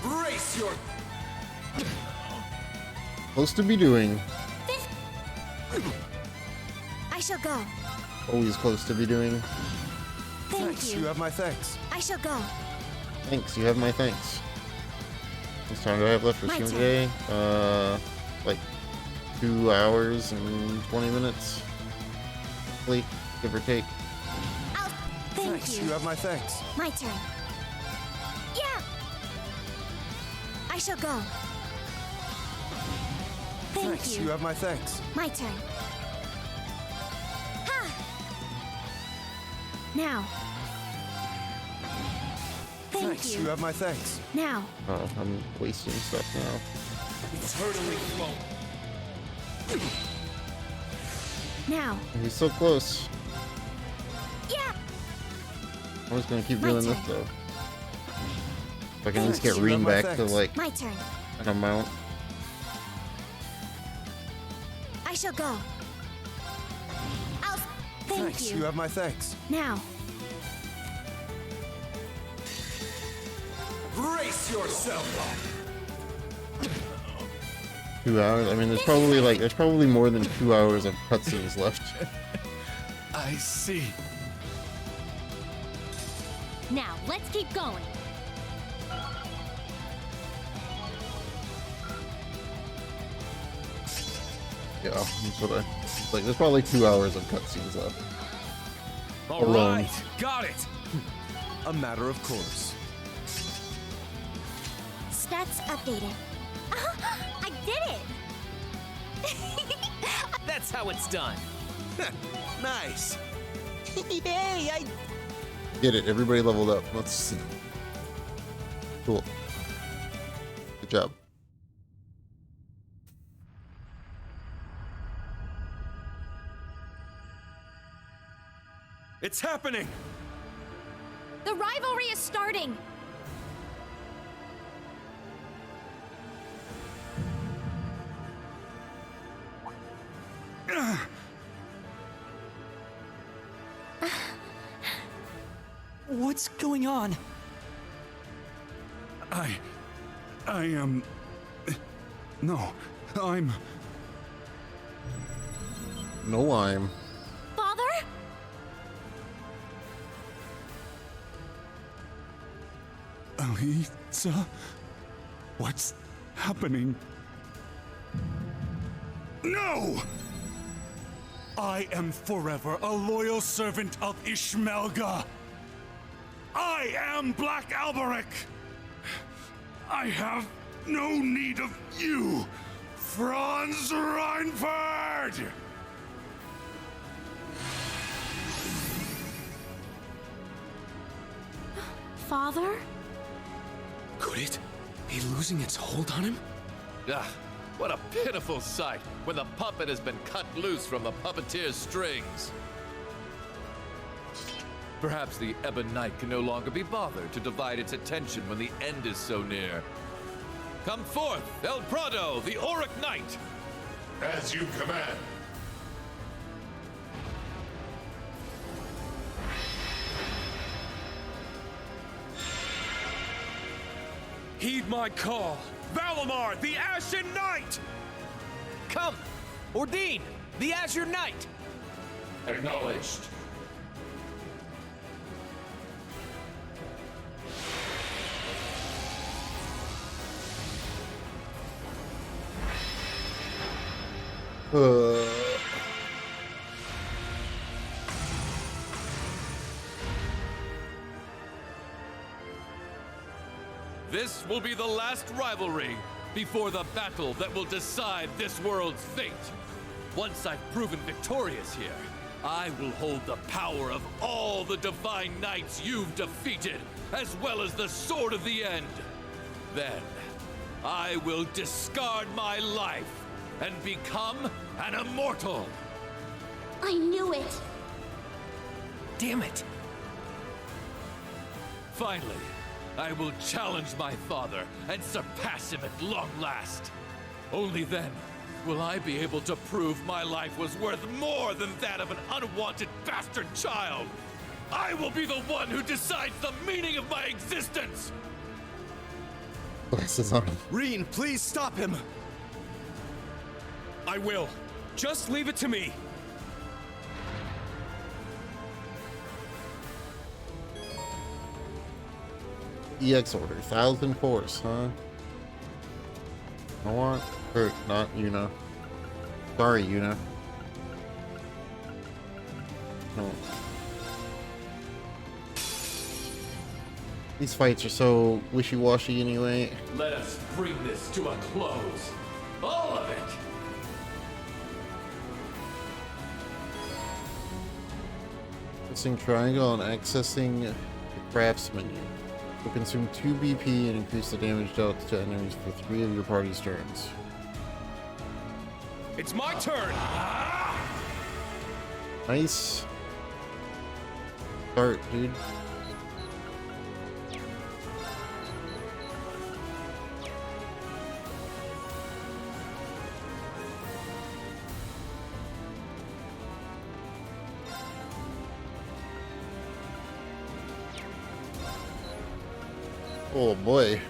Brace your. Close to be doing. I shall go. Always close to be doing. Thank you have my thanks. I shall go. Thanks, you have my thanks. How much time do I have left for My stream turn. today? Like 2 hours and 20 minutes. Hopefully, give or take. Thank you have my thanks. My turn. Yeah! I shall go. Thank you have my thanks. My turn. Ha! Now. Thank you have my thanks. Now. Oh, I'm wasting stuff now. Eternally flowing. Now. He's so close. Yeah! I was gonna keep My doing this turn. though. If I can at least get You have Reen my back to thanks. like My turn. an amount. I shall go. Thank you have my thanks. Now. Brace yourself. 2 hours? I mean, there's probably more than 2 hours of cutscenes left. I see. Now, let's keep going. Yeah, that's what it's like. There's probably 2 hours of cutscenes left. All Alone. right, got it. A matter of course. Stats updated. I did it! That's how it's done. Nice. Yay! I Get it, everybody leveled up. Let's see. Cool. Good job. It's happening. The rivalry is starting. What's going on? I am... No, I'm... No lime. Father? Elisa? What's happening? No! I am forever a loyal servant of Ishmelga. I am Black Alberic. I have no need of you, Franz Reinfeld! Father? Could it be losing its hold on him? Ah, what a pitiful sight when the puppet has been cut loose from the puppeteer's strings. Perhaps the Ebon Knight can no longer be bothered to divide its attention when the end is so near. Come forth, El Prado, the Auric Knight! As you command. Heed my call! Valimar, the Ashen Knight! Come! Ordine, the Azure Knight! Acknowledged. This will be the last rivalry before the battle that will decide this world's fate. Once I've proven victorious here, I will hold the power of all the divine knights you've defeated, as well as the Sword of the End. Then, I will discard my life and become an immortal. I knew it. Damn it. Finally, I will challenge my father and surpass him at long last. Only then will I be able to prove my life was worth more than that of an unwanted bastard child. I will be the one who decides the meaning of my existence. Bless his arm. Reen, please stop him. I will. Just leave it to me. EX order, 1,000 force, huh? I want, or not Yuna. Sorry, Yuna. No. These fights are so wishy-washy anyway. Let us bring this to a close. All of it. Pressing triangle and accessing the crafts menu. Will consume 2 BP and increase the damage dealt to enemies for 3 of your party's turns. It's my turn! Nice. Start, dude. Oh boy.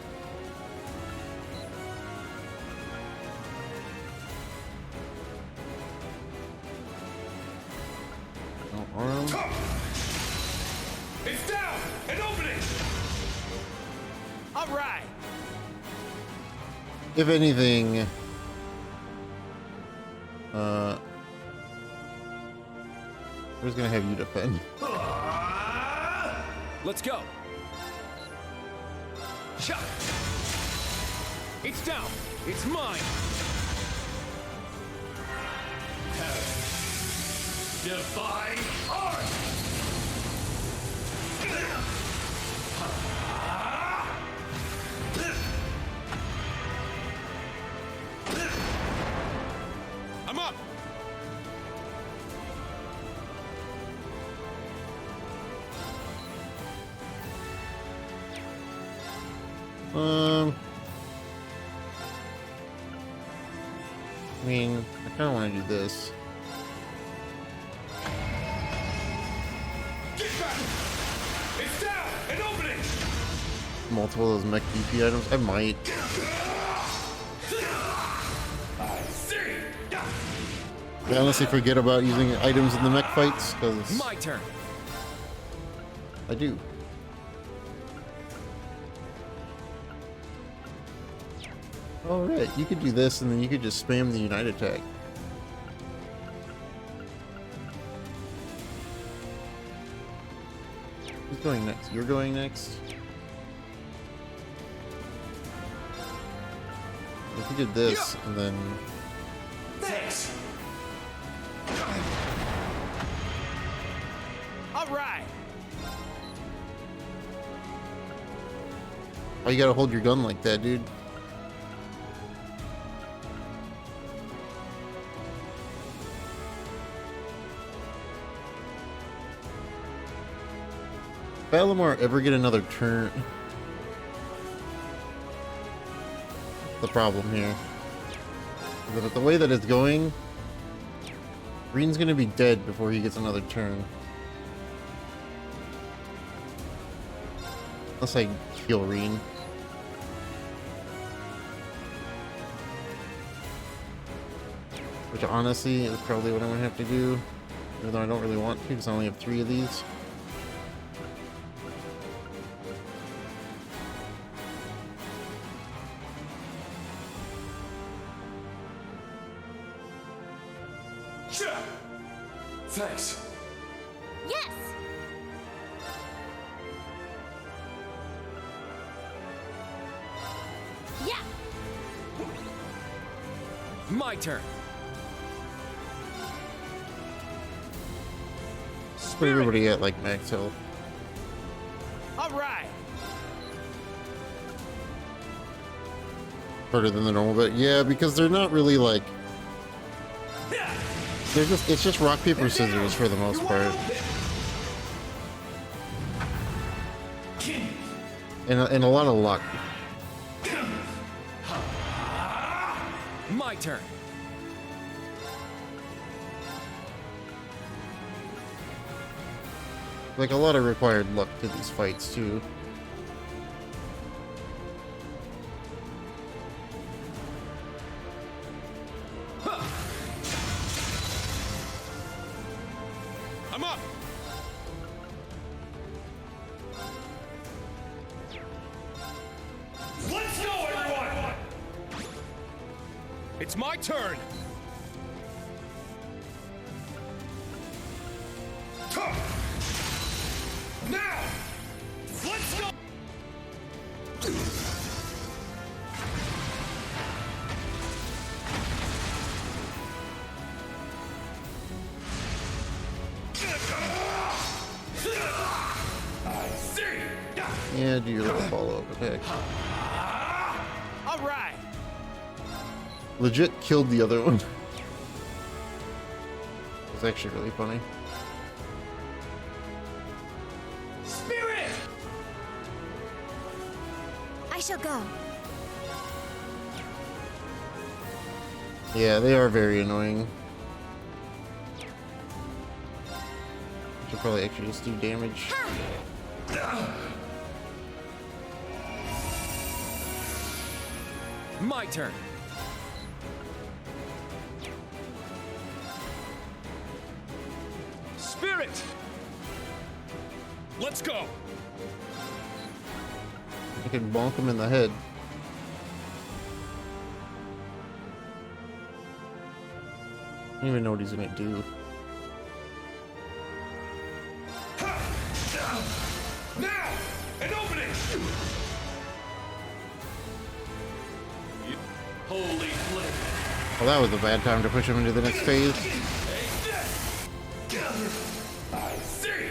No arm. It's down and opening. All right. If anything, who's gonna have you defend? Let's go. Shot. It's down. It's mine. Divine Art. I'm up. I mean, I kind of want to do this. Get back. It's down and opening. Multiple of those mech DP items. I might. I see. I honestly forget about using items in the mech fights because My turn. I do. All right, you could do this, and then you could just spam the Unite attack. Who's going next? You're going next. If you did this, and then... Thanks. All right. Why you gotta hold your gun like that, dude? Valimar ever get another turn? The problem here. But the way that it's going, Green's gonna be dead before he gets another turn. Unless I kill Reen. Which honestly is probably what I'm gonna have to do. Even though I don't really want to, because I only have 3 of these. Thanks. Yes! Yeah! My turn. Put everybody at like max health. All right. Harder than the normal, but yeah, because they're not really like... They're just, it's just rock, paper, scissors for the most part. And a lot of luck. My turn. Like a lot of required luck to these fights too. I'm up. Let's go, everyone. It's my turn. Now, let's go. I see. Yeah, do your little follow-up attack. All right. Legit killed the other one. It's actually really funny. Spirit. I shall go. Yeah, they are very annoying. Should probably actually just do damage. My turn. Spirit. Let's go. I can bonk him in the head. I don't even know what he's gonna do. Now, an opening. Holy flame. Well, that was a bad time to push him into the next phase. I see.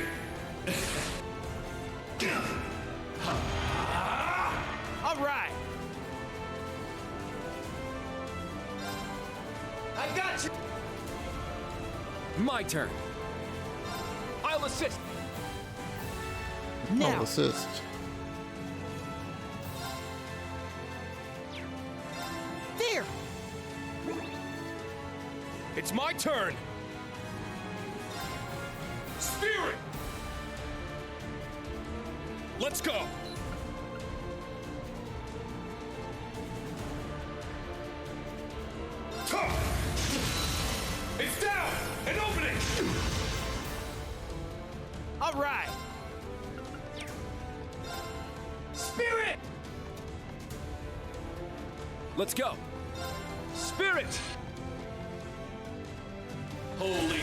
All right. I got you. My turn. I'll assist. I'll assist. There. It's my turn. Spirit. Let's go. It's down. An opening. All right. Spirit. Let's go. Spirit! Holy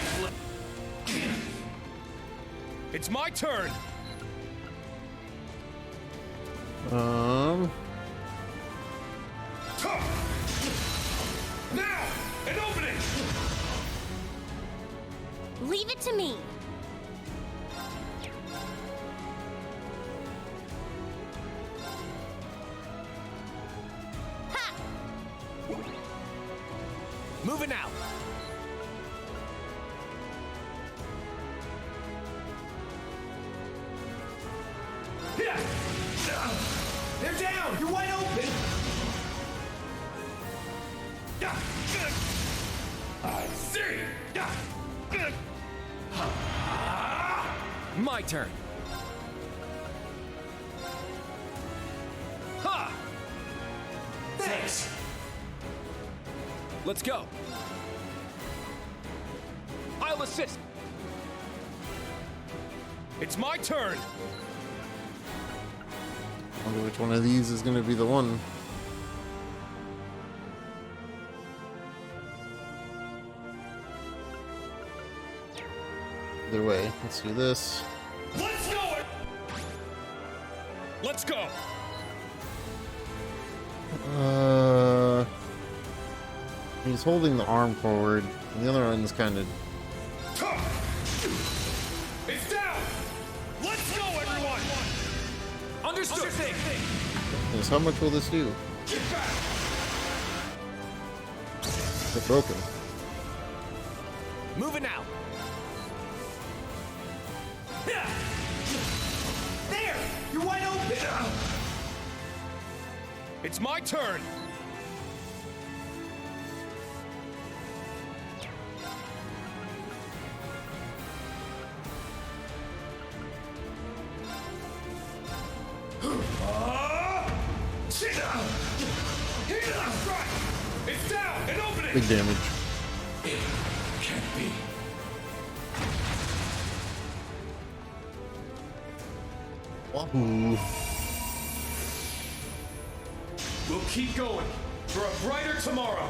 It's my turn! Now! An opening! Leave it to me. Ha! Moving out. They're down! You're wide open! I see! My turn. Ha! Thanks! Let's go. I'll assist. It's my turn. I wonder which one of these is going to be the one. Either way, let's do this. Let's go! Let's go. He's holding the arm forward, and the other one's kind of. It's down! Let's go, everyone! Understood. Yes, how much will this do? Get back! It's broken. Moving out. There! You're wide open! It's my turn. It's down! An opening! Big damage. It can't be. Wahoo. We'll keep going for a brighter tomorrow.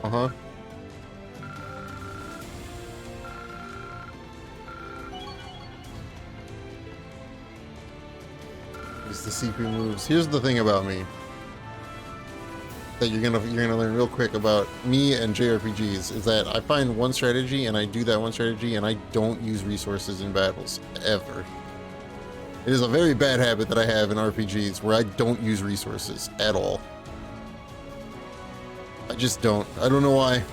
Uh-huh. As the CP moves. Here's the thing about me that you're gonna learn real quick about me and JRPGs is that I find one strategy and I do that one strategy and I don't use resources in battles ever. It is a very bad habit that I have in RPGs where I don't use resources at all. I just don't. I don't know why.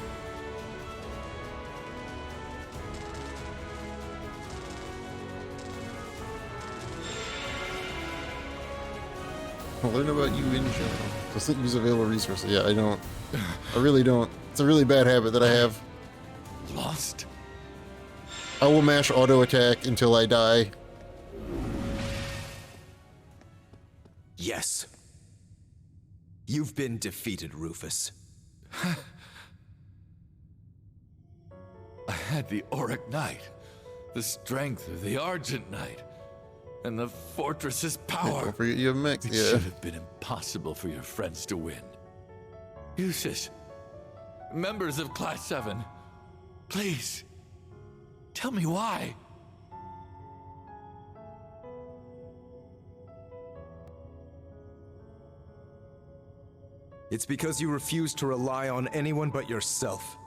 I'll learn about you in general. Doesn't use available resources. Yeah, I don't. I really don't. It's a really bad habit that I have. Lost? I will mash auto attack until I die. Yes. You've been defeated, Rufus. I had the Auric Knight, the strength of the Argent Knight, and the fortress's power. Don't forget you have mechs, It yeah. should have been impossible for your friends to win. Eustace, members of Class 7, please, tell me why. It's because you refuse to rely on anyone but yourself.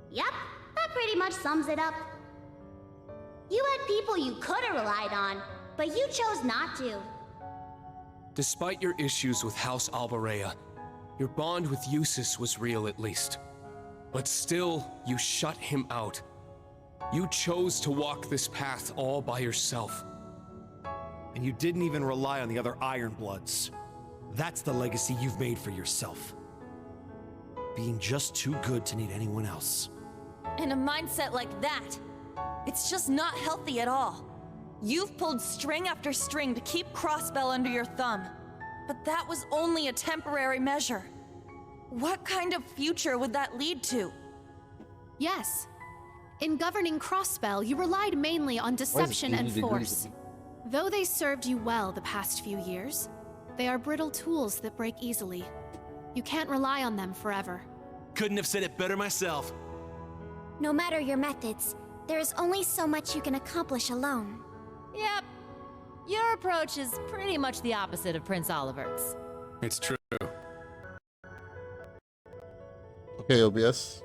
Yep, that pretty much sums it up. You had people you could have relied on, but you chose not to. Despite your issues with House Albarea, your bond with Eustace was real at least. But still, you shut him out. You chose to walk this path all by yourself. And you didn't even rely on the other Ironbloods. That's the legacy you've made for yourself. Being just too good to need anyone else. And a mindset like that, it's just not healthy at all. You've pulled string after string to keep Crossbell under your thumb. But that was only a temporary measure. What kind of future would that lead to? Yes. In governing Crossbell, you relied mainly on deception and force. Though they served you well the past few years, They are brittle tools that break easily. You can't rely on them forever. Couldn't have said it better myself. No matter your methods, there is only so much you can accomplish alone. Yep. Your approach is pretty much the opposite of Prince Oliver's. It's true. Okay, OBS.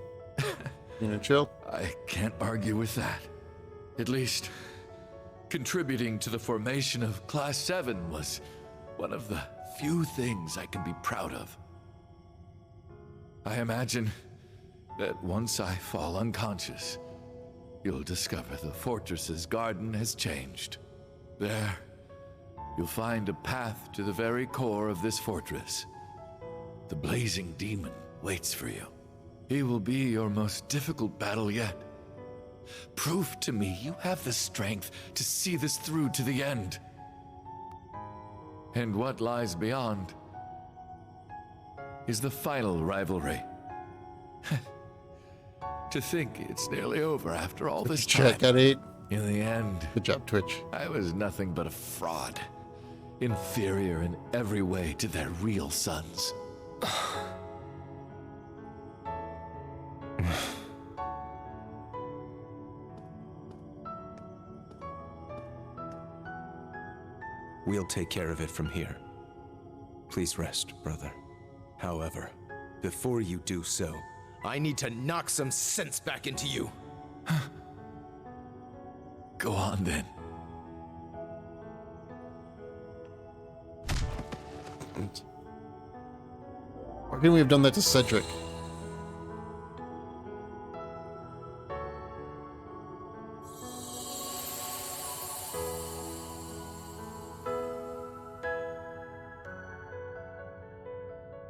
You know, chill. I can't argue with that. At least, contributing to the formation of Class 7 was one of the few things I can be proud of. I imagine that once I fall unconscious, you'll discover the fortress's garden has changed. There, you'll find a path to the very core of this fortress. The blazing demon waits for you. He will be your most difficult battle yet. Prove to me you have the strength to see this through to the end. And what lies beyond is the final rivalry. To think it's nearly over after all this time. Check at 8. In the end, good job, Twitch. I was nothing but a fraud. Inferior in every way to their real sons. We'll take care of it from here. Please rest, brother. However, before you do so, I need to knock some sense back into you. Go on, then. Why couldn't we have done that to Cedric?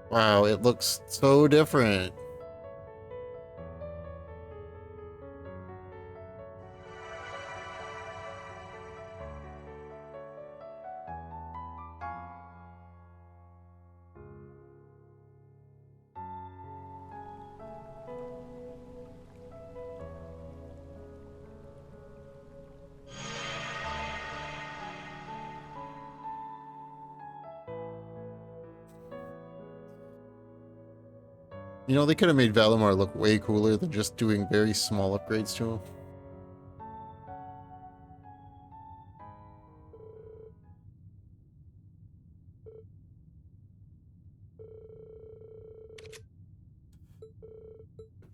Wow, it looks so different. You know, they could have made Valimar look way cooler than just doing very small upgrades to him.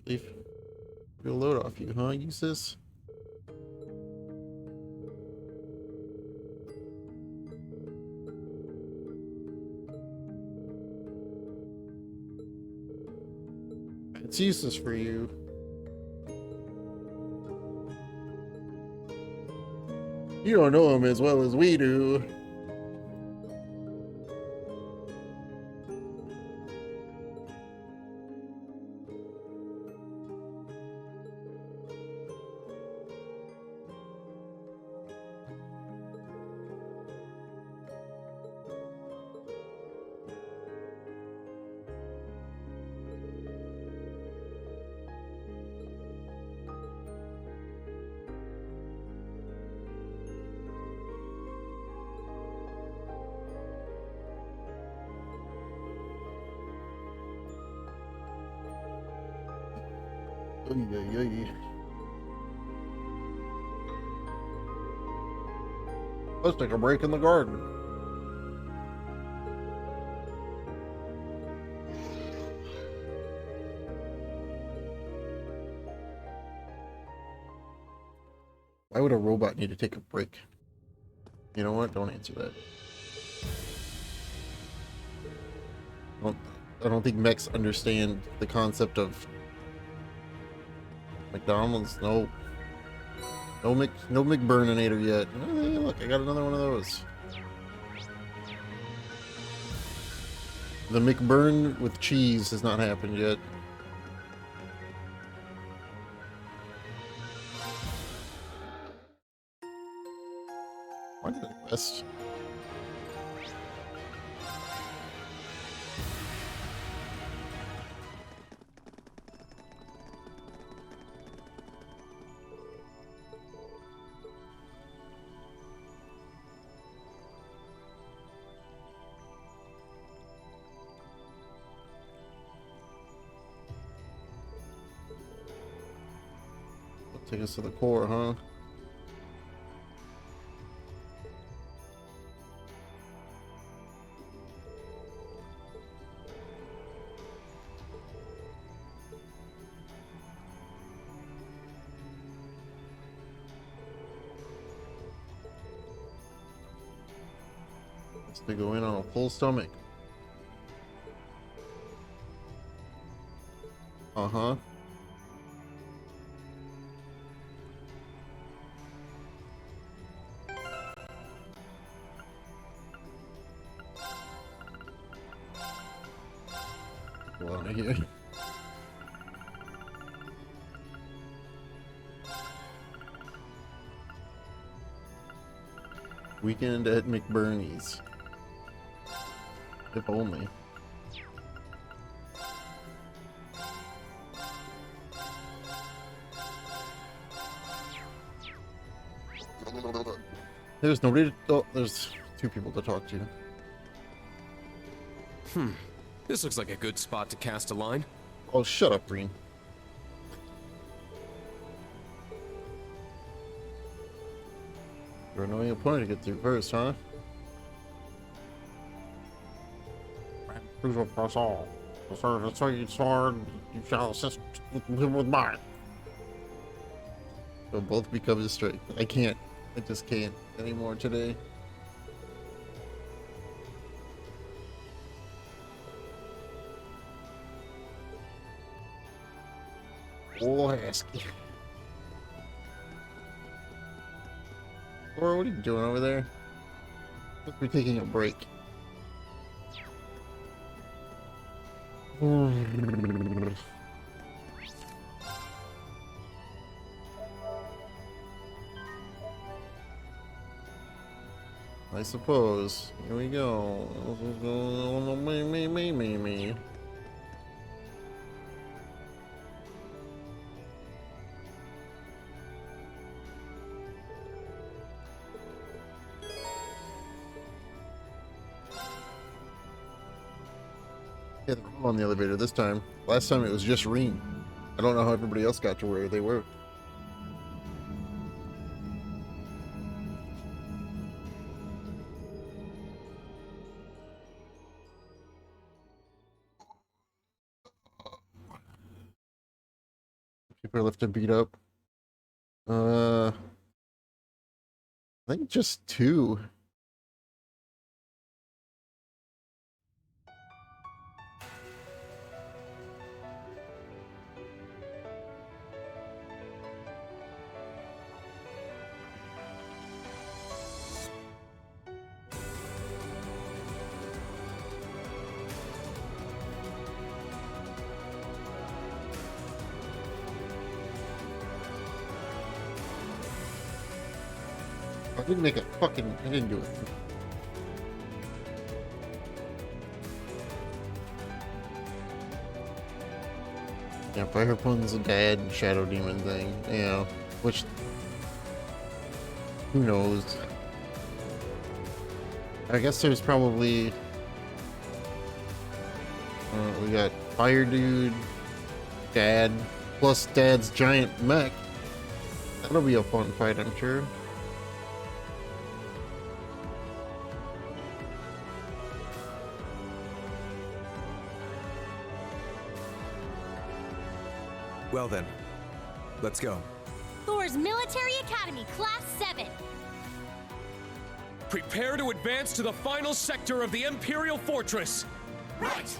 Leaf. Real load off you, huh? Use this. It's useless for you. You don't know him as well as we do. Let's take a break in the garden. Why would a robot need to take a break? You know what? Don't answer that. I don't think mechs understand the concept of McDonald's. No McBurninator yet. Oh, hey, look, I got another one of those. The McBurn with cheese has not happened yet. Why did I quest? Take us to the core, huh? To go in on a full stomach. Uh-huh. Go out of here. Weekend at McBurney's. If only. There's nobody to, oh, there's two people to talk to. This looks like a good spot to cast a line. Oh, shut up, Green. You're an annoying opponent to get through first, huh? Crucial for us all. The sword, the sword, you shall assist with mine. They'll both become his strength. I can't. I just can't anymore today. Oh, Husky. Laura, what are you doing over there? Must be taking a break. I suppose. Here we go. Me. Yeah, they're on the elevator this time. Last time it was just Reen. I don't know how everybody else got to where they were. People are left to beat up. I think just two. I didn't make a fucking. I didn't do it. Yeah, Fire Pun's a bad Shadow Demon thing, you know, which. Who knows? I guess there's probably. We got Fire Dude, Dad, plus Dad's giant mech. That'll be a fun fight, I'm sure. Well then, let's go. Thor's Military Academy, Class 7. Prepare to advance to the final sector of the Imperial Fortress. Right.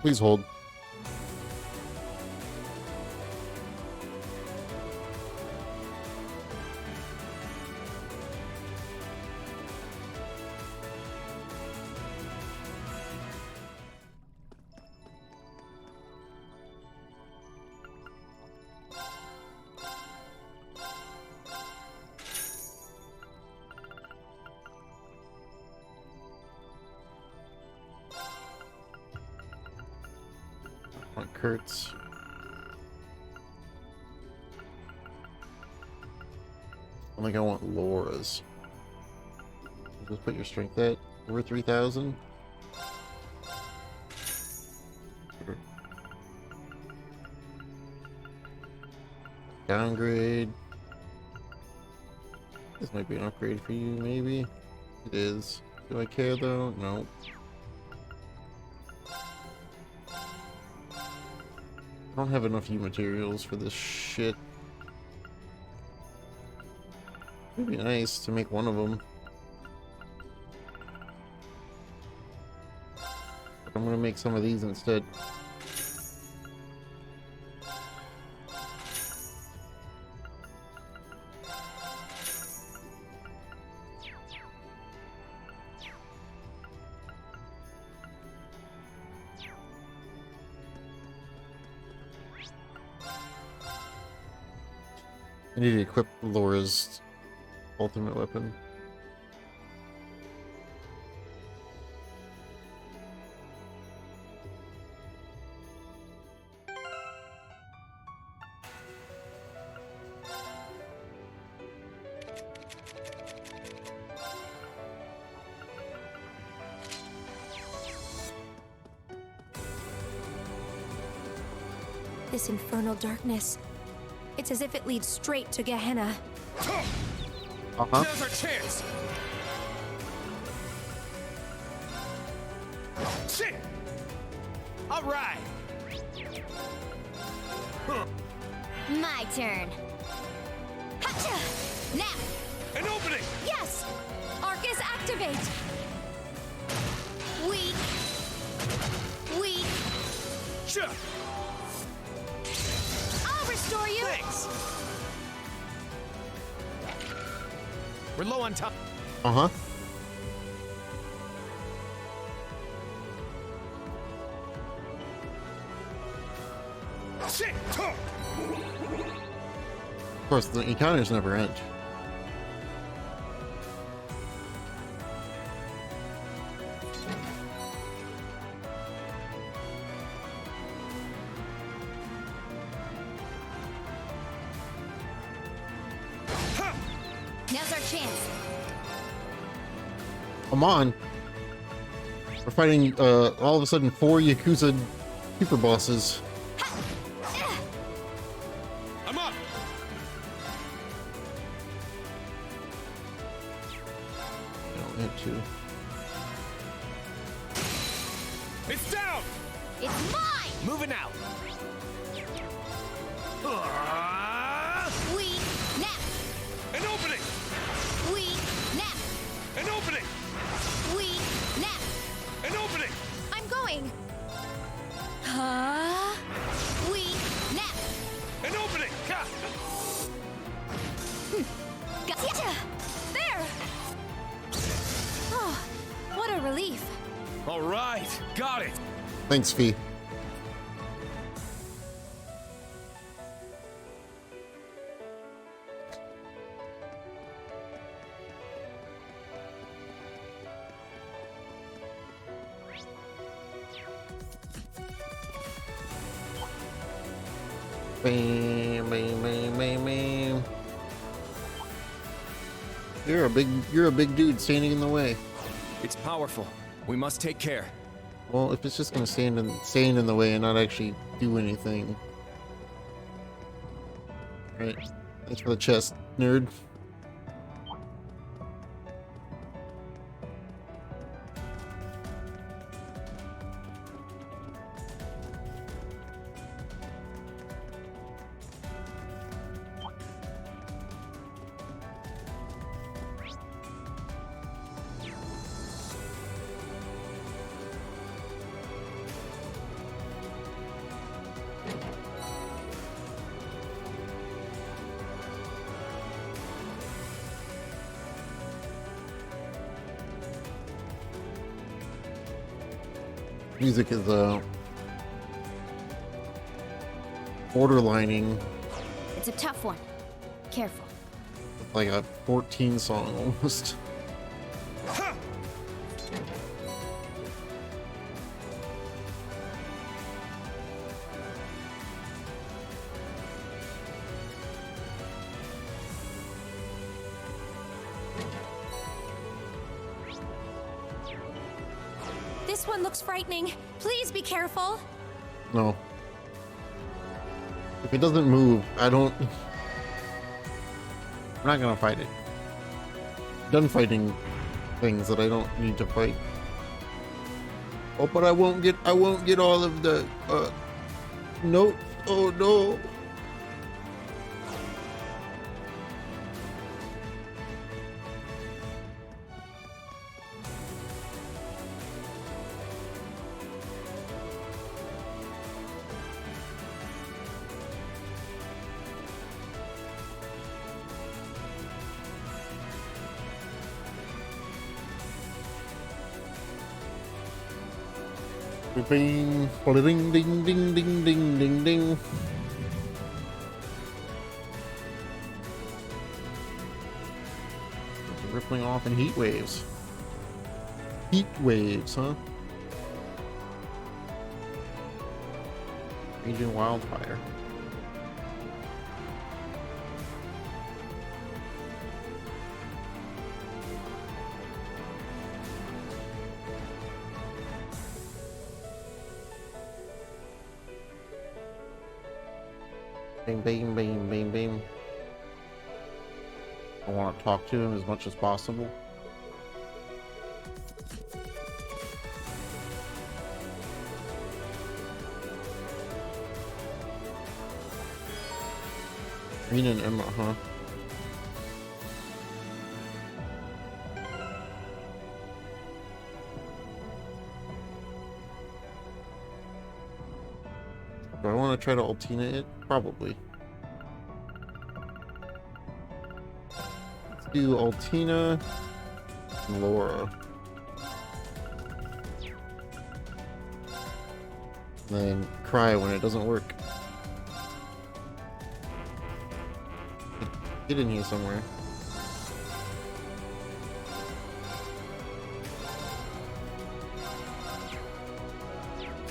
Please hold. Kurtz. I think I want Laura's. Just put your strength at Over 3,000. Downgrade. This might be an upgrade for you, maybe. It is. Do I care though? No. I don't have enough U materials for this shit. It'd be nice to make one of them. But I'm gonna make some of these instead. I need to equip Laura's ultimate weapon. This infernal darkness. It's as if it leads straight to Gehenna. Now's our chance! Shit! Alright! My turn. Hacha! Now! An opening! Yes! Arcus, activate! Weak. Weak. Sure! I'll restore you! Thanks! We're low on time. Uh-huh. Shit! Of course, the encounters never end. Now's our chance. Come on. We're fighting, all of a sudden, 4 Yakuza super bosses. I'm up! I don't have to. It's down! It's mine! Moving out! Weak. Now. An opening! Weak. Now. An opening! Weak. Now. An opening! I'm going! Weak. Now. An opening! Gotcha! There! Oh, what a relief. All right, got it. Thanks, Fee. Bam, bam, bam, bam, bam. You're a big dude standing in the way. It's powerful. We must take care. Well, if it's just gonna stand in the way and not actually do anything. Right. Thanks for the chest, nerd. Music is borderlining It's a tough one. Careful. like a 14 song almost. This one looks frightening. Please be careful. No. If it doesn't move, I'm not gonna fight it. Done fighting things that I don't need to fight. Oh, but I won't get all of the notes. Oh no. Bing, ding, ding, ding, ding, ding, ding, ding. Rippling off in heat waves. Heat waves, huh? Raging wildfire. Bing, bing, bing, bing, bing. I want to talk to him as much as possible. Green and Emma, huh? Do I want to try to Ultina it? Probably. Let's do Ultina and Laura. And then cry when it doesn't work. Get in here somewhere.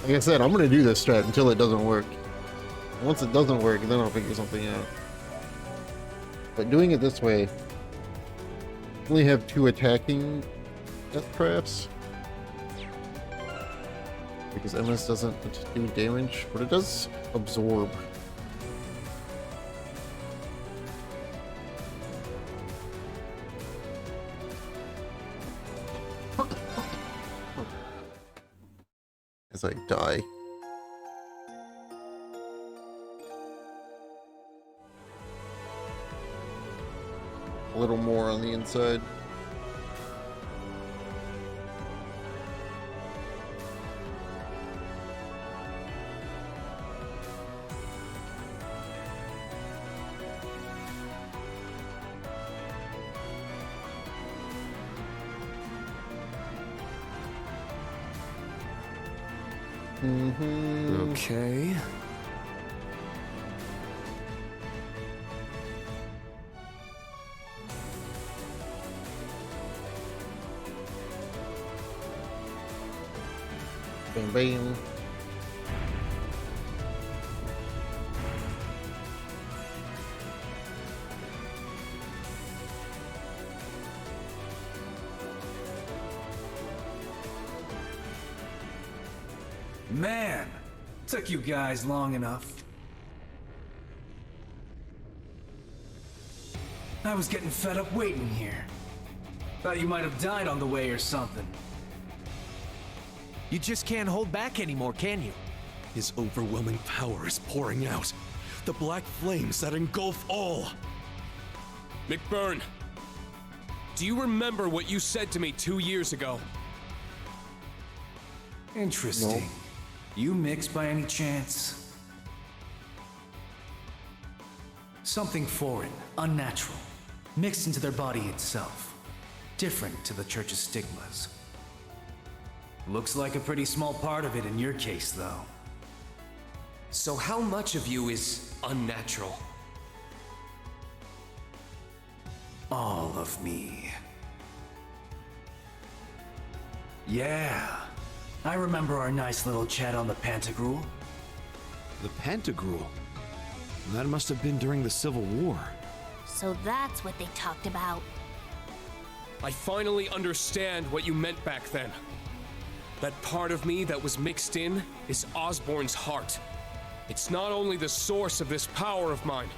Like I said, I'm gonna do this strat until it doesn't work. Once it doesn't work, then I'll figure something out. But doing it this way, I only have 2 attacking death traps. Because MS doesn't do damage, but it does absorb. As I die. A little more on the inside. Okay. Bam, bam. Man, took you guys long enough. I was getting fed up waiting here. Thought you might have died on the way or something. You just can't hold back anymore, can you? His overwhelming power is pouring out. The black flames that engulf all. McBurn, do you remember what you said to me 2 years ago? Interesting. No. You mix by any chance? Something foreign, unnatural, mixed into their body itself. Different to the church's stigmas. Looks like a pretty small part of it in your case, though. So how much of you is unnatural? All of me. Yeah. I remember our nice little chat on the Pantagruel. The Pantagruel? That must have been during the Civil War. So that's what they talked about. I finally understand what you meant back then. That part of me that was mixed in is Osborn's heart. It's not only the source of this power of mine,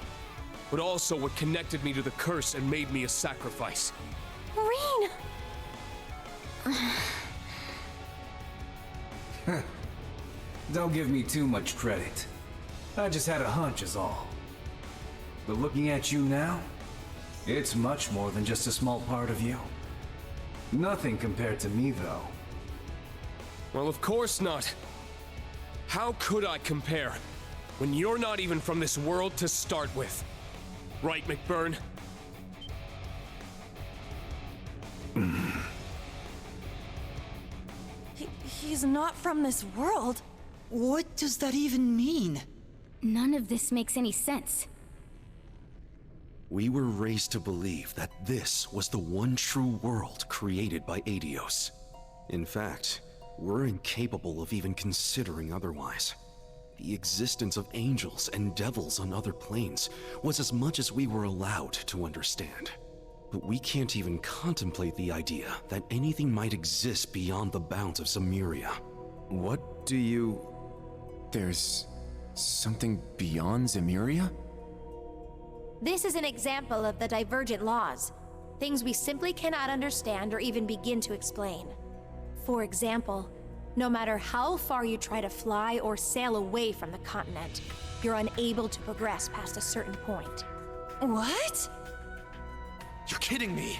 but also what connected me to the curse and made me a sacrifice. Marine! Don't give me too much credit. I just had a hunch is all. But looking at you now, it's much more than just a small part of you. Nothing compared to me, though. Well, of course not. How could I compare when you're not even from this world to start with? Right, McBurn? He's not from this world. What does that even mean? None of this makes any sense. We were raised to believe that this was the one true world created by Adios. In fact, we're incapable of even considering otherwise. The existence of angels and devils on other planes was as much as we were allowed to understand. But we can't even contemplate the idea that anything might exist beyond the bounds of Zemuria. What do you... There's something beyond Zemuria? This is an example of the divergent laws. Things we simply cannot understand or even begin to explain. For example, no matter how far you try to fly or sail away from the continent, you're unable to progress past a certain point. What? You're kidding me!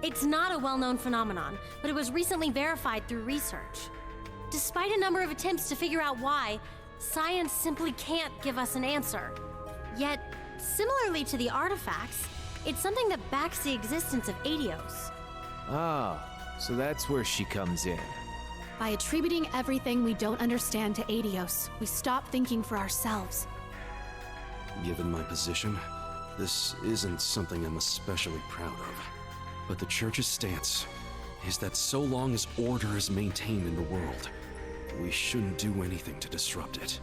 It's not a well-known phenomenon, but it was recently verified through research. Despite a number of attempts to figure out why, science simply can't give us an answer. Yet, similarly to the artifacts, it's something that backs the existence of Adios. Ah, so that's where she comes in. By attributing everything we don't understand to Adios, we stop thinking for ourselves. Given my position, this isn't something I'm especially proud of. But the Church's stance is that so long as order is maintained in the world, we shouldn't do anything to disrupt it.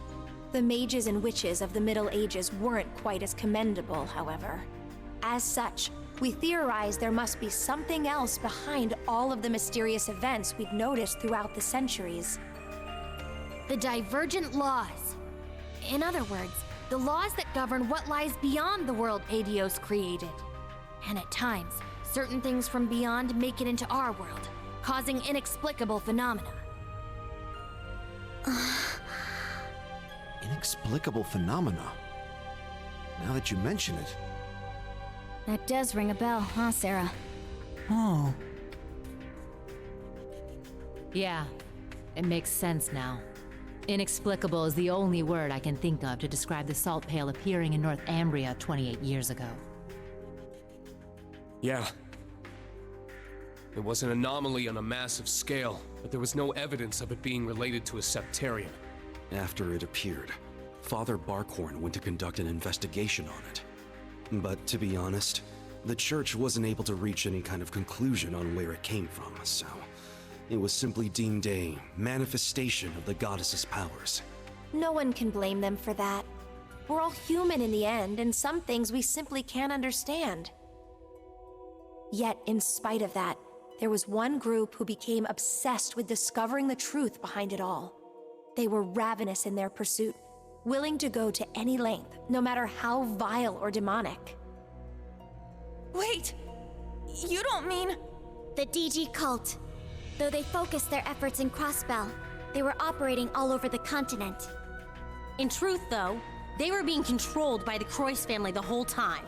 The mages and witches of the Middle Ages weren't quite as commendable, however. As such, we theorize there must be something else behind all of the mysterious events we've noticed throughout the centuries. The divergent laws. In other words, the laws that govern what lies beyond the world Adios created. And at times, certain things from beyond make it into our world, causing inexplicable phenomena. Inexplicable phenomena? Now that you mention it. That does ring a bell, huh, Sarah? Oh. Yeah, it makes sense now. Inexplicable is the only word I can think of to describe the salt pail appearing in North Ambria 28 years ago. Yeah. It was an anomaly on a massive scale, but there was no evidence of it being related to a septarian. After it appeared, Father Barkhorn went to conduct an investigation on it. But to be honest, the Church wasn't able to reach any kind of conclusion on where it came from, so it was simply deemed a manifestation of the goddess's powers. No one can blame them for that. We're all human in the end, and some things we simply can't understand. Yet, in spite of that, there was one group who became obsessed with discovering the truth behind it all. They were ravenous in their pursuit, willing to go to any length, no matter how vile or demonic. Wait! You don't mean... The DG cult. Though they focused their efforts in Crossbell, they were operating all over the continent. In truth, though, they were being controlled by the Croix family the whole time.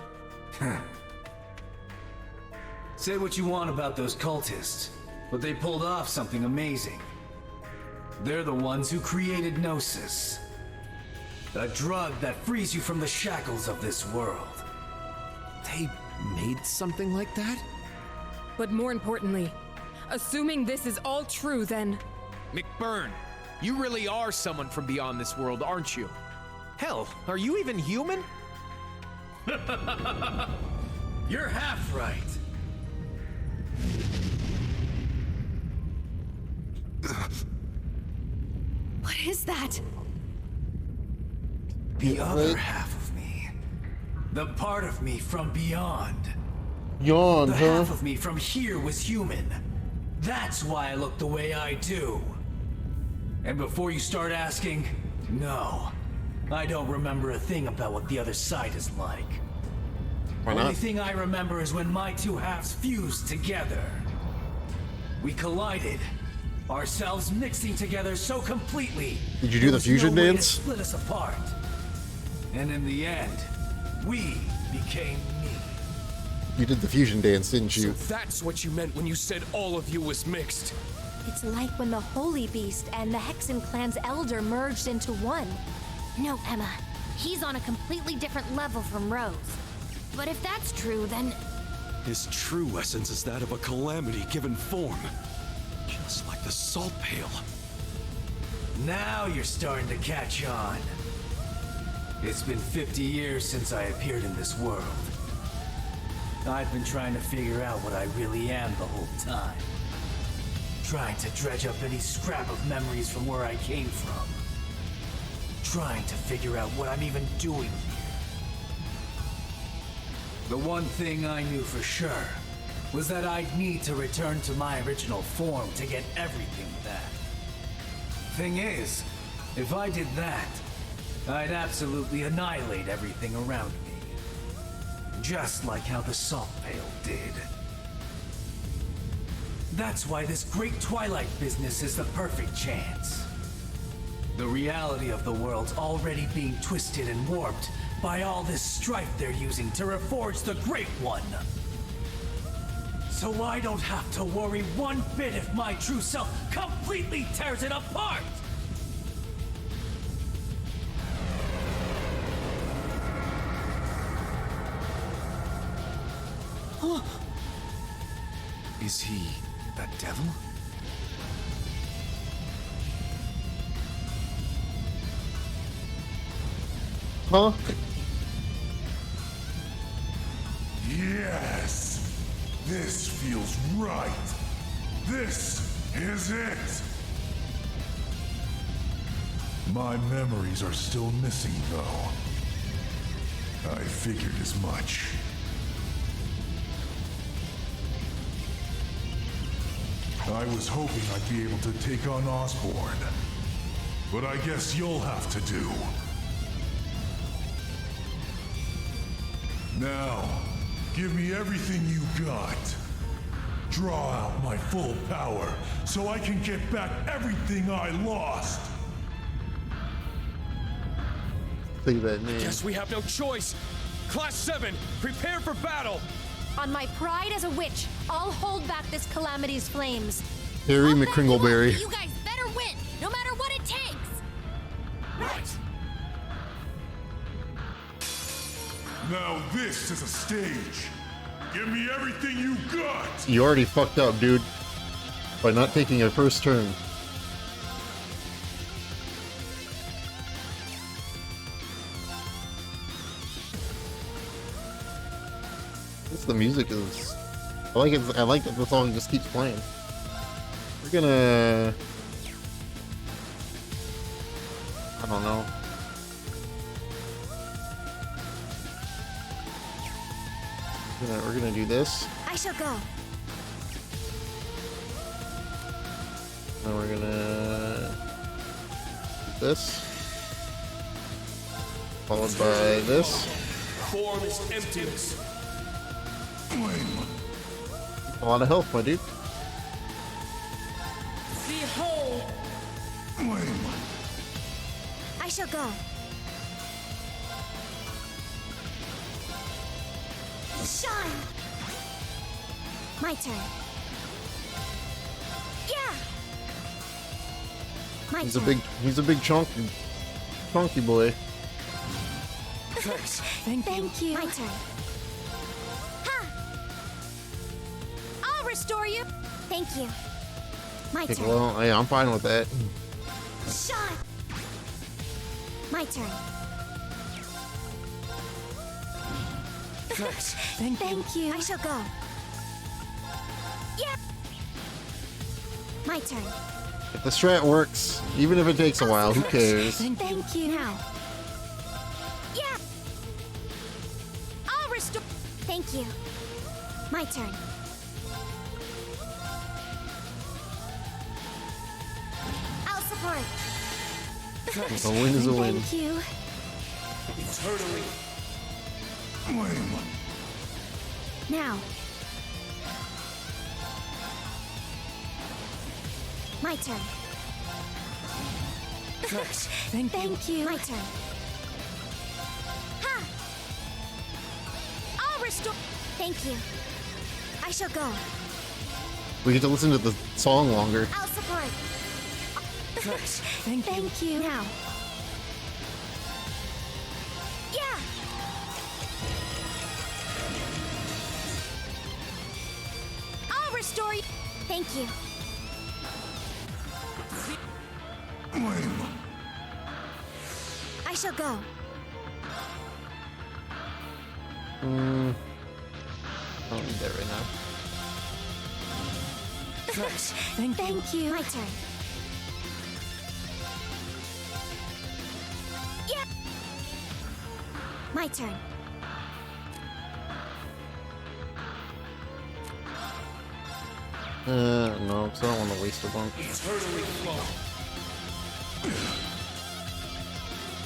Say what you want about those cultists, but they pulled off something amazing. They're the ones who created Gnosis. A drug that frees you from the shackles of this world. They made something like that? But more importantly, assuming this is all true, then... McBurn, you really are someone from beyond this world, aren't you? Hell, are you even human? You're half right. What is that? The other half of me. The part of me from beyond. Yawn, the huh? half of me from here was human. That's why I look the way I do. And before you start asking, no, I don't remember a thing about what the other side is like. Why not? Only thing I remember is when my two halves fused together. We collided, ourselves mixing together so completely. Did you do the fusion no way to dance? split us apart. And in the end, we became me. You did the fusion dance, didn't you? So that's what you meant when you said all of you was mixed. It's like when the Holy Beast and the Hexen clan's elder merged into one. No, Emma. He's on a completely different level from Rose. But if that's true, then... His true essence is that of a calamity given form. Just like the salt pail. Now you're starting to catch on. It's been 50 years since I appeared in this world. I've been trying to figure out what I really am the whole time. Trying to dredge up any scrap of memories from where I came from. Trying to figure out what I'm even doing here. The one thing I knew for sure was that I'd need to return to my original form to get everything back. Thing is, if I did that, I'd absolutely annihilate everything around me. Just like how the salt pail did. That's why this great Twilight business is the perfect chance. The reality of the world's already being twisted and warped by all this strife they're using to reforge the Great One. So I don't have to worry one bit if my true self completely tears it apart! Is he a devil? Huh? Yes! This feels right! This is it! My memories are still missing, though. I figured as much. I was hoping I'd be able to take on Osborn. But I guess you'll have to do. Now, give me everything you got. Draw out my full power so I can get back everything I lost. Say that name. Guess we have no choice. Class 7, prepare for battle. On my pride as a witch, I'll hold back this calamity's flames. Harry McCringleberry. You guys better win, no matter what it takes! Right. Now this is a stage. Give me everything you got. You already fucked up, dude. By not taking a first turn. The music is... I like it. I like that the song just keeps playing. We're gonna... I don't know. We're gonna do this. I shall go. Then we're gonna do this. Followed by this. Form is emptiness. A lot of health, my dude. Behold! I shall go. Shine! My turn. Yeah! My turn. He's a big chunky boy. Thanks. Thank you. My turn. I'll restore you. Thank you. My turn. Well, hey, I'm fine with that. Shine. My turn. Thanks. Thank you. I shall go. Yeah. My turn. If the strat works, even if it takes a while, who cares? Thank you. Now. Yeah. I'll restore. Thank you. My turn. support. A win is a win. Thank you. Eternally. Now. My turn. Thank you. My turn. Ha! I'll restore. Thank you. I shall go. We get to listen to the song longer. I'll support. Thank you. Now. Yeah. I'll restore you. Thank you. I shall go. I don't need that right now. Thank you. My turn. Yeah. My turn. No, because I don't want to waste a bunch.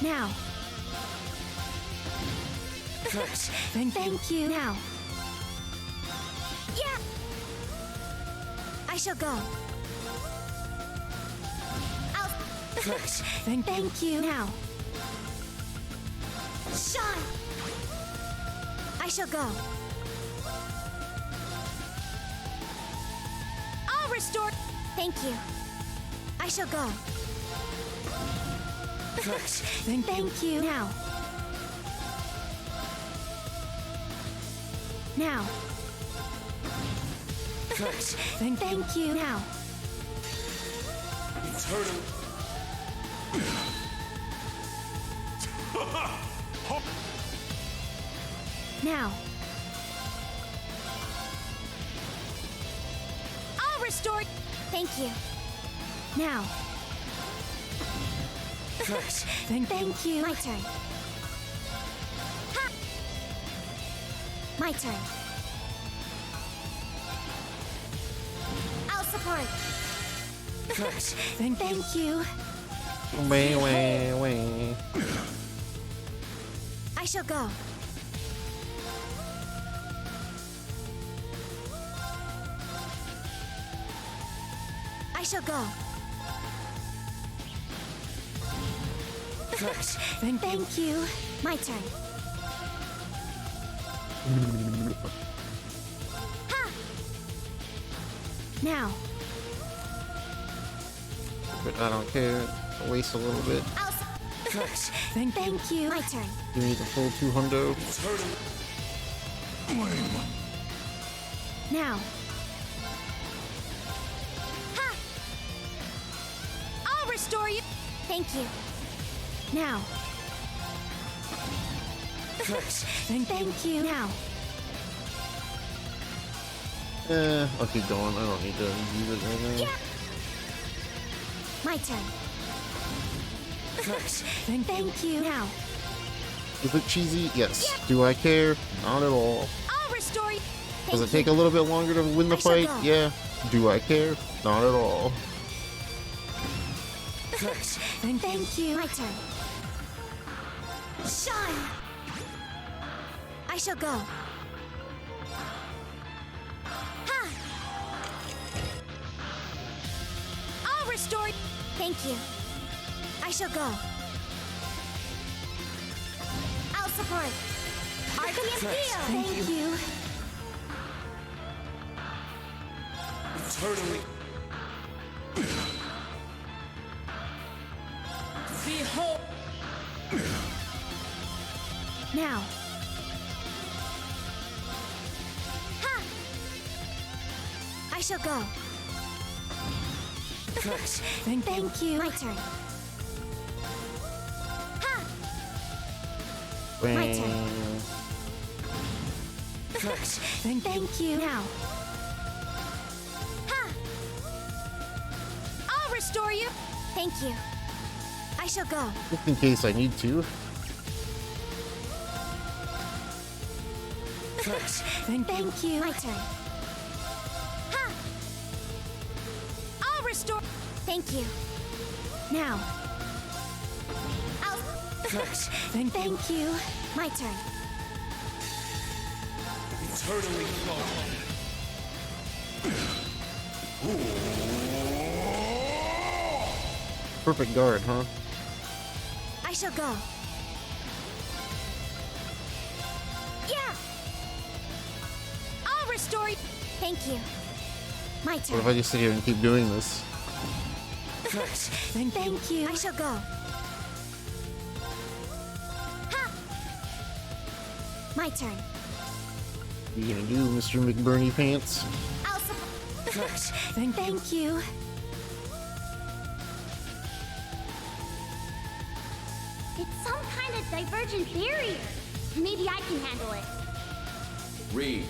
Now. Thank you. Now. Yeah. I shall go. I'll. Thank you. Now. Shine. I shall go. I'll restore. Thank you. I shall go. Thank you. Now. Now. Thank you. Now. Eternal. Now. I'll restore. Thank you. Now. Thank you. My turn. Ha! My turn. I'll support. Thank you. Wait. I shall go. I shall go. Thank you. My turn. Ha! Now. But I don't care. I'll waste a little bit. Thank you. My turn. Give me the full 200. Now. Ha! I'll restore you. Thank you. Now. Thank you. Now. I'll keep going. I don't need to use it right now. Yeah. My turn. Thank you. Now. Is it cheesy? Yes. Do I care? Not at all. I'll restore you. Does it take a little bit longer to win the fight? go. Yeah. Do I care? Not at all. Thank you. My turn. Shine. I shall go. Ha! I'll restore. Thank you. I shall go. I'll support. Arceus Steel. Thank you. Eternally. Behold. Now. Ha! I shall go. Thank you. My turn. Ha! My turn. Thank you. Now. Ha! I'll restore you. Thank you. I shall go. Just in case I need to. Thank you. My turn. Ha! I'll restore. Thank you. Now. Thanks. Thank you. My turn. Eternally flawed. Perfect guard, huh? I shall go. Yeah! I'll restore you. Thank you. My turn. What if I just sit here and keep doing this? Thank you. I shall go. Ha! My turn. What are you gonna do, Mr. McBurney Pants? I'll Thank you. It's some kind of divergent barrier. Maybe I can handle it. Reed,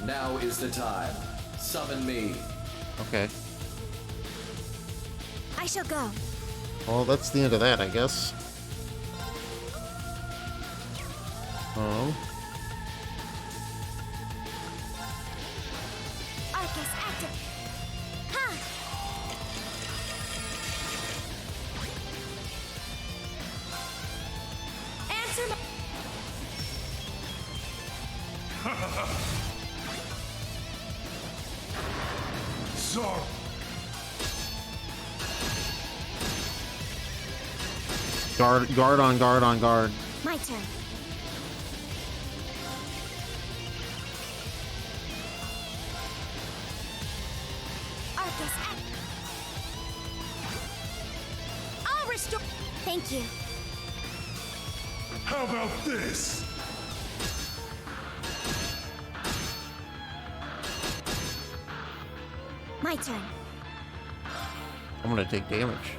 now is the time. Summon me. Okay. I shall go. Well, that's the end of that, I guess. Arcus active. Ha! Answer my... Sorry. Guard on guard on guard. My turn. Arcus active. I'll restore... Thank you. How about this? My turn. I'm gonna take damage.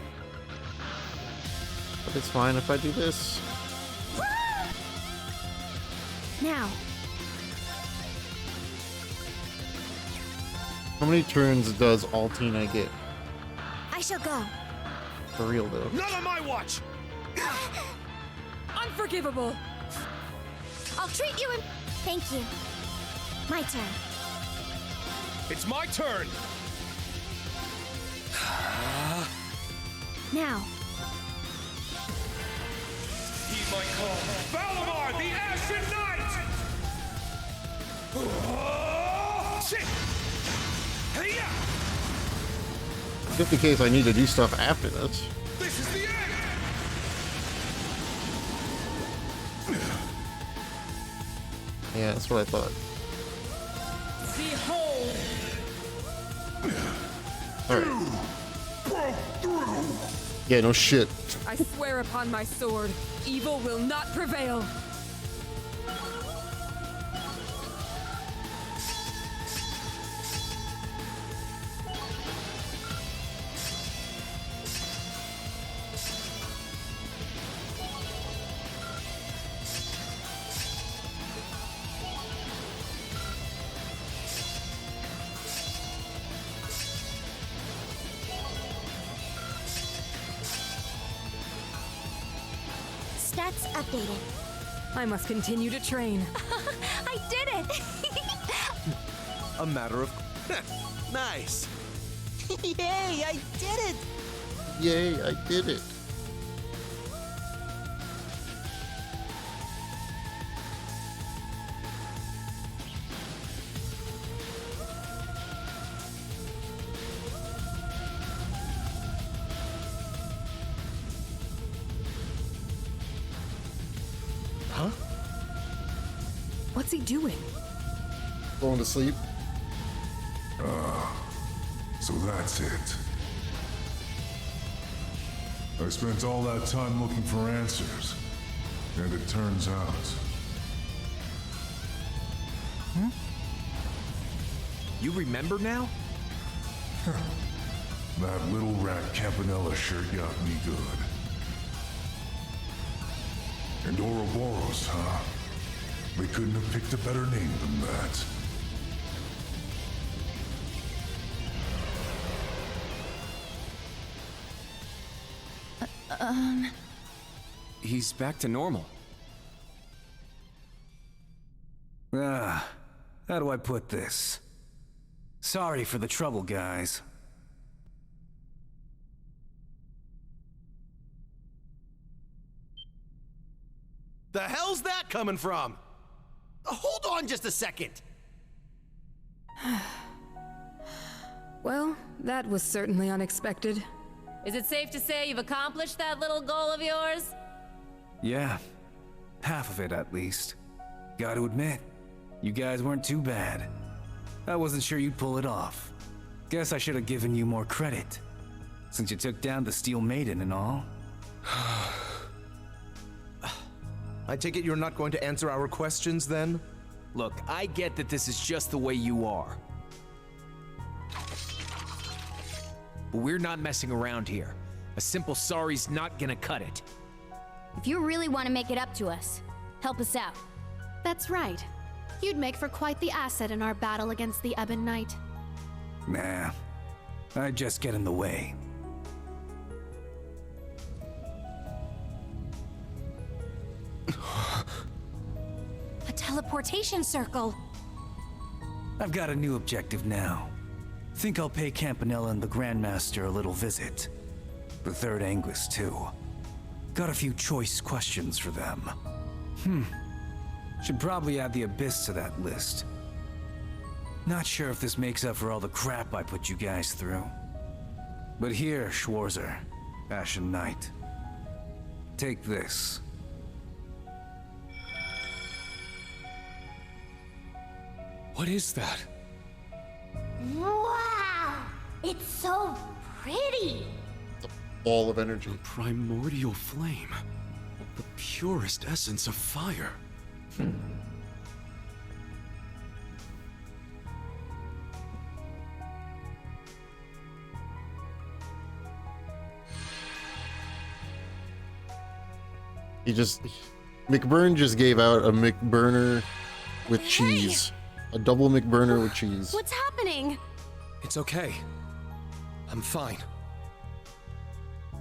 But it's fine if I do this. Now. How many turns does Altina get? I shall go. For real, though. Not on my watch! Unforgivable. I'll treat you in... Thank you. My turn. It's my turn! Now. Heed my call. Valimar, the Ashen Knight! Shit! Hey-ya! Just in case I need to do stuff after this. This is the end! Yeah, that's what I thought. Behold! Alright. Yeah, no shit. I swear upon my sword, evil will not prevail. Stats updated. I must continue to train. I did it! A matter of... Nice! Yay, I did it! Yay, I did it. Huh? What's he doing? Going to sleep. So that's it. I spent all that time looking for answers, and it turns out... You remember now? That little rat Campanella sure got me good. And Ouroboros, huh? They couldn't have picked a better name than that. He's back to normal. How do I put this? Sorry for the trouble, guys. The hell's that coming from? Hold on just a second. Well, that was certainly unexpected. Is it safe to say you've accomplished that little goal of yours? Yeah, half of it at least. Gotta admit, you guys weren't too bad. I wasn't sure you'd pull it off. Guess I should have given you more credit, since you took down the Steel Maiden and all. I take it you're not going to answer our questions then? Look, I get that this is just the way you are. But we're not messing around here. A simple sorry's not gonna cut it. If you really want to make it up to us, help us out. That's right. You'd make for quite the asset in our battle against the Ebon Knight. Nah, I'd just get in the way. A teleportation circle. I've got a new objective now. Think I'll pay Campanella and the Grandmaster a little visit. The Third Anguis, too. Got a few choice questions for them. Should probably add the Abyss to that list. Not sure if this makes up for all the crap I put you guys through. But here, Schwarzer, Ashen Knight. Take this. What is that? Wow! It's so pretty! Ball of energy. A primordial flame. The purest essence of fire. McBurn just gave out a McBurner with cheese. A double McBurner with cheese. What's happening? It's okay. I'm fine.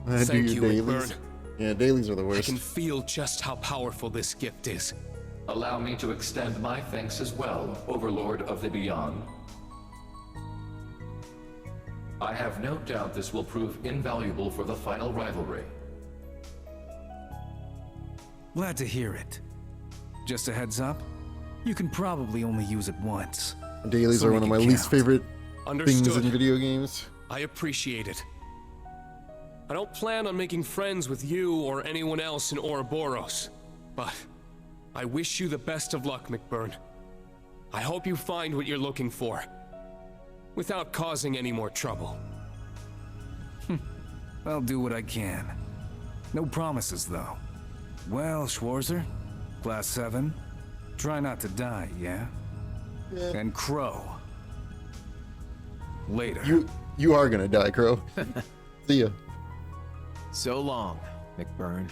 Do Thank your you, dailies. McBurn. Yeah, dailies are the I worst. can feel just how powerful this gift is. Allow me to extend my thanks as well, Overlord of the Beyond. I have no doubt this will prove invaluable for the final rivalry. Glad to hear it. Just a heads up, you can probably only use it once. Dailies So are make one of it my least count. favorite things Understood. in video games. I appreciate it. I don't plan on making friends with you or anyone else in Ouroboros, but I wish you the best of luck, McBurn. I hope you find what you're looking for, without causing any more trouble. I'll do what I can. No promises, though. Well, Schwarzer, Class 7, try not to die, yeah? And Crow. Later. You are gonna die, Crow. See ya. So long, McBurn.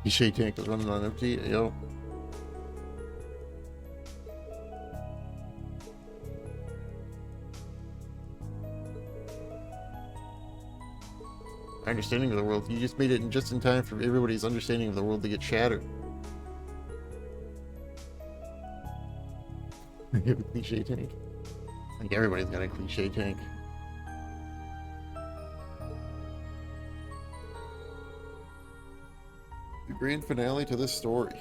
Cliche tank is running on empty. Yo. Understanding of the world. You just made it just in time for everybody's understanding of the world to get shattered. You have a cliche tank. Like everybody's got a cliche tank. The grand finale to this story.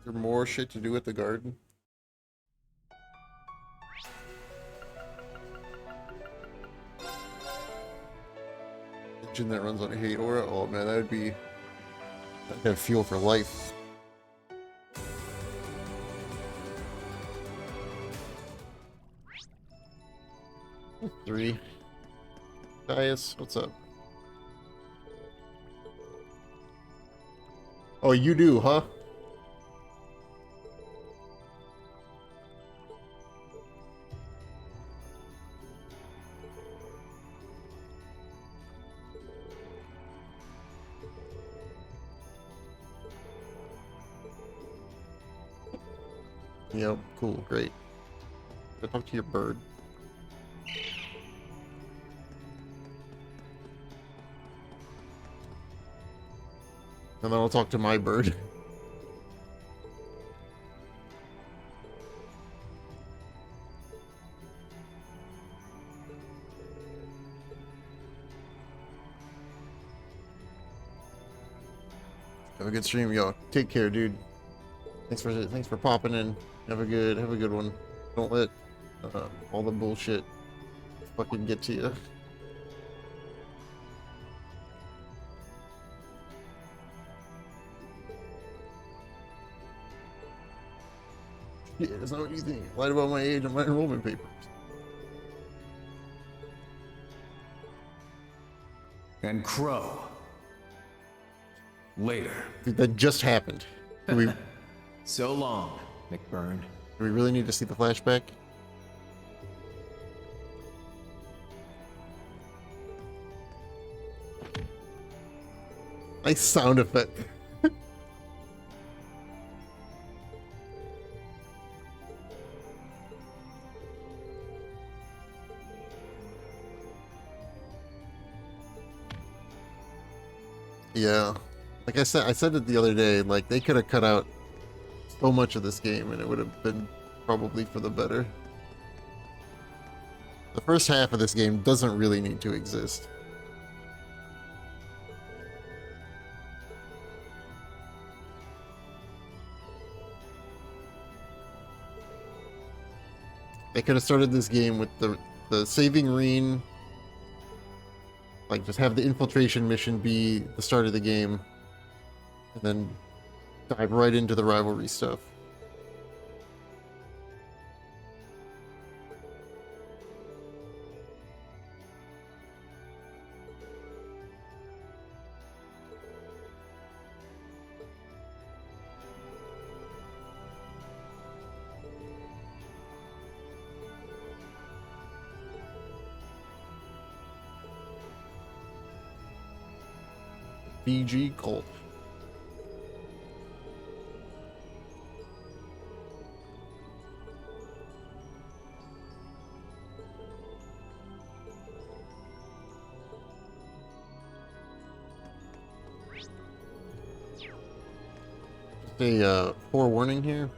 Is there more shit to do at the garden? Engine that runs on a hate aura? Oh man, that would be... That'd have fuel for life. Three. Caius, what's up? Oh, you do, huh? Yep, cool, great. Go talk to your bird. And then I'll talk to my bird. Have a good stream, y'all. Take care, dude. Thanks for popping in. Have a good one. Don't let all the bullshit fucking get to you. Yeah, that's not what you think. Lied about my age and my enrollment papers. And Crow. Later. Dude, that just happened. Do we, So long, McBurn. do we really need to see the flashback? Nice sound effect. Yeah, like I said it the other day, like they could have cut out so much of this game and it would have been probably for the better. The first half of this game doesn't really need to exist. They could have started this game with the saving Reen. Like, just have the infiltration mission be the start of the game, and then dive right into the rivalry stuff. BG Colt. Just a forewarning here.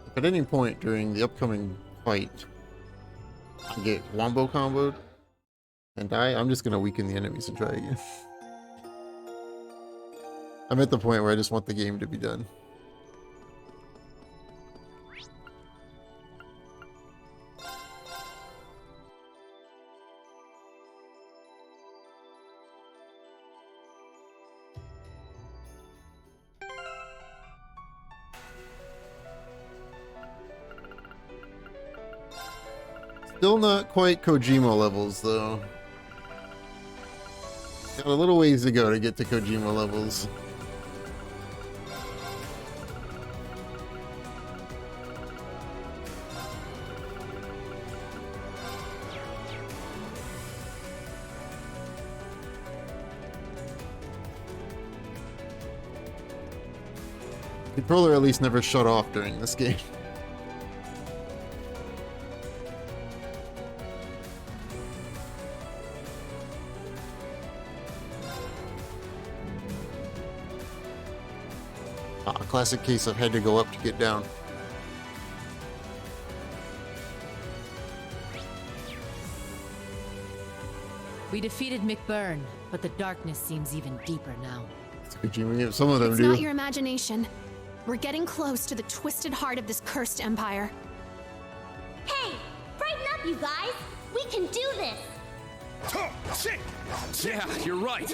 If at any point during the upcoming fight I get wombo comboed and die, I'm just gonna weaken the enemies and try again. I'm at the point where I just want the game to be done. Still not quite Kojima levels, though. Got a little ways to go to get to Kojima levels. Controller at least never shut off during this game. Classic case of had to go up to get down. We defeated McBurn, but the darkness seems even deeper now. Some of them It's do. not your imagination. We're getting close to the twisted heart of this cursed empire. Hey, brighten up, you guys. We can do this. Shit! Yeah, you're right.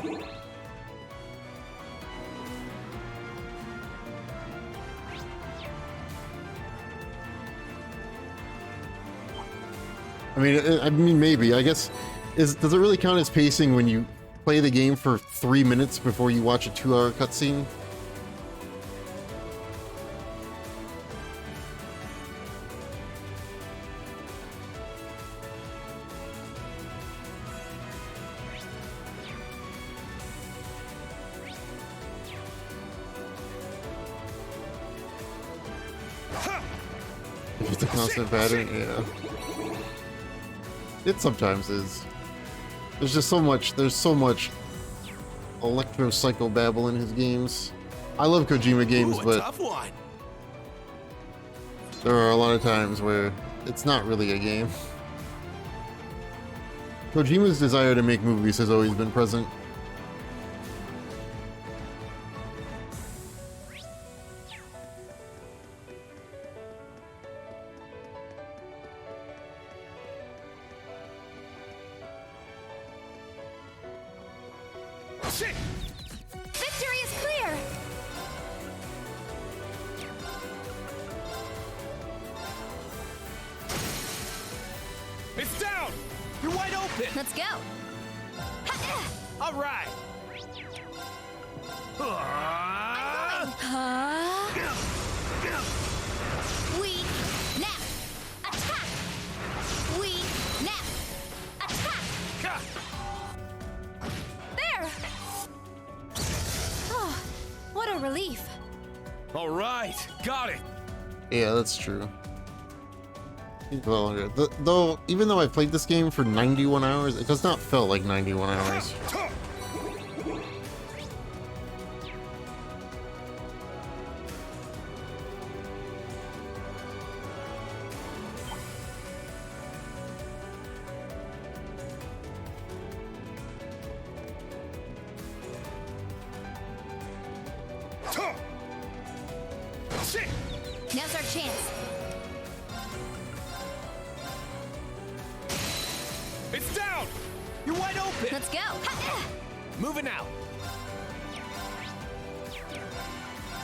I mean, maybe. I guess does it really count as pacing when you play the game for 3 minutes before you watch a 2-hour cutscene? It's a constant pattern, yeah. It sometimes is. There's just so much, electro psychobabble in his games. I love Kojima games, but tough one. there are a lot of times where it's not really a game. Kojima's desire to make movies has always been present. Victory is clear! It's down! You're wide open! Let's go. All right! Weak, nap, attack! Weak, nap, attack! There! Oh, what a relief. All right, got it. Yeah, that's true. Well, though, even though I played this game for 91 hours, it does not feel like 91 hours. Now's our chance. It's down! You're wide open! Let's go. Moving out.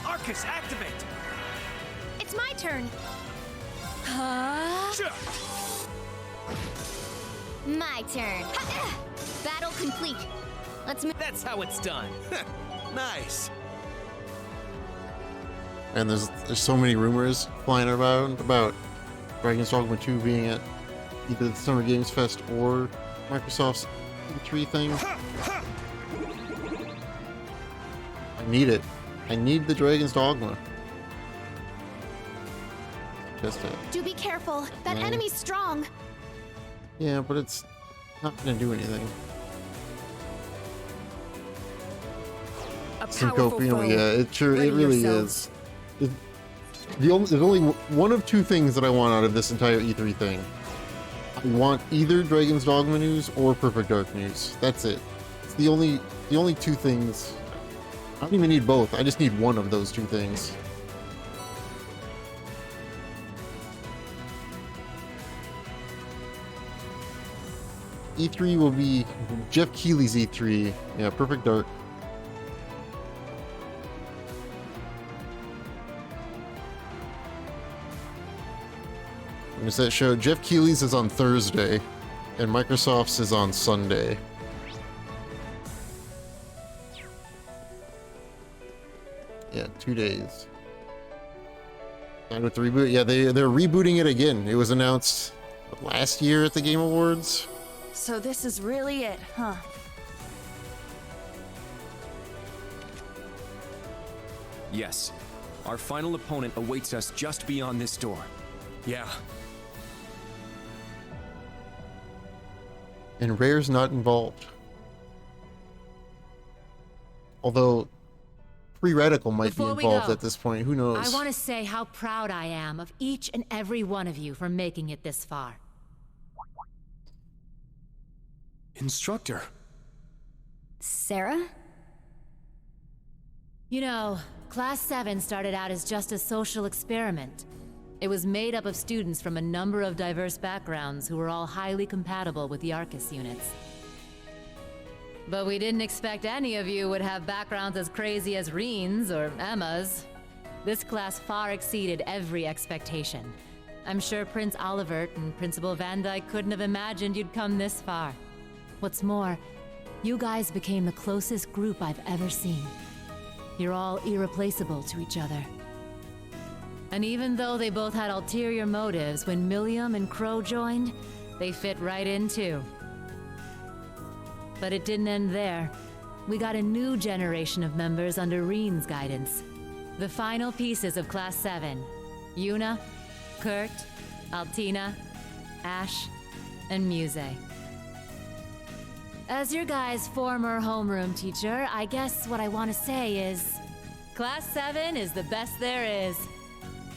Arcus, activate! It's my turn. My turn. Battle complete. Let's move. That's how it's done. Nice. And there's so many rumors flying around about Dragon's Dogma 2 being at either the Summer Games Fest or Microsoft's E3 thing. I need it. I need the Dragon's Dogma. Just it. Do be careful. That No. enemy's strong. Yeah, but it's not gonna do anything. A powerful Syncopium, foe. yeah, it Ready really yourselves. is. There's only one of two things that I want out of this entire E3 thing. I want either Dragon's Dogma news or Perfect Dark news. That's it. It's the only two things. I don't even need both. I just need one of those two things. E3 will be Jeff Keighley's E3. Yeah, Perfect Dark. Is that show? Jeff Keighley's is on Thursday, and Microsoft's is on Sunday. Yeah, 2 days. And with the reboot, yeah, they're rebooting it again. It was announced last year at the Game Awards. So this is really it, huh? Yes. Our final opponent awaits us just beyond this door. Yeah. And Rare's not involved. Although Free Radical might Before be we involved go, at this point. Who knows? I want to say how proud I am of each and every one of you for making it this far. Instructor. Sarah? You know, Class 7 started out as just a social experiment. It was made up of students from a number of diverse backgrounds who were all highly compatible with the Arcus units. But we didn't expect any of you would have backgrounds as crazy as Reen's or Emma's. This class far exceeded every expectation. I'm sure Prince Olivert and Principal Van Dyke couldn't have imagined you'd come this far. What's more, you guys became the closest group I've ever seen. You're all irreplaceable to each other. And even though they both had ulterior motives, when Milliam and Crow joined, they fit right in too. But it didn't end there. We got a new generation of members under Reen's guidance. The final pieces of Class 7. Yuna, Kurt, Altina, Ash, and Muse. As your guys' former homeroom teacher, I guess what I want to say is... Class 7 is the best there is.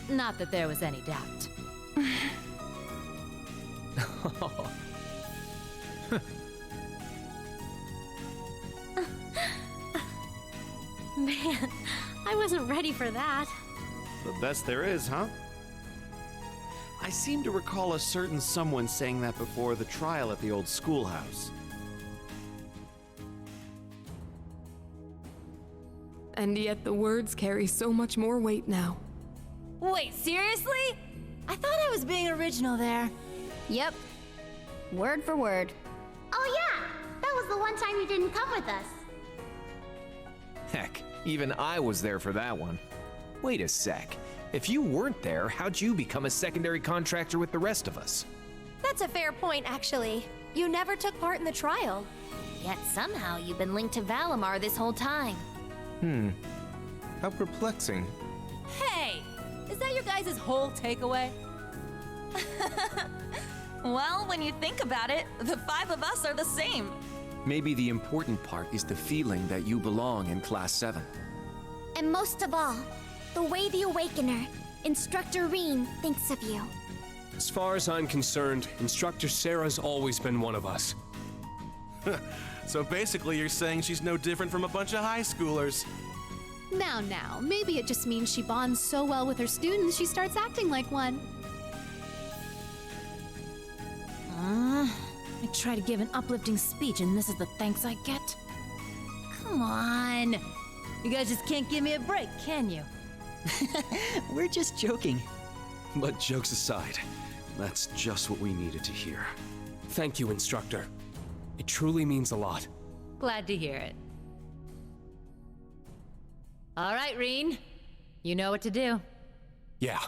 Not that there was any doubt. Man, I wasn't ready for that. The best there is, huh? I seem to recall a certain someone saying that before the trial at the old schoolhouse. And yet the words carry so much more weight now. Wait, seriously? I thought I was being original there. Yep. Word for word. Oh yeah, that was the one time you didn't come with us. Heck, even I was there for that one. Wait a sec. If you weren't there, how'd you become a secondary contractor with the rest of us? That's a fair point, actually. You never took part in the trial. Yet somehow you've been linked to Valimar this whole time. How perplexing. Hey! Is that your guys' whole takeaway? Well, when you think about it, the 5 of us are the same. Maybe the important part is the feeling that you belong in Class 7. And most of all, the way the Awakener, Instructor Reen, thinks of you. As far as I'm concerned, Instructor Sarah's always been one of us. So basically you're saying she's no different from a bunch of high schoolers. Now, maybe it just means she bonds so well with her students she starts acting like one. I try to give an uplifting speech and this is the thanks I get? Come on! You guys just can't give me a break, can you? We're just joking. But jokes aside, that's just what we needed to hear. Thank you, Instructor. It truly means a lot. Glad to hear it. All right, Reen. You know what to do. Yeah.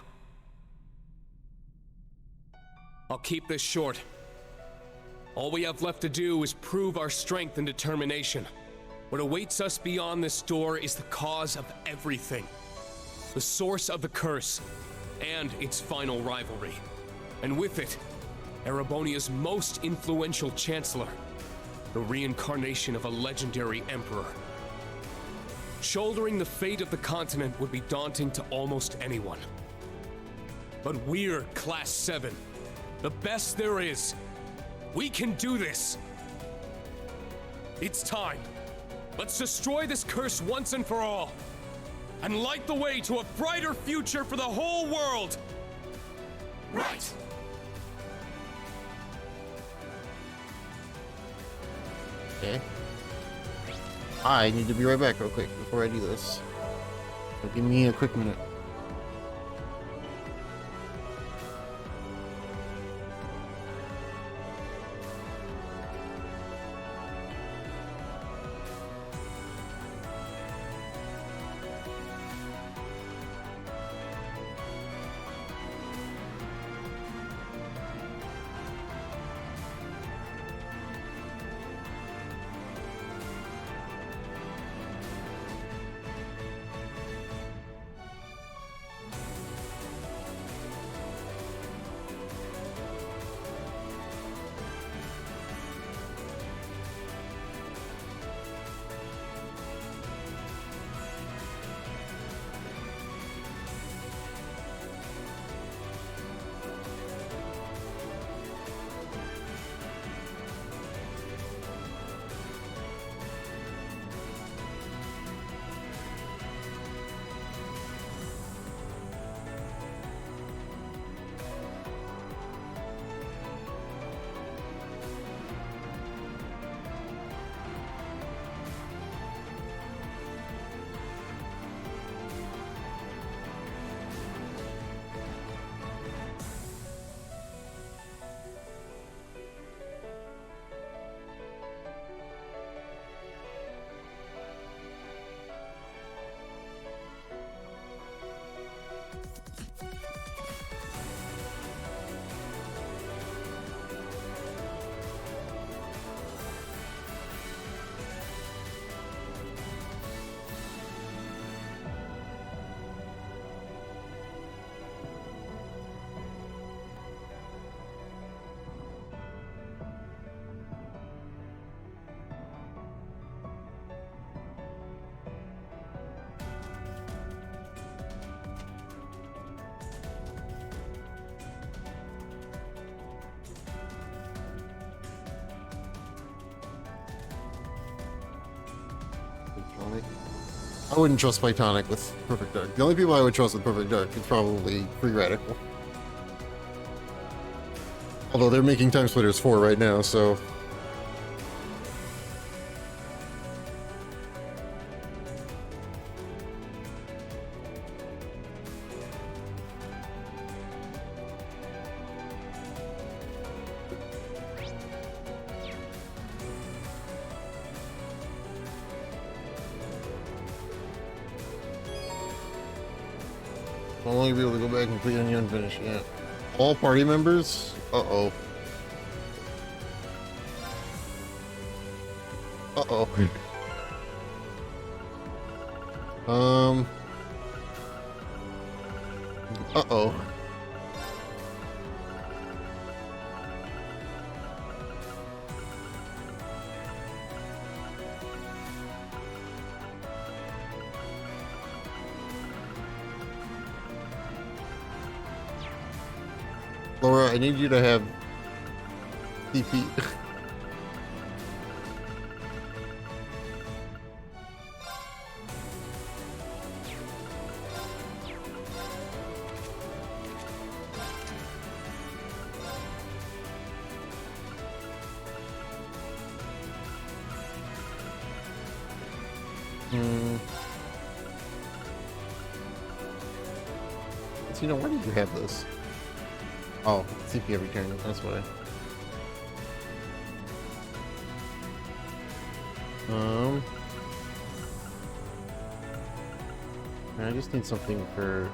I'll keep this short. All we have left to do is prove our strength and determination. What awaits us beyond this door is the cause of everything. The source of the curse, and its final rivalry. And with it, Erebonia's most influential chancellor, the reincarnation of a legendary emperor. Shouldering the fate of the continent would be daunting to almost anyone. But we're Class 7, the best there is. We can do this. It's time. Let's destroy this curse once and for all, and light the way to a brighter future for the whole world. Right. Okay. I need to be right back real quick before I do this. So give me a quick minute. me. I wouldn't trust Pytonic with Perfect Dark. The only people I would trust with Perfect Dark is probably Free Radical. Although they're making Time Splitters 4 right now, so... I'll only be able to go back and complete any unfinished, yeah. All party members? Uh-oh. Uh-oh. Uh-oh. Laura, I need you to have CP. You know, why did you have this? Oh, CP every turn, that's why. I just need something for...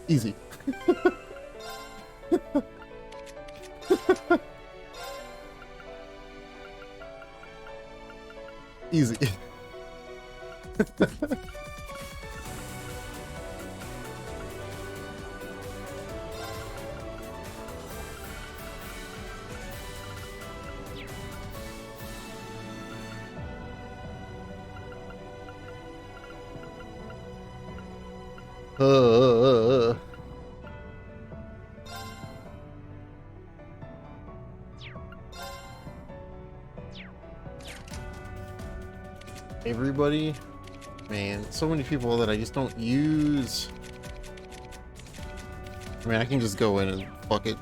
Easy. Easy. Everybody, man, so many people that I just don't use. I mean, I can just go in and fuck it.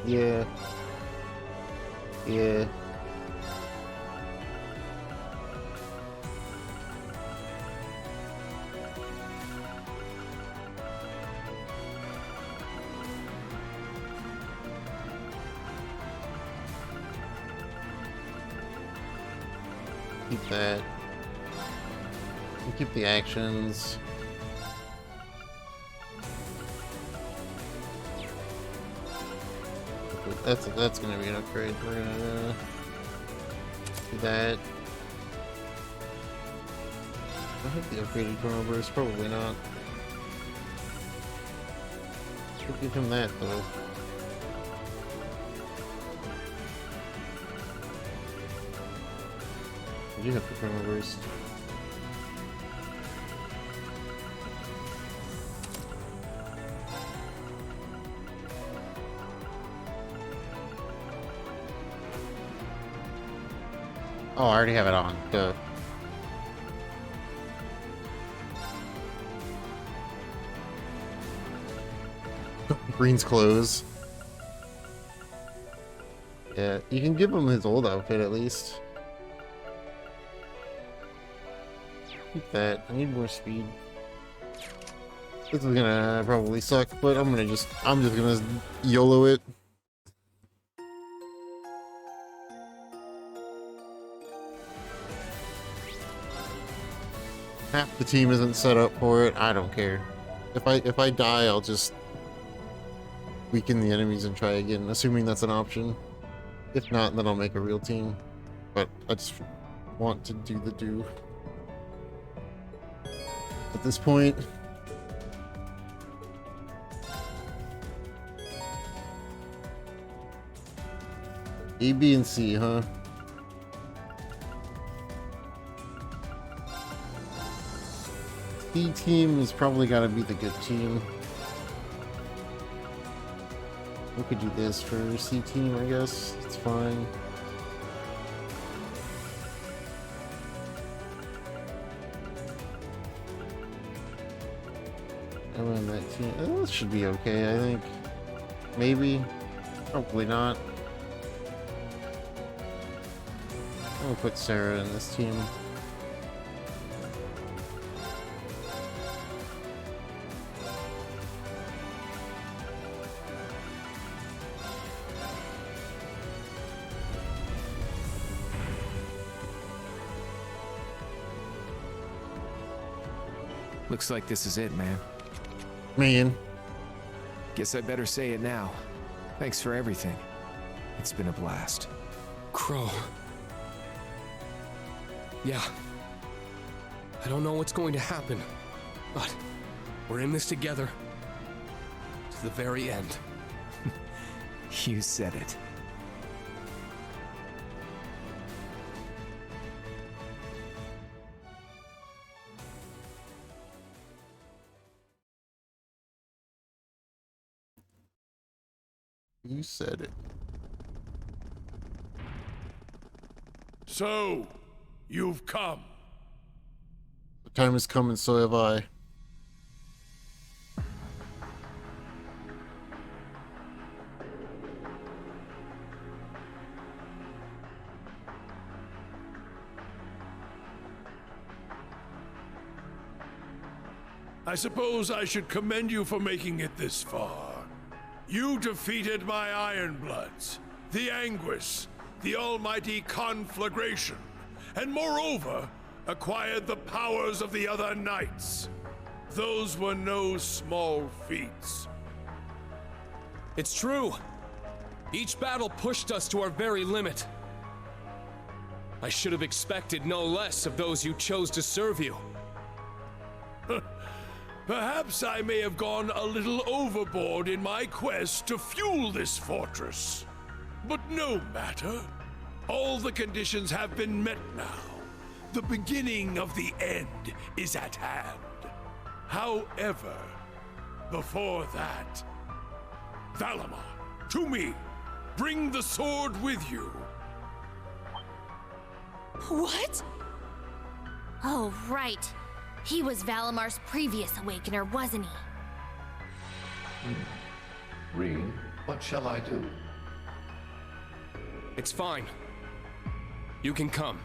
Yeah. Yeah. Keep that. We'll keep the actions. That's gonna be an upgrade. We're gonna do that. I have the upgraded chrono burst, probably not. Should give him that though. You have the chrono burst. Oh, I already have it on. Duh. Green's clothes. Yeah, you can give him his old outfit at least. Keep that. I need more speed. This is gonna probably suck, but I'm just gonna YOLO it. Half the team isn't set up for it. I don't care. If I die, I'll just weaken the enemies and try again, assuming that's an option. If not, then I'll make a real team. But I just want to do the do. At this point. A, B, and C, huh? C team is probably gotta be the good team. We could do this for C team, I guess. It's fine. And then that team. This should be okay, I think. Maybe. Probably not. I'll put Sarah in this team. Looks like this is it, man. Man. Guess I better say it now. Thanks for everything. It's been a blast. Crow. Yeah. I don't know what's going to happen, but we're in this together. To the very end. You said it. You said it. So, you've come. The time has come and so have I. I suppose I should commend you for making it this far. You defeated my Ironbloods, the Anguis, the almighty Conflagration, and moreover, acquired the powers of the other knights. Those were no small feats. It's true. Each battle pushed us to our very limit. I should have expected no less of those who chose to serve you. Perhaps I may have gone a little overboard in my quest to fuel this fortress. But no matter. All the conditions have been met now. The beginning of the end is at hand. However, before that, Valamar, to me, bring the sword with you. What? Oh, right. He was Valamar's previous Awakener, wasn't he? Reed, what shall I do? It's fine. You can come.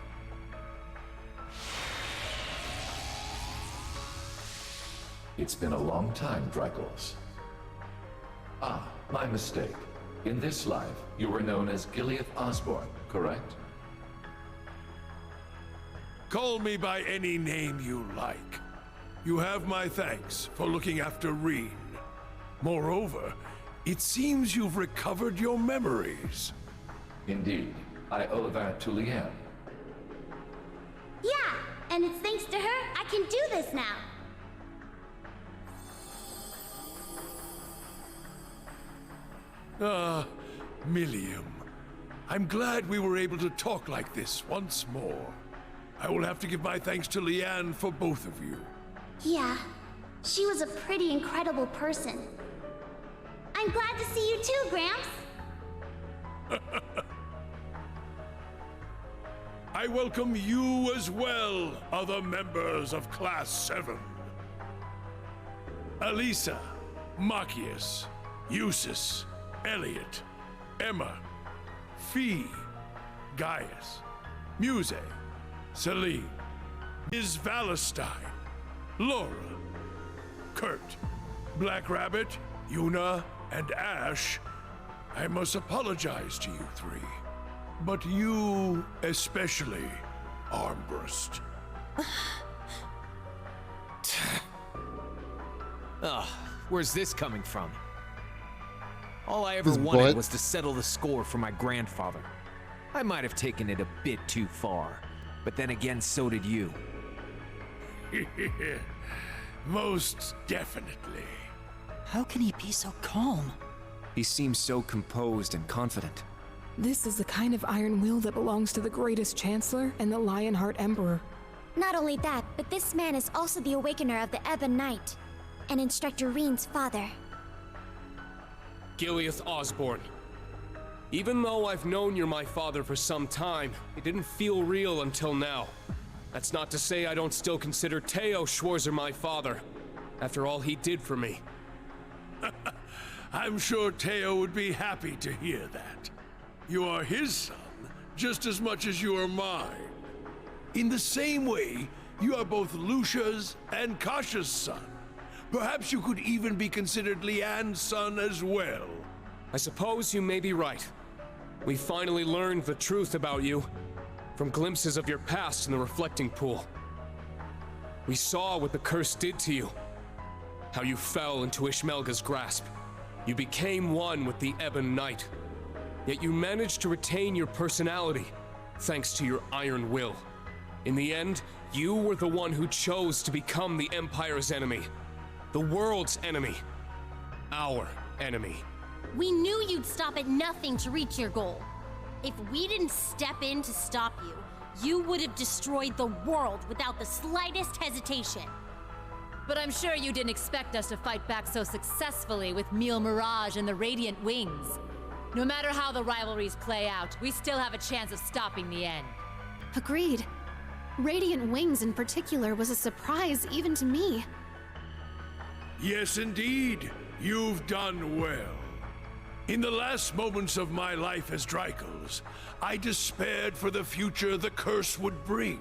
It's been a long time, Dragos. Ah, my mistake. In this life, you were known as Gilead Osborne, correct? Call me by any name you like. You have my thanks for looking after Reen. Moreover, it seems you've recovered your memories. Indeed. I owe that to Leanne. Yeah, and it's thanks to her I can do this now. Ah, Millium. I'm glad we were able to talk like this once more. I will have to give my thanks to Leanne for both of you. Yeah, she was a pretty incredible person. I'm glad to see you too, Gramps. I welcome you as well, other members of Class 7. Alisa, Machias, Eustace, Elliot, Emma, Fee, Gaius, Muse, Celine, Ms. Valestine, Laura, Kurt, Black Rabbit, Yuna, and Ash, I must apologize to you three. But you, especially, Armbrust. Ugh, where's this coming from? All I ever wanted was to settle the score for my grandfather. I might have taken it a bit too far, but then again, so did you. Most definitely. How can he be so calm? He seems so composed and confident. This is the kind of iron will that belongs to the greatest Chancellor and the Lionheart Emperor. Not only that, but this man is also the Awakener of the Ebon Knight, and Instructor Reen's father. Gileath Osborne. Even though I've known you're my father for some time, it didn't feel real until now. That's not to say I don't still consider Teo Schwarzer my father, after all he did for me. I'm sure Teo would be happy to hear that. You are his son, just as much as you are mine. In the same way, you are both Lucia's and Kasha's son. Perhaps you could even be considered Leanne's son as well. I suppose you may be right. We finally learned the truth about you, from glimpses of your past in the reflecting pool. We saw what the curse did to you, how you fell into Ishmelga's grasp. You became one with the Ebon Knight, yet you managed to retain your personality, thanks to your iron will. In the end, you were the one who chose to become the Empire's enemy, the world's enemy, our enemy. We knew you'd stop at nothing to reach your goal. If we didn't step in to stop you, you would have destroyed the world without the slightest hesitation. But I'm sure you didn't expect us to fight back so successfully with Mille Mirage and the Radiant Wings. No matter how the rivalries play out, we still have a chance of stopping the end. Agreed. Radiant Wings in particular was a surprise even to me. Yes, indeed. You've done well. In the last moments of my life as Dreikel's, I despaired for the future the curse would bring.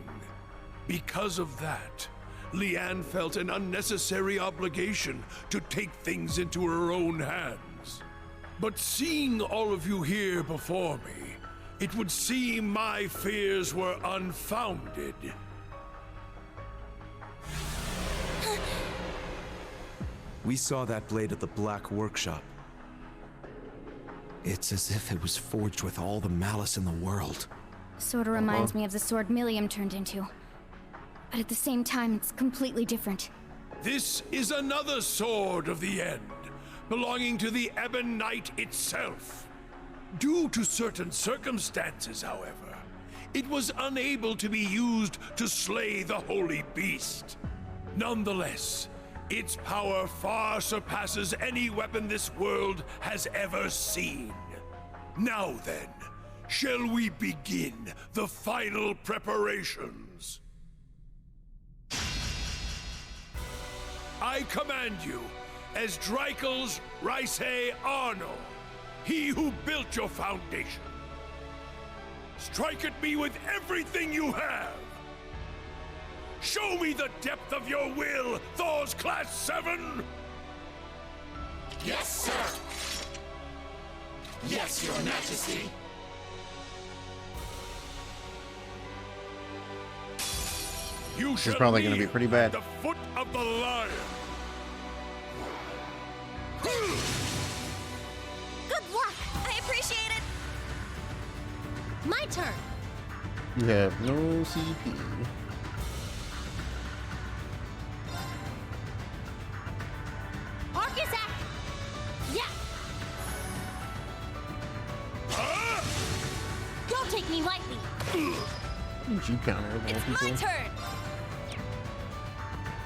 Because of that, Leanne felt an unnecessary obligation to take things into her own hands. But seeing all of you here before me, it would seem my fears were unfounded. We saw that blade at the Black Workshop. It's as if it was forged with all the malice in the world. Sorta reminds me of the sword Millium turned into. But at the same time, it's completely different. This is another sword of the end, belonging to the Ebon Knight itself. Due to certain circumstances, however, it was unable to be used to slay the Holy Beast. Nonetheless, its power far surpasses any weapon this world has ever seen. Now then, shall we begin the final preparations? I command you, as Dreikel's Raisei Arno, he who built your foundation. Strike at me with everything you have. Show me the depth of your will, Thor's Class 7! Yes, sir! Yes, Your Majesty! You This is probably going to be pretty bad. The foot of the lion! Good luck! I appreciate it! My turn! You have no CP. Arcus Act! Yeah! Don't take me lightly! You counter of all It's people. my turn!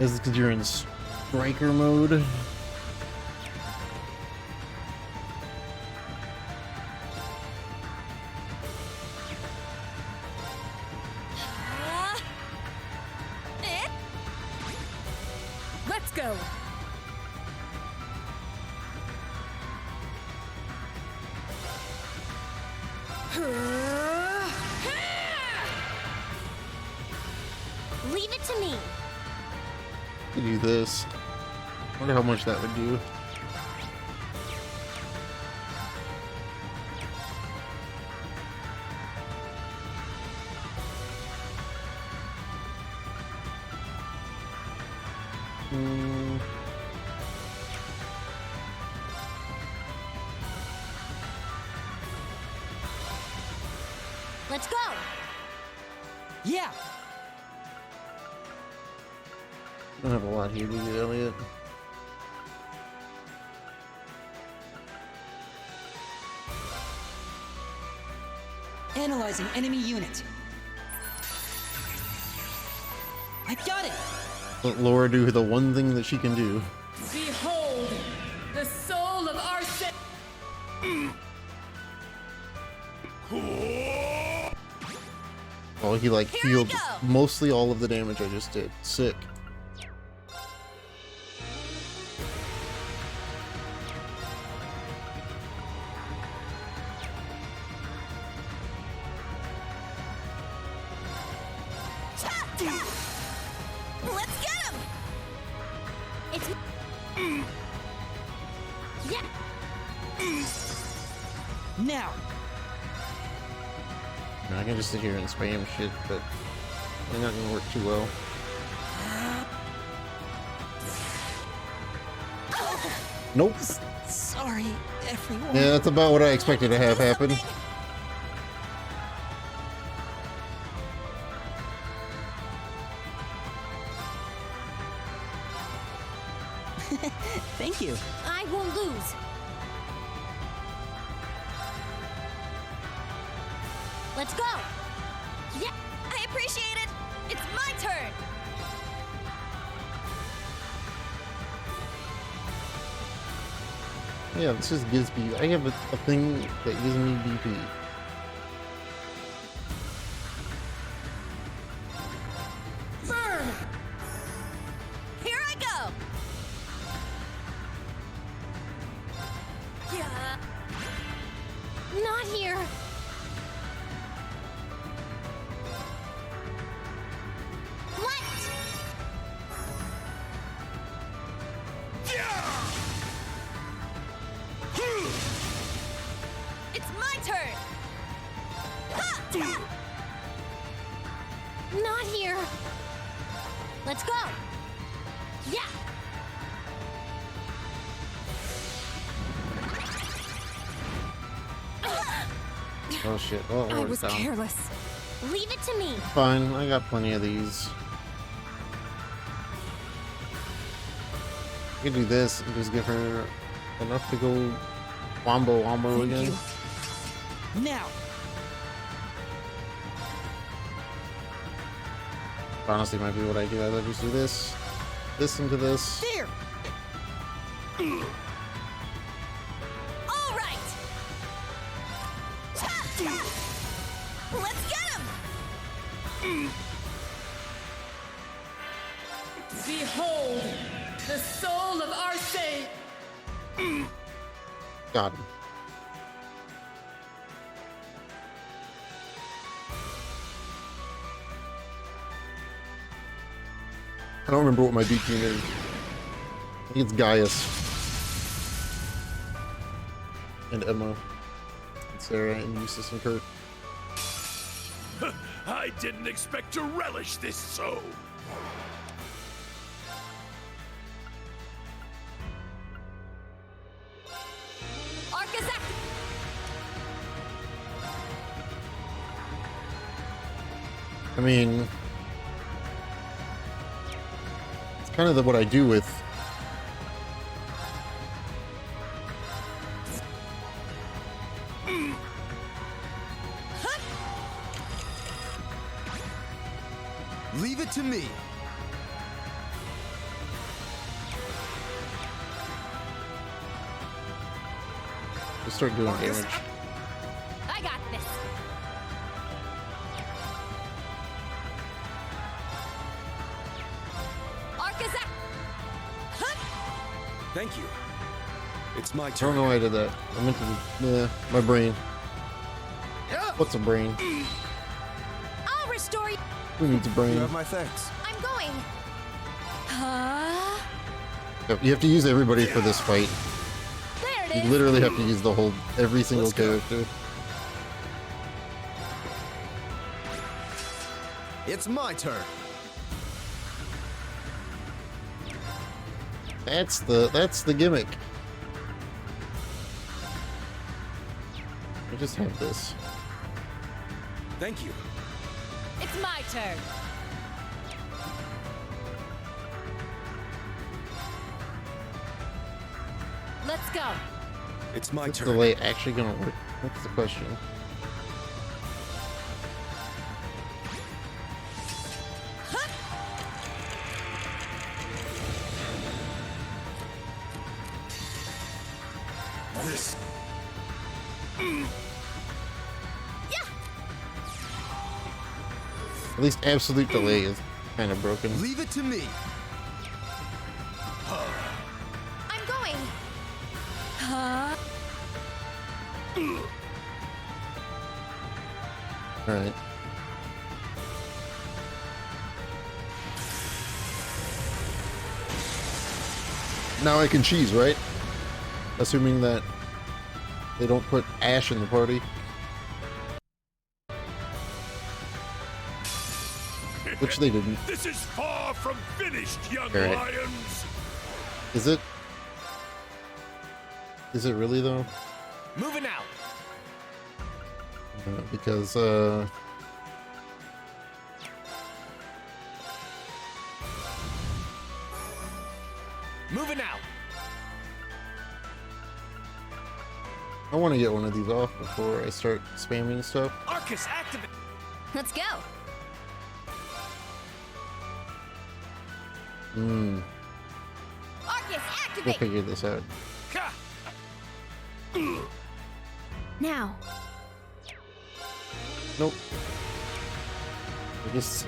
Is this because you're in striker mode? Let's go! Leave it to me. Do this. Wonder how much that would do. Let's go. Yeah. I don't have a lot here, do you, Elliot? Analyzing enemy unit. I got it. Let Laura do the one thing that she can do. Behold, the soul of Arce. Oh, he like healed mostly all of the damage I just did. Sick. Let's get him! It's yeah. Now. I can just sit here and spam shit, but it's not gonna work too well. Nope. Sorry, everyone. Yeah, that's about what I expected to have happen. Thank you. I won't lose. Let's go. Yeah, I appreciate it. It's my turn. Yeah, this just gives me. I have a thing that gives me BP. Burn! Here I go. Yeah. Not here. It's my turn. Not here. Let's go. Yeah. Oh shit. Oh, I was down. careless. Leave it to me. Fine, I got plenty of these. I could do this and just give her enough to go wombo again. Now. Honestly, might be what I do. I just do this into this. There. All right. Let's get him. Behold, the soul of Arce. Got him. I don't remember what my B team is. I think it's Gaius. And Emma. And Sarah and Eustace and Kurt. I didn't expect to relish this so. I mean, it's kind of what I do with Leave it to me. just start doing damage. I got this. Thank you. It's my I turn. don't know why I did that. I meant to. Yeah, my brain. What's a brain? I'll restore you. Who needs a brain? You have my thanks. I'm going. You have to use everybody for this fight. There it You is. literally have to use every single character. It's my turn. That's the gimmick. I just have this. Thank you. It's my turn. Let's go. It's my Is this turn. delay actually gonna work? That's the question. This. At least absolute delay is kind of broken. Leave it to me. I'm going. Alright. Now I can cheese, right? Assuming that they don't put Ash in the party. Which they didn't. This is far from finished, young Alright. lions. Is it? Is it really though? Moving out. Because Moving out. I want to get one of these off before I start spamming stuff. Arcus, activate. Let's go. Arcus, We'll activate. figure this out. Now. Nope. I just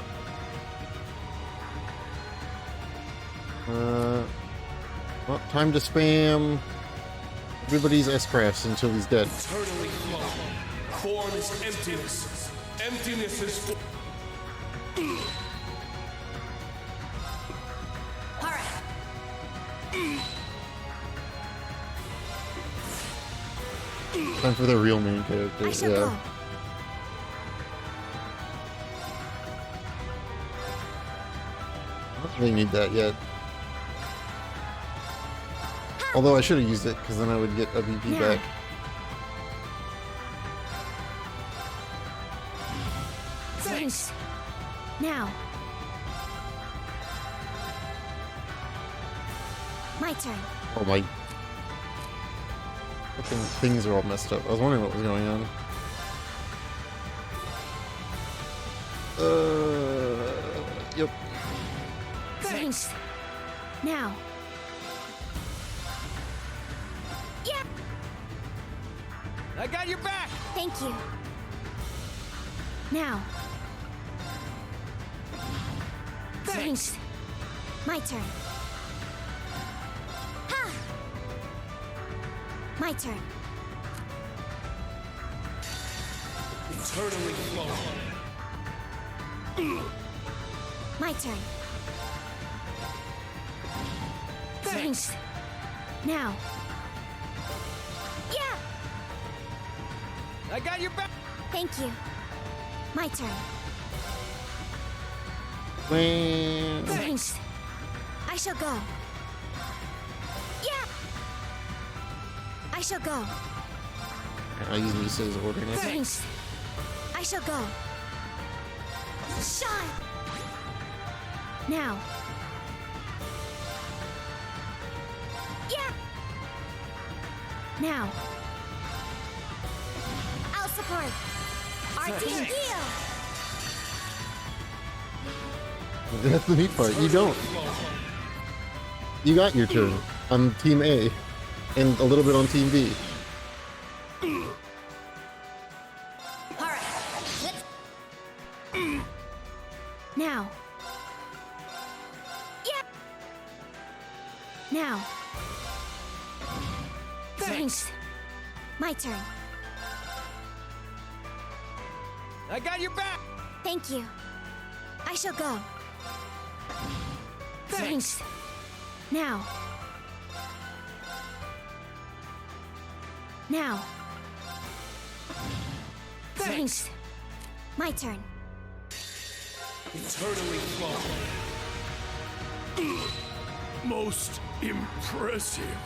well, time to spam everybody's S-crafts until he's dead. Eternally flowing. Form is emptiness. Emptiness is form. Time for the real main character. I shall Yeah. go. I don't really need that yet. Although I should have used it, because then I would get a VP Now. back. Thanks. Now. My turn. Oh my. Fucking things are all messed up. I was wondering what was going on. Yep. Thanks. Now. Yeah. I got your back. Thank you. Now. Thanks. My turn. Ha! My turn. Eternally flowing. My turn. Thanks. Now. Yeah. I got your back. Thank you. My turn. Man. Thanks. I shall go. Yeah. I shall go. I usually say his order now. Thanks. I shall go. Shine. Now. Yeah. Now. I'll support. Our team heal. That's the neat part. You don't. You got your turn on Team A and a little bit on Team B. Now. Yeah. Now. Thanks. My turn. I got your back! Thank you. I shall go. Thanks. Now. Now. Thanks. My turn. Eternally flawed. Most impressive.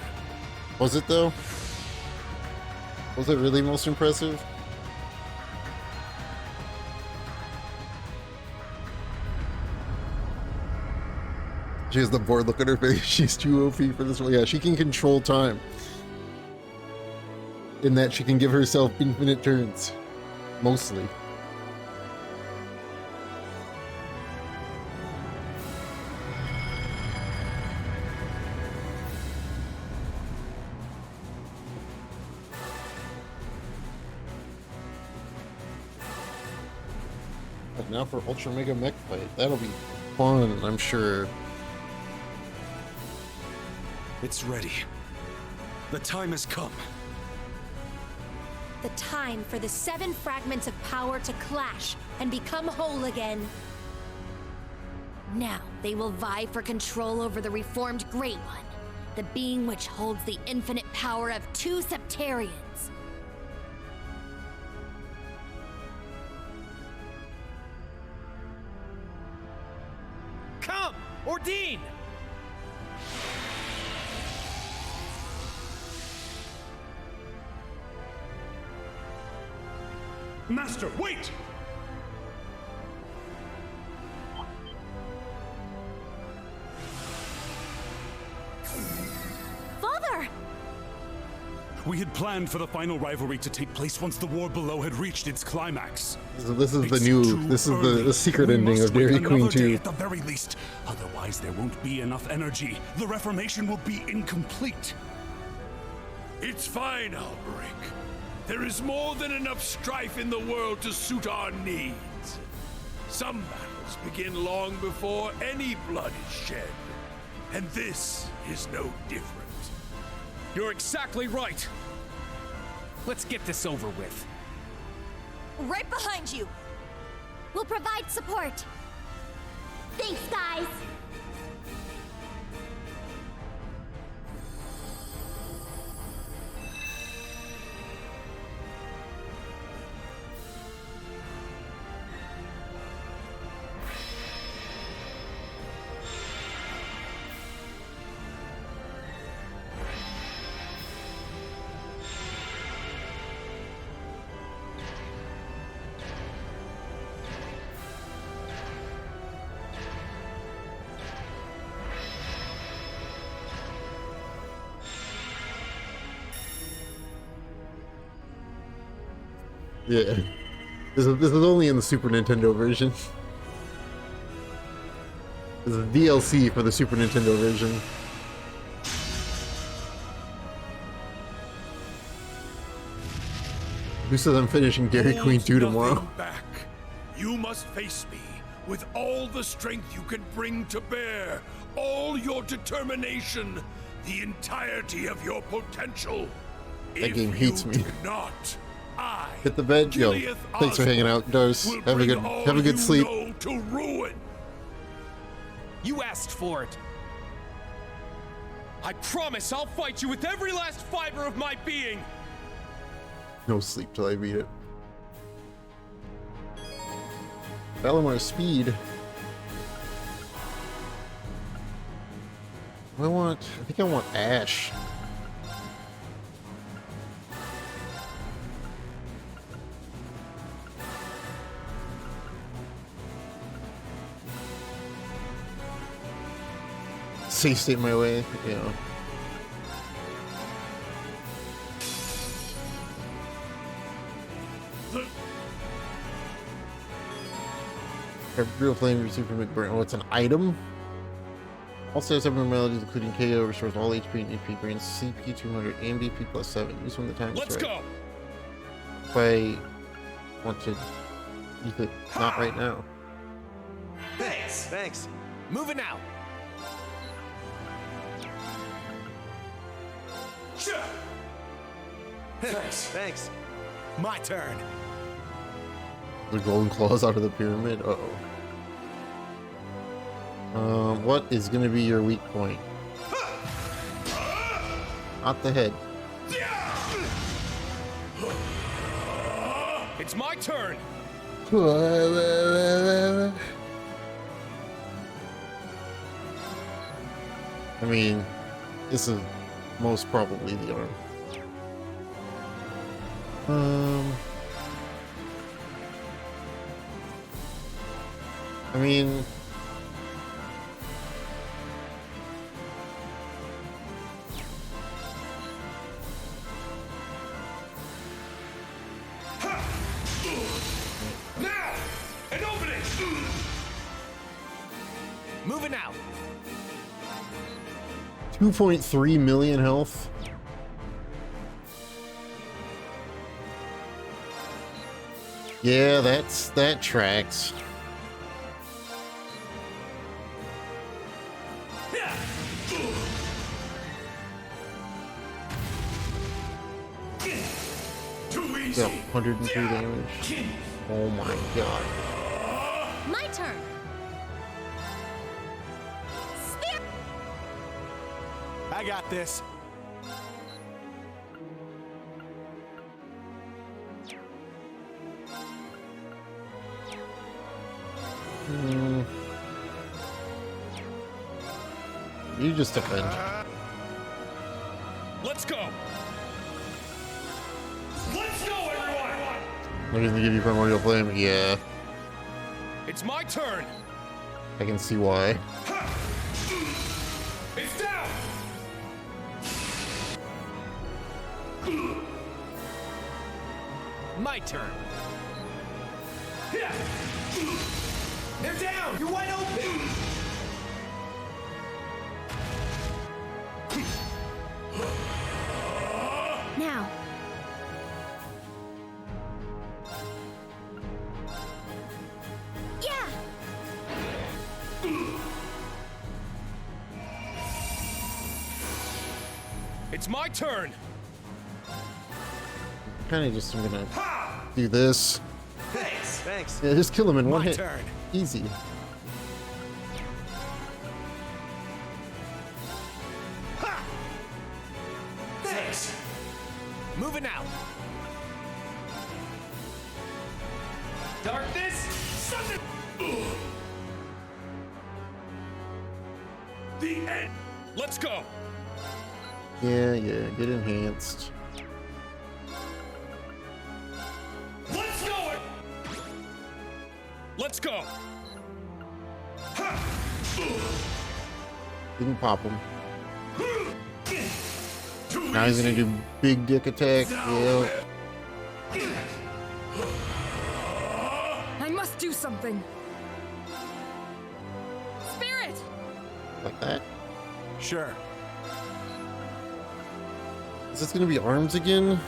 Was it though? Was it really most impressive? She has the bored look on her face. She's too OP for this one. Yeah, she can control time. In that she can give herself infinite turns. Mostly. But now for Ultra Mega Mech Fight. That'll be fun, I'm sure. It's ready. The time has come. The time for the 7 fragments of power to clash and become whole again. Now they will vie for control over the reformed Great One, the being which holds the infinite power of 2 Septarians. Come, Ordine! Master, wait! Father! We had planned for the final rivalry to take place once the war below had reached its climax. This is the secret ending of Dairy Queen 2. At the very least, otherwise there won't be enough energy. The Reformation will be incomplete. It's fine, Alberic. There is more than enough strife in the world to suit our needs. Some battles begin long before any blood is shed. And this is no different. You're exactly right. Let's get this over with. Right behind you. We'll provide support. Thanks, guys. Yeah. This is only in the Super Nintendo version. This is DLC for the Super Nintendo version. Who says I'm finishing Dairy Queen 2 tomorrow? Back. You must face me with all the strength you can bring to bear, all your determination, the entirety of your potential. That game hates me. Not, I, Hit the bed, yo. Thanks for hanging out, Dose. Have a good sleep. To ruin. You asked for it. I promise I'll fight you with every last fiber of my being. No sleep till I beat it. Valimar speed. I think I want Ash. Safe state my way, yeah. A real flame received from McBurn. Oh, it's an item? Also has 7 melodies, including KO, restores all HP and EP, grants CP 200 and BP plus 7. Use when the time is right. Let's go! If I want to use it, not right now. Thanks. Moving out. Thanks. My turn. The golden claws out of the pyramid. Uh-oh. What is gonna be your weak point? Not the head. It's my turn. I mean, this is most probably the arm. I mean, Now! An opening! Moving out. 2.3 million health. Yeah, that tracks. Too Got 102 damage. Oh my god. My turn. I got this. You just defend. Let's go. Let's go, everyone! They're gonna give you primordial flame? Yeah, It's my turn. I can see why. It's down! My turn. They're down! You're wide open! Now. Yeah! It's my turn. Kinda just I'm gonna do this. Thanks. Yeah, just kill him in one My hit. turn. Easy. Thanks. Moving out. Darkness! Something! The end! Let's go. Yeah, get enhanced. Let's go! Let's go. Didn't pop him. Now he's gonna do big dick attack. Yeah. I must do something. Spirit! Like that. Sure. Is this gonna be arms again?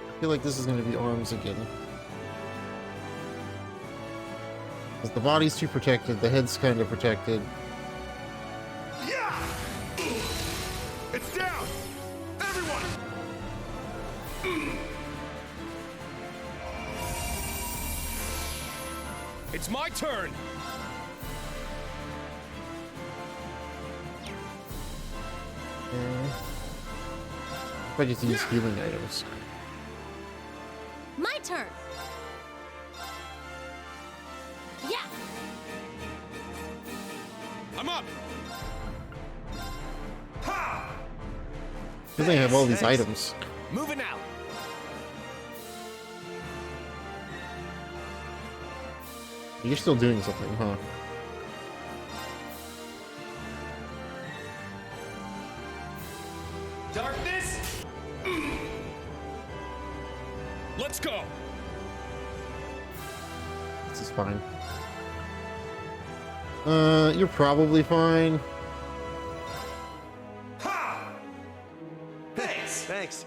I feel like this is gonna be arms again. Because the body's too protected, the head's kind of protected. Yeah! It's down! Everyone! It's my turn. If I just use healing items. My turn. Yeah. I'm up. Because they have all these items. Moving out. You're still doing something, huh? Darkness! Let's go. This is fine. You're probably fine. Thanks.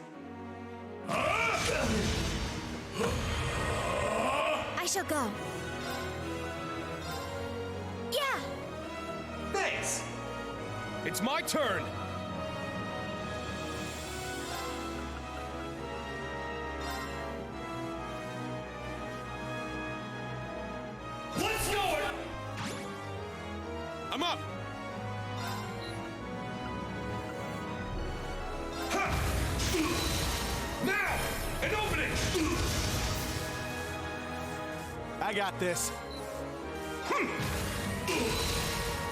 I shall go. Yeah! Thanks. It's my turn. I'm up! Now! An opening! I got this.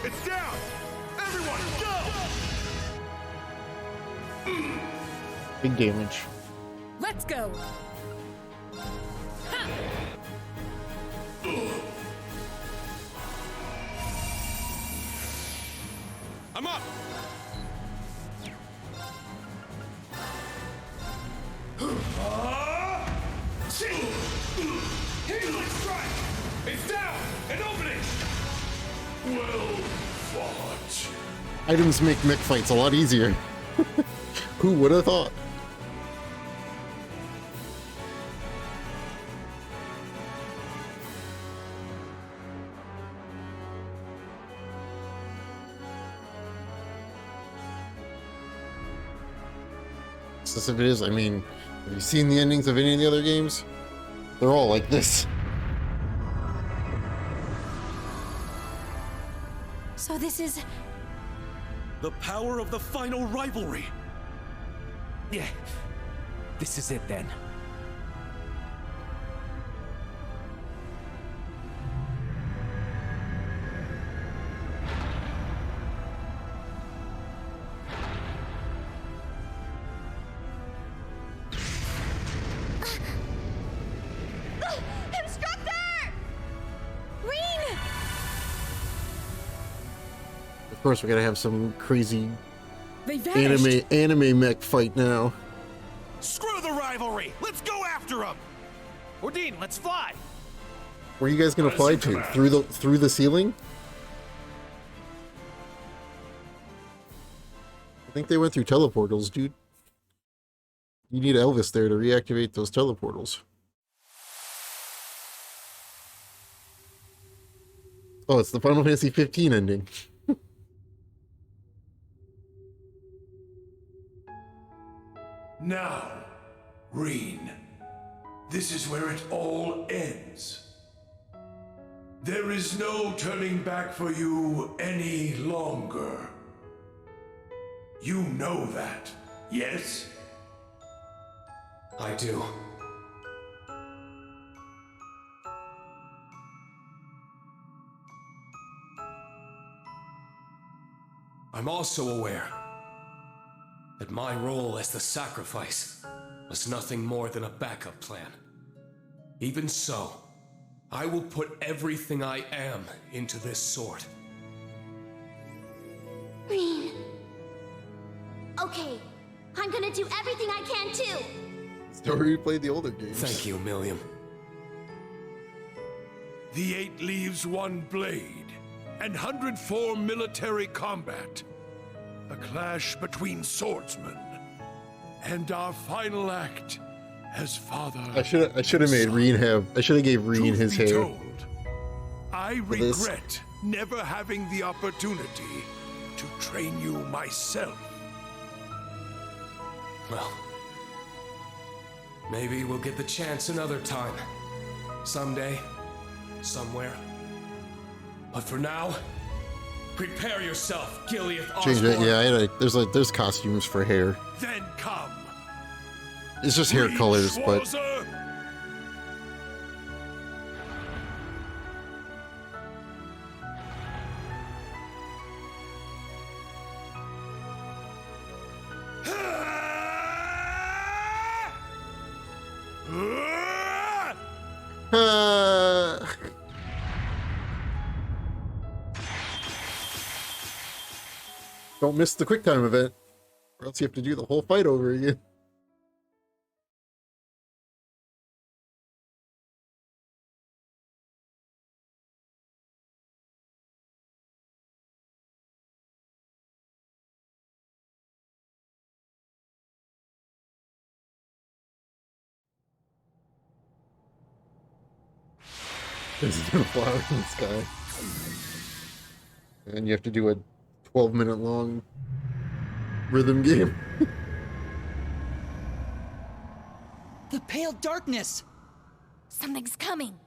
It's down! Everyone, go! Big damage. Let's go! Ha! I'm up! Healing strike! It's down! An opening! Well fought. Items make mech fights a lot easier. Who would have thought? As if it is, I mean, have you seen the endings of any of the other games? They're all like this. So this is... The power of the final rivalry! Yeah. This is it then. Of course, we gotta have some crazy They vanished. anime mech fight now. Screw the rivalry! Let's go after him! Ordine, let's fly! Where are you guys gonna fly to? Through the ceiling? I think they went through teleportals, dude. You need Elvis there to reactivate those teleportals. Oh, it's the Final Fantasy 15 ending. Now, Reen, this is where it all ends. There is no turning back for you any longer. You know that, yes? I do. I'm also aware that my role as the sacrifice was nothing more than a backup plan. Even so, I will put everything I am into this sword. Reen. Okay, I'm gonna do everything I can too. Story played the older games. Thank you, Milliam. The 8 leaves 1 blade, and 104 military combat. A clash between swordsmen, and our final act as father. I should have made Reen have. I should have gave Reen his hair. Told, I regret never having the opportunity to train you myself. Well, maybe we'll get the chance another time. Someday, somewhere. But for now, prepare yourself, Gilead Osborne. Change that. Yeah, there's costumes for hair. Then come. It's just hair colors, but. Don't miss the quick time event, or else you have to do the whole fight over again. There's a flower in the sky. And you have to do a 12-minute long rhythm game. The pale darkness! Something's coming.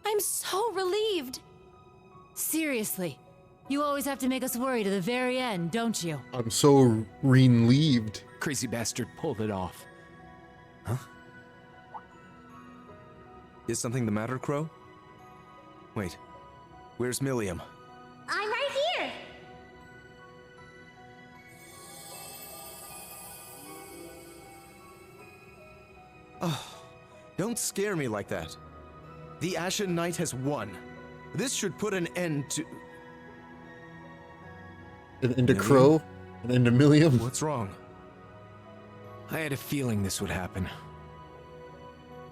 I'm so relieved. Seriously, you always have to make us worry to the very end, don't you? I'm so relieved. Crazy bastard pulled it off. Huh? Is something the matter, Crow? Wait, where's Milliam? I'm right here. Oh, don't scare me like that. The Ashen Knight has won. This should put an end to... An end to Crow? An end to Milliam? What's wrong? I had a feeling this would happen.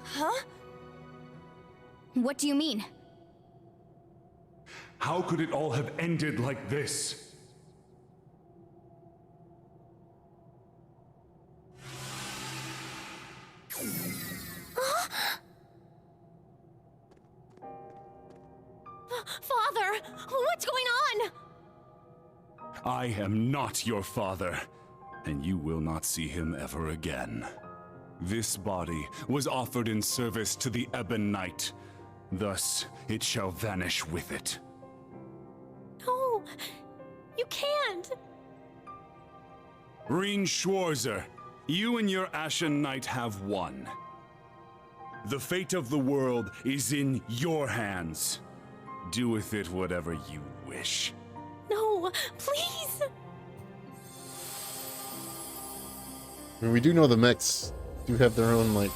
Huh? What do you mean? How could it all have ended like this? Father, what's going on? I am not your father, and you will not see him ever again. This body was offered in service to the Ebon Knight. Thus, it shall vanish with it. No, you can't. Reen Schwarzer, you and your Ashen Knight have won. The fate of the world is in your hands. Do with it whatever you wish. No, please. I mean, we do know the mechs do have their own, like,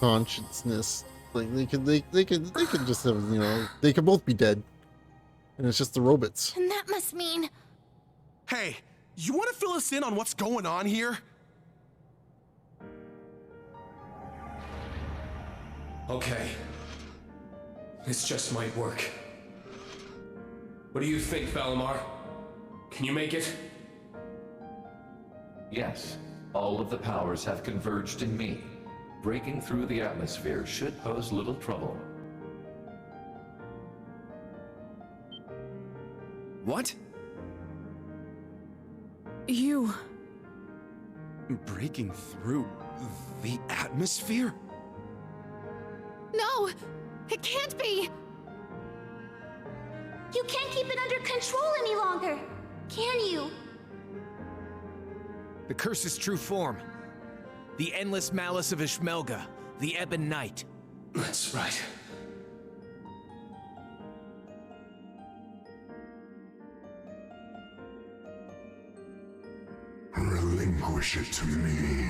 consciousness. Like, they could just have, you know, they could both be dead. And it's just the robots. And that must mean... Hey, you want to fill us in on what's going on here? Okay. This just might work. What do you think, Valimar? Can you make it? Yes, all of the powers have converged in me. Breaking through the atmosphere should pose little trouble. What? You... Breaking through the atmosphere? No! It can't be! You can't keep it under control any longer, can you? The curse's true form. The endless malice of Ishmelga, the Ebon Knight. That's right. Relinquish it to me.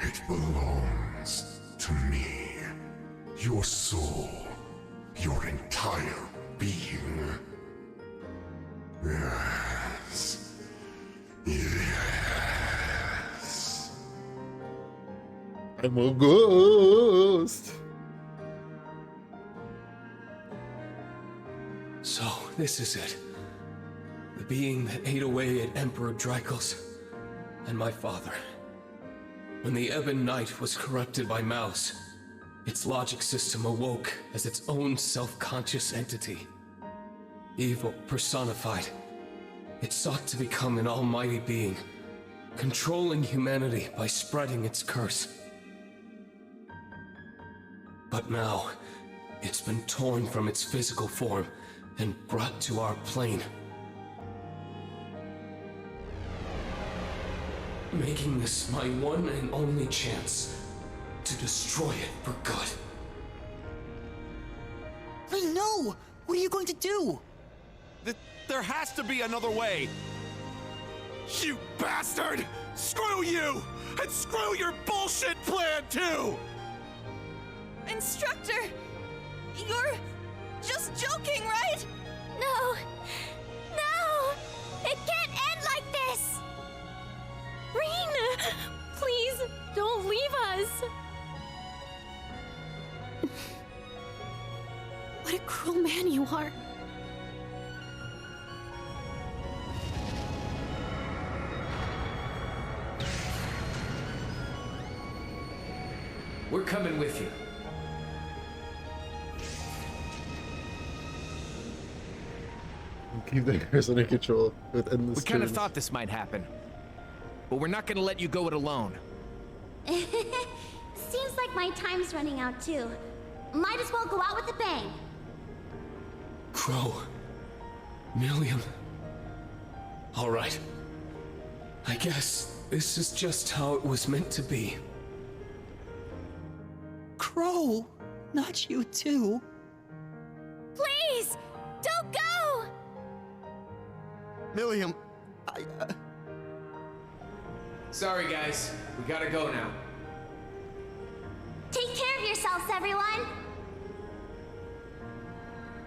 It belongs to me. Your soul, your entire being. Yes. Yes. I'm a ghost. So, this is it. The being that ate away at Emperor Drykel's and my father. When the Ebon Knight was corrupted by Mouse, its logic system awoke as its own self-conscious entity. Evil personified, it sought to become an almighty being, controlling humanity by spreading its curse. But now, it's been torn from its physical form and brought to our plane. Making this my one and only chance to destroy it for good. No! What are you going to do? There has to be another way! You bastard! Screw you! And screw your bullshit plan too! Instructor! You're just joking, right? No! No! It can't end like this! Reen! Please, don't leave us! What a cruel man you are. We're coming with you. Keep the curse under control with endless We kind of turns. thought this might happen. But we're not gonna let you go it alone. Seems like my time's running out too. Might as well go out with a bang. Crow. Million. Alright. I guess this is just how it was meant to be. Crow! Not you too. Please! Don't go! Milliam, Sorry, guys. We gotta go now. Take care of yourselves, everyone!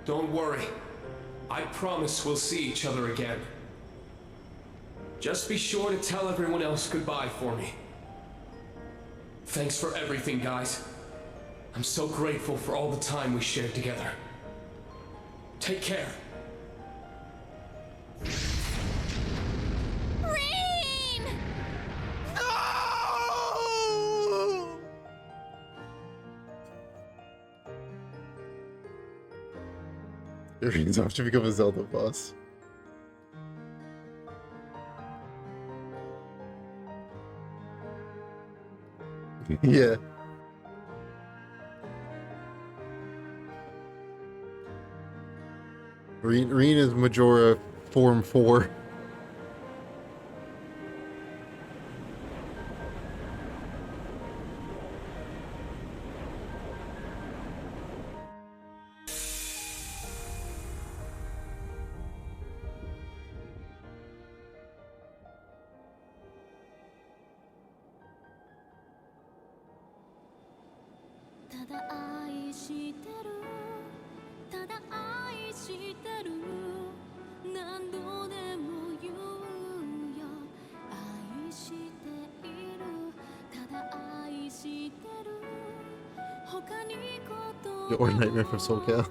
Don't worry. I promise we'll see each other again. Just be sure to tell everyone else goodbye for me. Thanks for everything, guys. I'm so grateful for all the time we shared together. Take care. Rean! Rean's off to become a Zelda boss. Yeah. Rean is Majora Form 4. Or Nightmare from SoCal.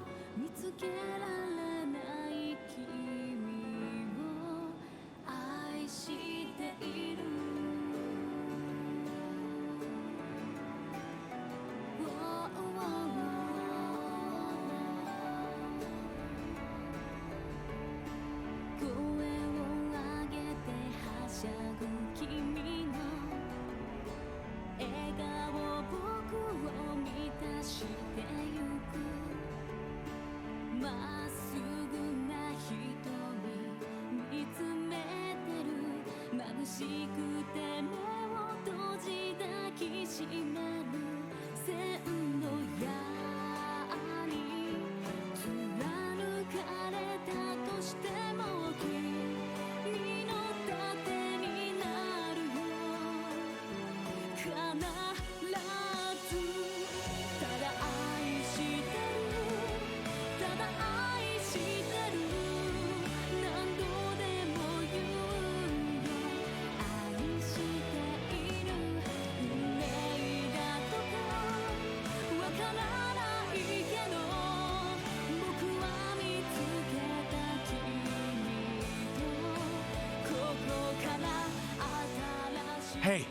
Hey,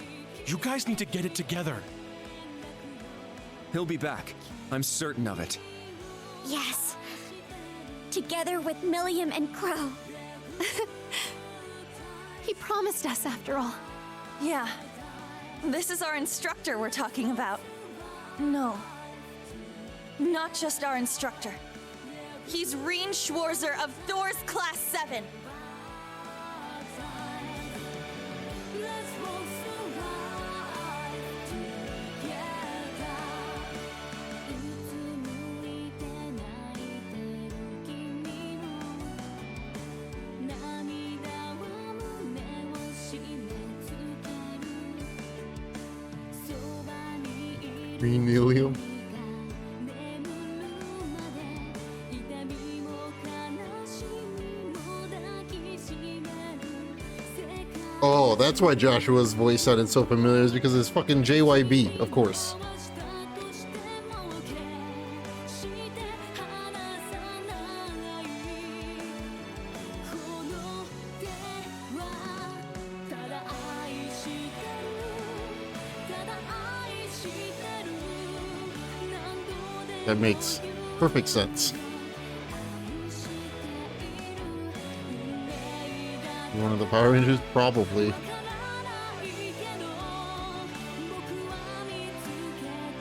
you guys need to get it together. He'll be back. I'm certain of it. Yes. Together with Milliam and Crow. He promised us after all. Yeah. This is our instructor we're talking about. No. Not just our instructor. He's Rean Schwarzer of Thor's Class 7. Rean Milliam. Oh, that's why Joshua's voice sounded so familiar, is because it's fucking JYB, of course. That makes perfect sense. One of the Power Rangers? Probably.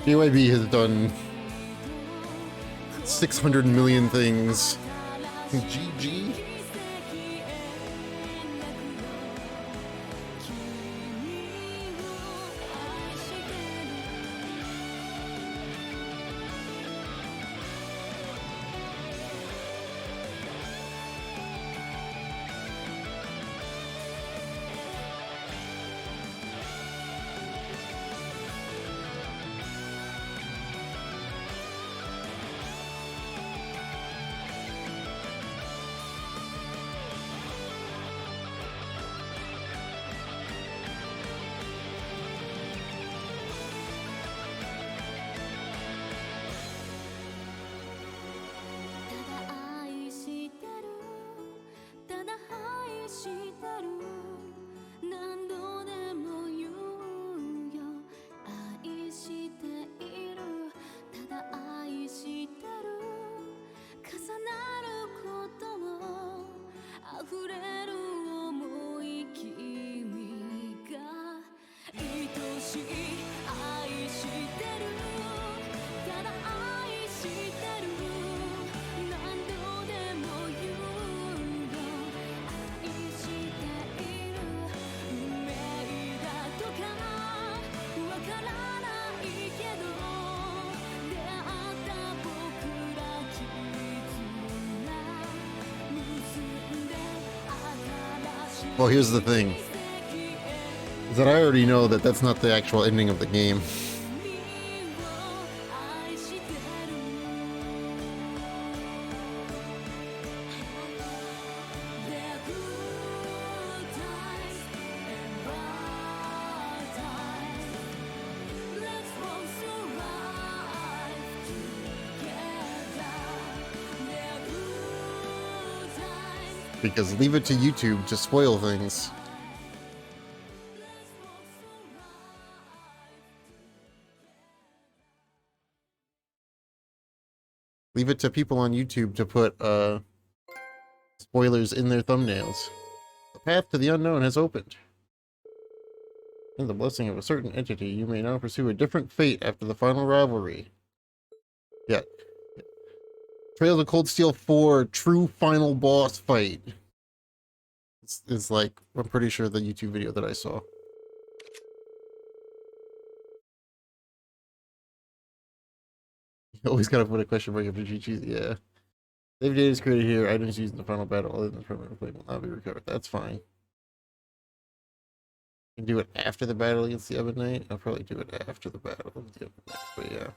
JYB has done 600 million things. GG. Well, here's the thing. Is that I already know that that's not the actual ending of the game. Because leave it to YouTube to spoil things. Leave it to people on YouTube to put spoilers in their thumbnails. The path to the unknown has opened. In the blessing of a certain entity, you may now pursue a different fate after the final rivalry. Yeah. Trails of Cold Steel 4 true final boss fight. It's like, I'm pretty sure the YouTube video that I saw. You always gotta put a question mark after GG. Yeah. Save data is created here. Items used in the final battle other than the permanent plate will not be recovered. That's fine. You can do it after the battle against the Ebon Knight. I'll probably do it after the battle against the Ebon Knight, but yeah.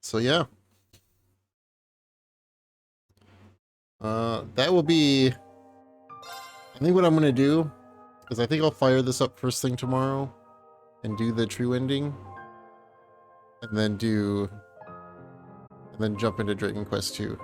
So yeah. That will be, I think what I'm gonna do is I think I'll fire this up first thing tomorrow and do the true ending. And then jump into Dragon Quest 2.